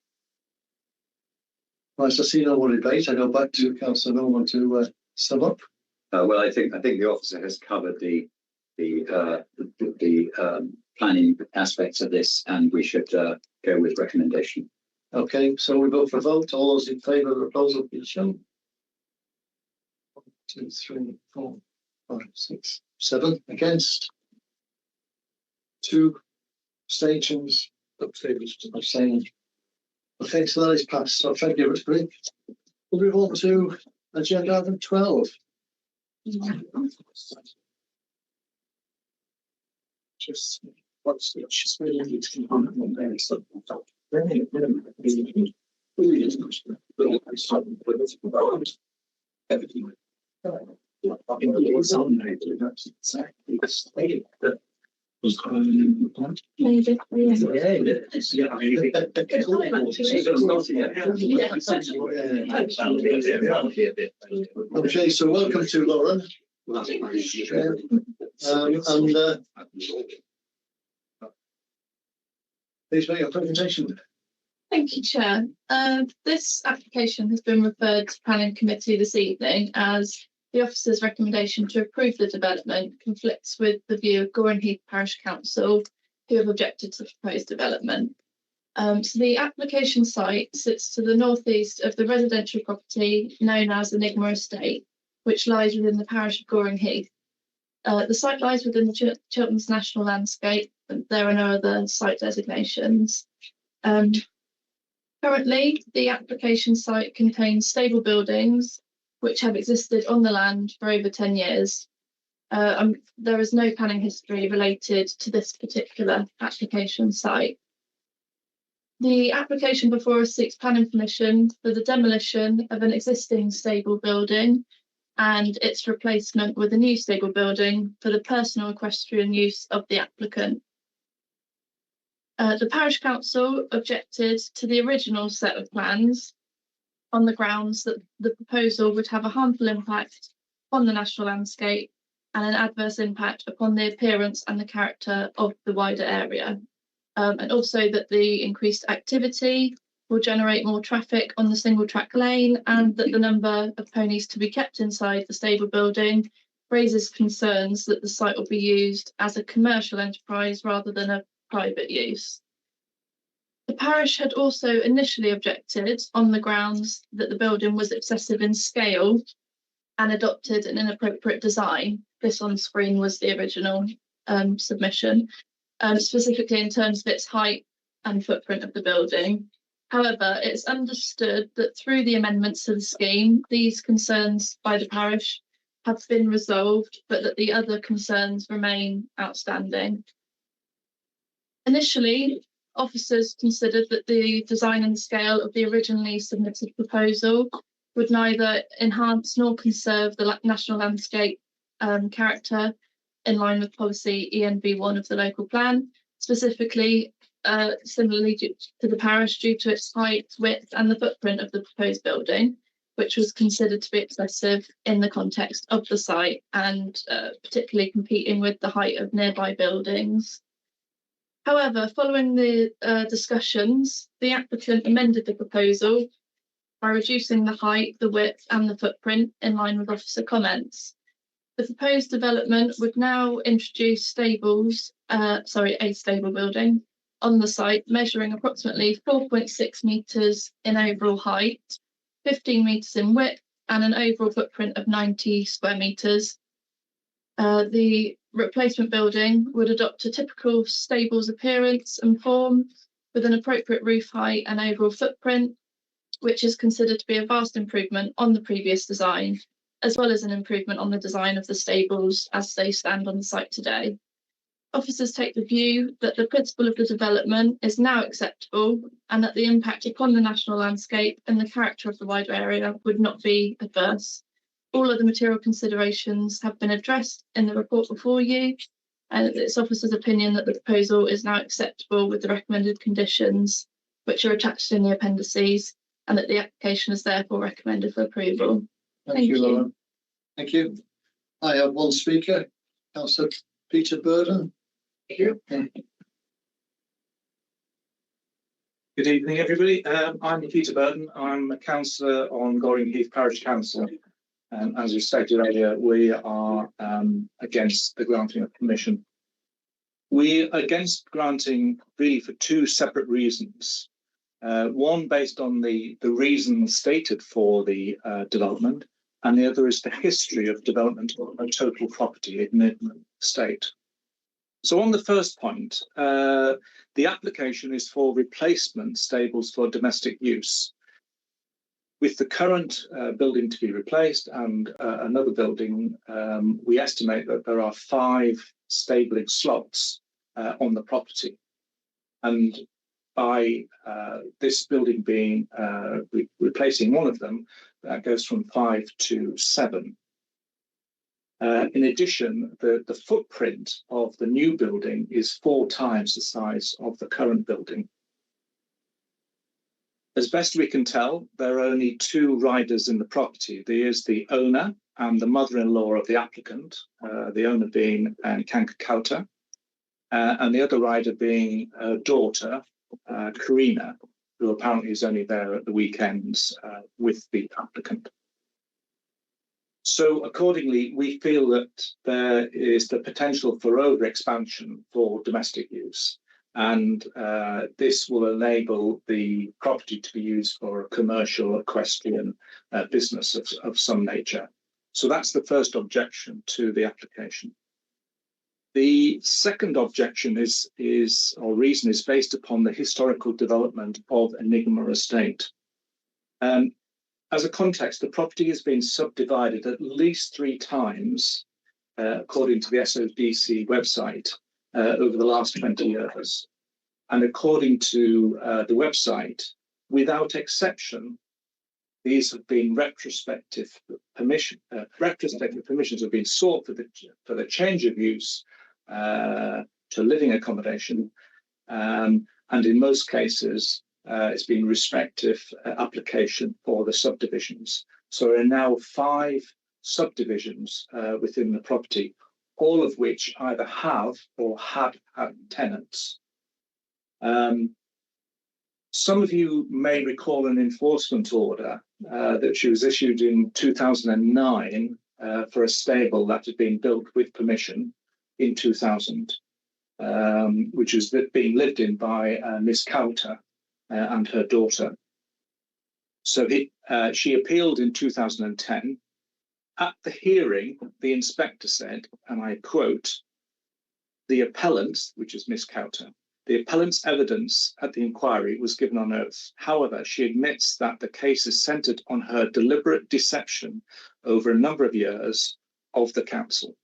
Right, so I see no more debate. I go back to Councillor Norman to sum up. Well, I think the officer has covered the planning aspects of this, and we should go with recommendation. Okay, so we vote for a vote. All those in favour of the proposal, please show. 1, 2, 3, 4, 5, 6, 7 against. 2 abstentions. Abstaining. Okay, so that is passed. So thank you, everybody. We'll move on to agenda item 12. Just what's the just really needs to come on there. So everything. Okay, so welcome to Lauren. Please make your presentation. Thank you, Chair. This application has been referred to Planning Committee this evening as the officer's recommendation to approve the development conflicts with the view of Goring Heath Parish Council, who have objected to the proposed development. So the application site sits to the northeast of the residential property known as Enigma Estate, which lies within the parish of Goring Heath. The site lies within the Chilterns National Landscape, and there are no other site designations. Currently, the application site contains stable buildings which have existed on the land for over 10 years. There is no planning history related to this particular application site. The application before us seeks planning permission for the demolition of an existing stable building and its replacement with a new stable building for the personal equestrian use of the applicant. The parish council objected to the original set of plans on the grounds that the proposal would have a harmful impact on the national landscape and an adverse impact upon the appearance and the character of the wider area. And also that the increased activity will generate more traffic on the single track lane, and that the number of ponies to be kept inside the stable building raises concerns that the site will be used as a commercial enterprise rather than a private use. The parish had also initially objected on the grounds that the building was excessive in scale and adopted an inappropriate design. This on screen was the original submission, specifically in terms of its height and footprint of the building. However, it's understood that through the amendments to the scheme, these concerns by the parish have been resolved, but that the other concerns remain outstanding. Initially, officers considered that the design and scale of the originally submitted proposal would neither enhance nor conserve the national landscape character in line with policy ENV1 of the local plan, specifically similarly to the parish due to its height, width and the footprint of the proposed building, which was considered to be excessive in the context of the site and particularly competing with the height of nearby buildings. However, following the discussions, the applicant amended the proposal by reducing the height, the width and the footprint in line with officer comments. The proposed development would now introduce a stable building on the site measuring approximately 4.6 metres in overall height, 15 metres in width and an overall footprint of 90 square metres. The replacement building would adopt a typical stables appearance and form with an appropriate roof height and overall footprint, which is considered to be a vast improvement on the previous design, as well as an improvement on the design of the stables as they stand on the site today. Officers take the view that the principle of the development is now acceptable and that the impact upon the national landscape and the character of the wider area would not be adverse. All of the material considerations have been addressed in the report before you, and it's officers' opinion that the proposal is now acceptable with the recommended conditions, which are attached in the appendices, and that the application is therefore recommended for approval. Thank you, Lauren. Thank you. I have one speaker, Councillor Peter Burden. Thank you. Good evening, everybody. I'm Peter Burden. I'm a councillor on Goring Heath Parish Council. As you stated earlier, we are against the granting of permission. We are against granting really for two separate reasons. One based on the reasons stated for the development, and the other is the history of development of a total property in the state. So on the first point, the application is for replacement stables for domestic use. With the current building to be replaced and another building, we estimate that there are 5 stabling slots on the property. And by this building being replacing one of them, that goes from 5 to 7. In addition, the footprint of the new building is 4 times the size of the current building. As best we can tell, there are only 2 riders in the property. There is the owner and the mother-in-law of the applicant, the owner being Kanka Kauta, and the other rider being her daughter, Karina, who apparently is only there at the weekends with the applicant. So accordingly, we feel that there is the potential for over-expansion for domestic use. and this will enable the property to be used for a commercial equestrian business of some nature. So that's the first objection to the application. The second objection is based upon the historical development of Enigma Estate. As a context, the property has been subdivided at least 3 times, according to the SODC website, over the last 20 years. And according to the website, without exception, these have been retrospective permissions have been sought for the change of use to living accommodation, and in most cases, it's been respective application for the subdivisions. So there are now 5 subdivisions within the property, all of which either have or had tenants. Some of you may recall an enforcement order that she was issued in 2009 for a stable that had been built with permission in 2000, which was being lived in by Miss Cowter and her daughter. So she appealed in 2010. At the hearing, the inspector said, and I quote, "The appellant's," which is Miss Cowter, "the appellant's evidence at the inquiry was given on oath. However, she admits that the case is centred on her deliberate deception over a number of years of the council.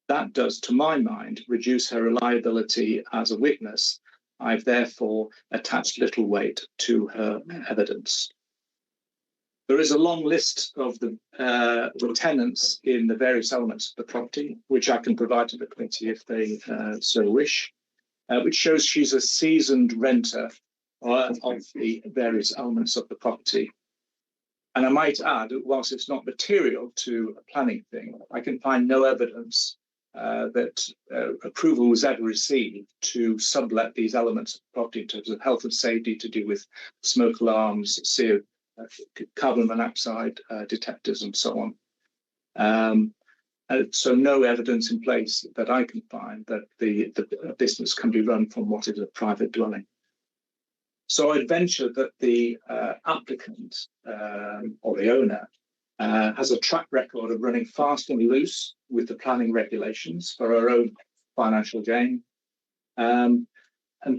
That does, to my mind, reduce her reliability as a witness. I've therefore attached little weight to her evidence." There is a long list of the tenants in the various elements of the property, which I can provide to the committee if they so wish, which shows she's a seasoned renter of the various elements of the property. And I might add, whilst it's not material to a planning thing, I can find no evidence that approval was ever received to sublet these elements of the property in terms of health and safety to do with smoke alarms, carbon monoxide detectors and so on. So no evidence in place that I can find that the business can be run from what is a private dwelling. So I'd venture that the applicant or the owner has a track record of running fast and loose with the planning regulations for her own financial gain. And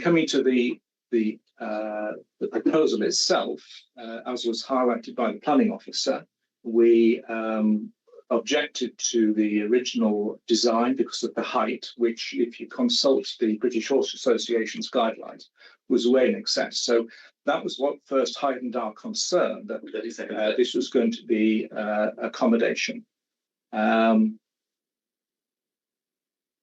coming to the proposal itself, as was highlighted by the planning officer, we objected to the original design because of the height, which, if you consult the British Horse Association's guidelines, was way in excess. So that was what first heightened our concern that this was going to be accommodation.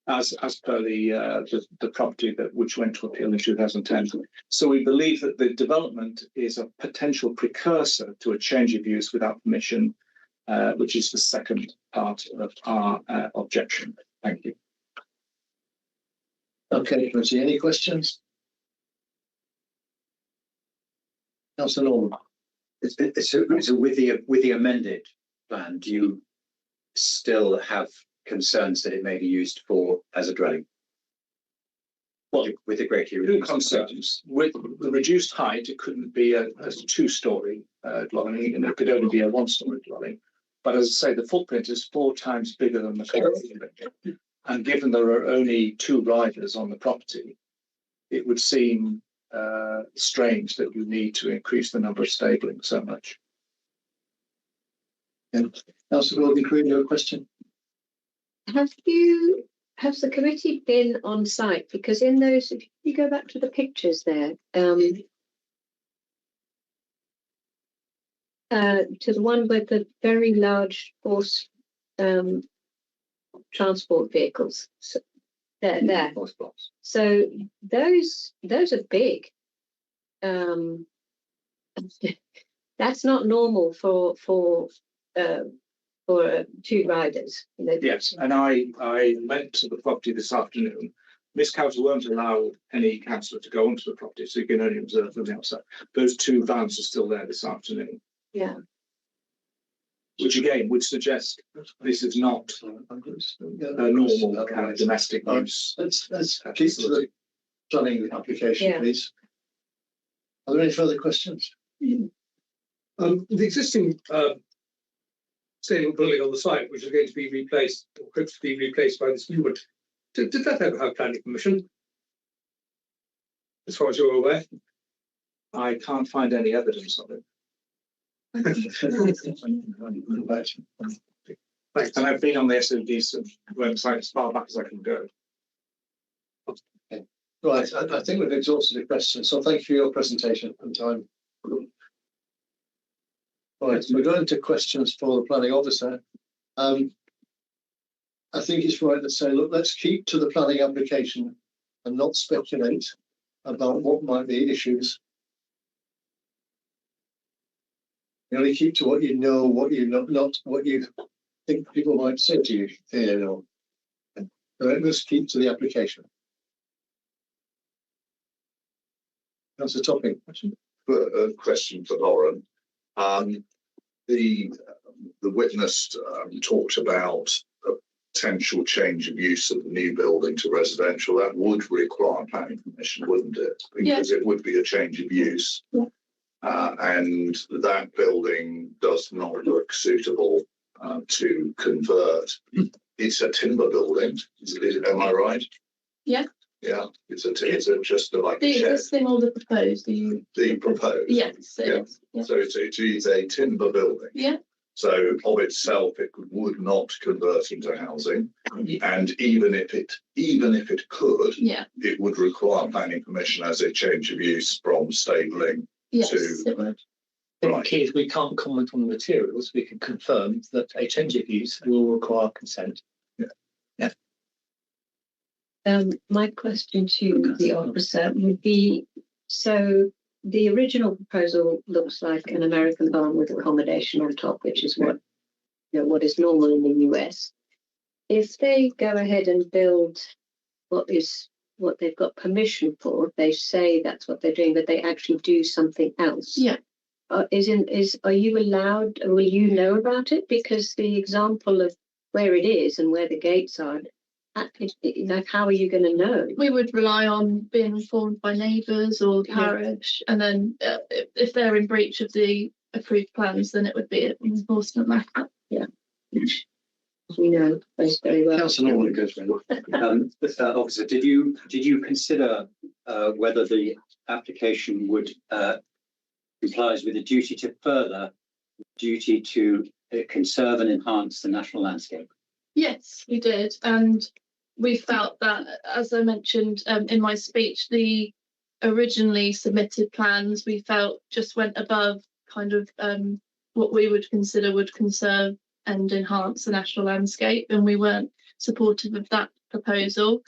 As per the property which went to appeal in 2010. So we believe that the development is a potential precursor to a change of use without permission, which is the second part of our objection. Thank you. Okay, committee, any questions? Councillor Norman. So with the amended plan, do you still have concerns that it may be used as a dwelling? Well, with the criteria. Two concerns. With the reduced height, it couldn't be a 2-storey dwelling, and it could only be a 1-storey dwelling. But as I say, the footprint is 4 times bigger than the current building. And given there are only 2 riders on the property, it would seem strange that you need to increase the number of stabling so much. Councillor Gordon-Green, your question? Has the committee been on site? Because in those, if you go back to the pictures there, to the one with the very large horse transport vehicles, so there. So those are big. That's not normal for 2 riders. You know. Yes, and I went to the property this afternoon. Miss Cowter won't allow any councillor to go onto the property, so you can only observe from the outside. Those 2 vans are still there this afternoon. Yeah. Which again would suggest this is not a normal kind of domestic use. Let's keep to planning application, Yeah. please. Are there any further questions? The existing stable building on the site, which is going to be replaced or hopes to be replaced by this new one, did that ever have planning permission? As far as you're aware? I can't find any evidence of it. Thanks. And I've been on the SODC website as far back as I can go. Right, I think we've exhausted the questions, so thank you for your presentation and time. Right, so we're going to questions for the planning officer. I think it's right to say, look, let's keep to the planning application and not speculate about what might be issues. You only keep to what you know, what you not what you think people might say to you. You know, so let's keep to the application. That's a topic. A question for Lauren. The witness talked about a potential change of use of the new building to residential. That would require planning permission, wouldn't it? Because it would be a change of use. Yeah. And that building does not look suitable to convert. It's a timber building, am I right? Yeah. Yeah, it's just like The a shed. existing or the proposed? The proposed. Yes. Yeah. Yeah. So it is a timber building. Yeah. So of itself, it would not convert into housing, and even if it could, it would require planning permission as a change of use from stabling Yes, to. it would. The key is we can't comment on the materials. We can confirm that a change of use will require consent. My question to the officer would be, so the original proposal looks like an American barn with accommodation on top, which is what is normal in the US. If they go ahead and build what they've got permission for, they say that's what they're doing, but they actually do something else. Yeah. Are you allowed, will you know about it? Because the example of where it is and where the gates are, how are you going to know? We would rely on being informed by neighbours or the parish, and then if they're in breach of the approved plans, then it would be an enforcement matter. Yeah. We know those very well. Officer, did you consider whether the application would complies with a duty to conserve and enhance the national landscape? Yes, we did, and we felt that, as I mentioned in my speech, the originally submitted plans we felt just went above kind of what we would consider would conserve and enhance the national landscape, and we weren't supportive of that proposal.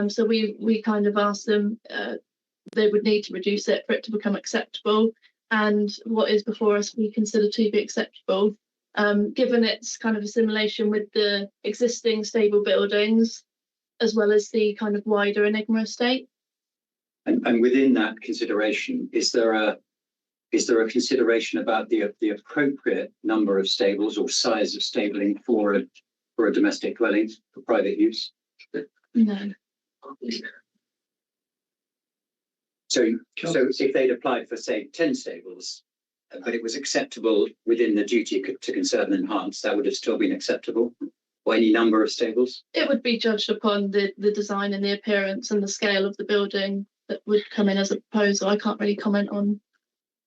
So we kind of asked them they would need to reduce it for it to become acceptable, and what is before us we consider to be acceptable. Given its kind of assimilation with the existing stable buildings, as well as the kind of wider Enigma estate. And within that consideration, is there a consideration about the appropriate number of stables or size of stabling for a domestic dwelling for private use? No. So if they'd applied for, say, 10 stables, but it was acceptable within the duty to conserve and enhance, that would have still been acceptable? Or any number of stables? It would be judged upon the design and the appearance and the scale of the building that would come in as a proposal. I can't really comment on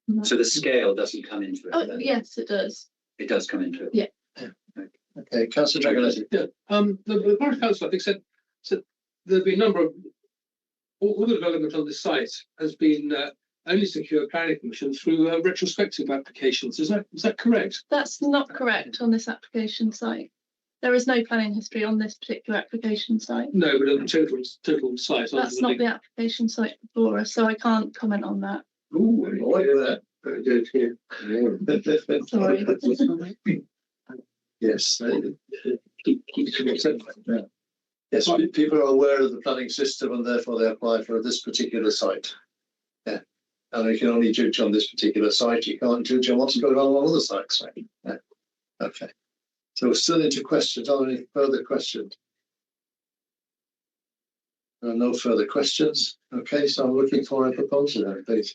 that. So the scale doesn't come into it? Oh, yes, it does. It does come into it? Yeah. Okay, Councillor Dragonetti. Yeah. The Parish Council, I think, said there've been a number of all the development on this site has been only secure planning permission through retrospective applications. Is that correct? That's not correct on this application site. There is no planning history on this particular application site. No, but on the total site. That's not the application site before us, so I can't comment on that. Ooh, I like that. Very good. Yeah. Sorry. Yes. Yeah. Yes, people are aware of the planning system and therefore they apply for this particular site. Yeah. And you can only judge on this particular site. You can't judge on what's going on other sites. Right? Yeah. Okay. So we're still into questions. Are there any further questions? There are no further questions. Okay, so I'm looking for a proposal there, please.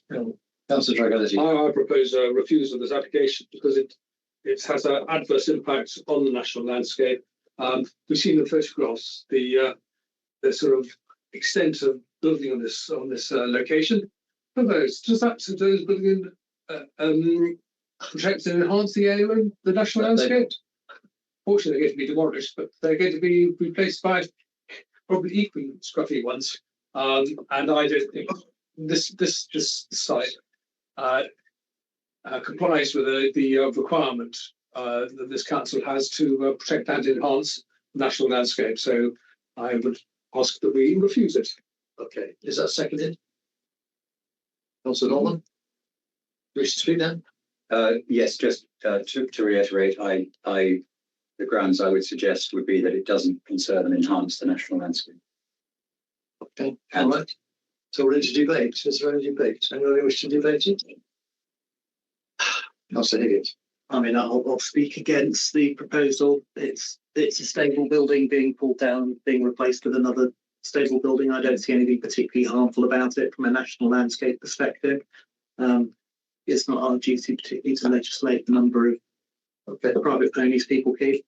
Councillor Dragonetti. I propose a refusal of this application because it has an adverse impact on the national landscape. We've seen the photographs, the sort of extent of building on this location. Does those building protect and enhance the area of the national landscape? Fortunately, they're going to be demolished, but they're going to be replaced by probably equally scruffy ones. And I don't think this site complies with the requirement that this council has to protect and enhance the national landscape. So I would ask that we refuse it. Okay, is that seconded? Councillor Norman, wish to speak now? Yes, just to reiterate, the grounds I would suggest would be that it doesn't conserve and enhance the national landscape. Okay, all right. So we're into debate. Is there any debate? Anybody wish to debate it? Councillor Higgins. I mean, I'll speak against the proposal. It's a stable building being pulled down, being replaced with another stable building. I don't see anything particularly harmful about it from a national landscape perspective. It's not our duty particularly to legislate the number of private ponies people keep.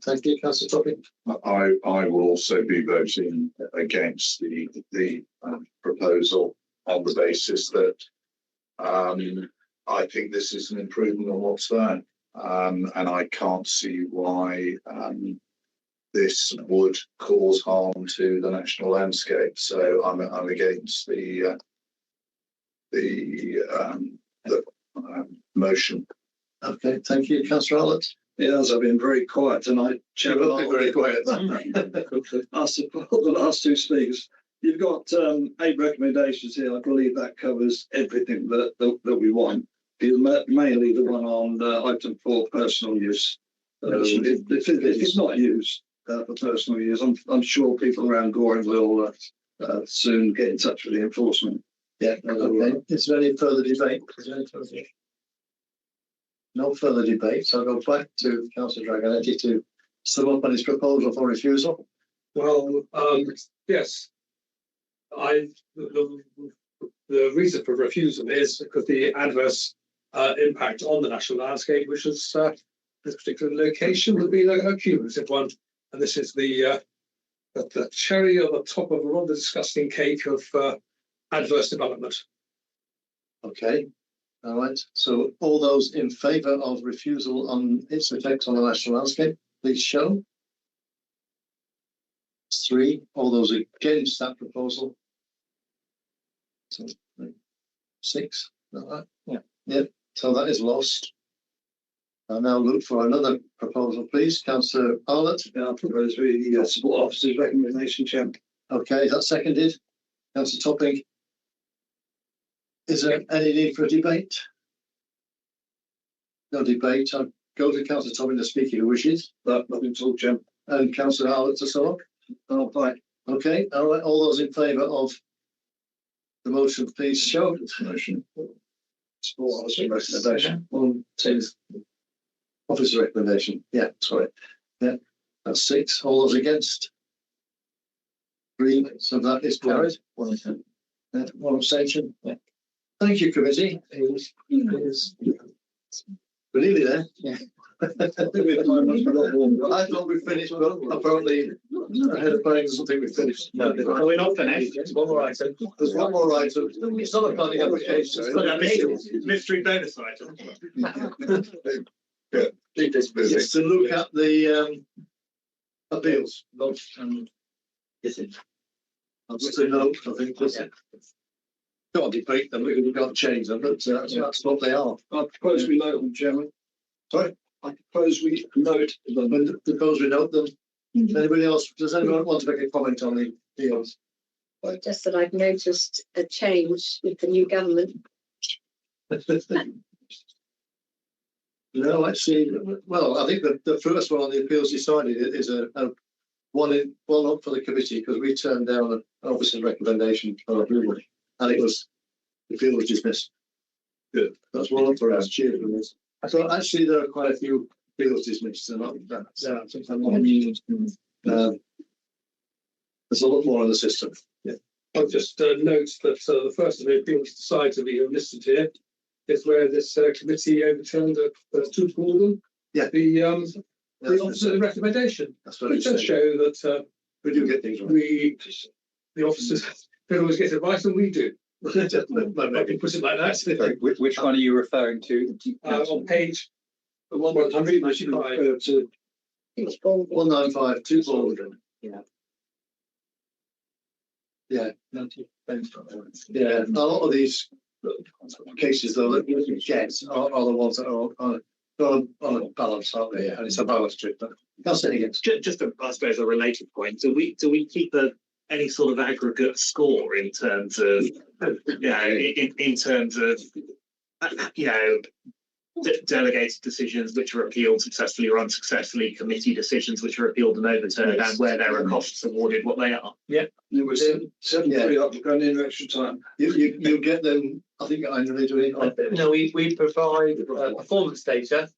Thank you, Councillor Topping. I will also be voting against the proposal on the basis that I think this is an improvement on what's there, and I can't see why this would cause harm to the national landscape. So I'm against the motion. Okay, thank you, Councillor Arlott. Yes, I've been very quiet tonight, Chairman. I've been very quiet. I support the last two speakers. You've got 8 recommendations here. I believe that covers everything that we want. Mainly the one on item 4, personal use. If it's not used for personal use, I'm sure people around Goring will soon get in touch with the enforcement. Yeah, okay. Is there any further debate? No further debate, so I'll go back to Councillor Dragonetti to sum up on his proposal for refusal. Well, yes. The reason for refusal is because the adverse impact on the national landscape, which is this particular location, would be a cumulative one. And this is the cherry on the top of a rather disgusting cake of adverse development. Okay. All right. So all those in favour of refusal on its effects on the national landscape, please show. 3. All those against that proposal. 6. All right. Yeah. Yep. So that is lost. I'll now look for another proposal, please. Councillor Arlott. Yeah, I propose we support officers' recommendation, Chairman. Okay, is that seconded? Councillor Topping. Is there any need for a debate? No debate. I'll go to Councillor Topping to speak if he wishes. Nothing at all, Chairman. And Councillor Arlott to sum up. Oh, fine. Okay, all right. All those in favour of the motion, please show. Motion. Support officer recommendation. 1, 2. Officer recommendation. Yeah, sorry. Yeah, that's 6. All those against? 3. So that is carried. 1 abstention. Yeah. Thank you, committee. We're nearly there. Yeah. I thought we finished, but apparently ahead of planning, I think we finished. No, we're not finished. There's one more item. There's one more item. It's not a planning application. Mystery bonus item. It's to look at the appeals. Is it? I'll say no, I think that's it. Can't debate them, we can't change them, but that's what they are. I propose we note them, Chairman. Sorry? I propose we note them. Suppose we note them. Anybody else? Does anyone want to make a comment on the appeals? Well, just that I've noticed a change with the new government. No, actually, well, I think the first one on the appeals decided is a one up for the committee because we turned down an officer's recommendation for approval, and the appeal was dismissed. Good, that's one up for us. Cheers for this. I thought actually there are quite a few appeals dismissed, and not that. Yeah, I think I'm not. There's a lot more in the system. I'll just note that the first of the appeals decided to be listed here is where this committee overturned to Gordon. Yeah. The officer's recommendation. That's what Which does show that we do get things right. The officers don't always get it right, and we do. I can put it like that. Sorry, which one are you referring to? On page 195 to 195 to Gordon. Yeah. Yeah. Yeah. A lot of these cases, though, that you get are the ones that are on a balance, aren't they? And it's a balance trip. But I'll say again. Just I suppose a related point. Do we keep any sort of aggregate score in terms of in terms of delegated decisions which are appealed successfully or unsuccessfully, committee decisions which are appealed and overturned, and where there are costs awarded, what they are? Yeah, it was 73 up going in extra time. You get them. I think annually doing. No, we provide performance data.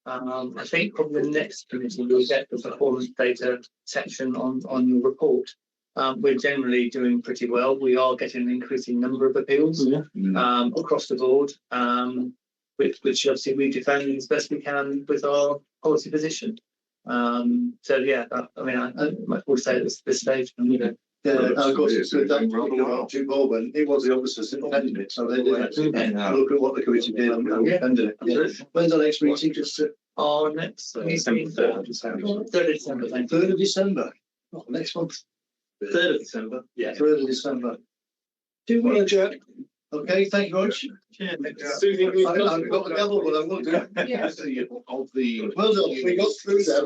I think probably the next committee will get the performance data section on your report. We're generally doing pretty well. We are getting an increasing number of appeals across the board, which obviously we defend as best we can with our policy position. So yeah, I would say at this stage, Yeah, and of course, it's with that it was the officers that defended it, so they did actually look at what the committee did and defended it. Yeah. When's our next meeting? Just our next meeting, 3rd of December. 3rd of December. Oh, next month. 3rd of December. Yeah. 3rd of December. 2 weeks. Okay, thank you very much. I've got the gavel, but I won't do it. Of the Well done, we got through there.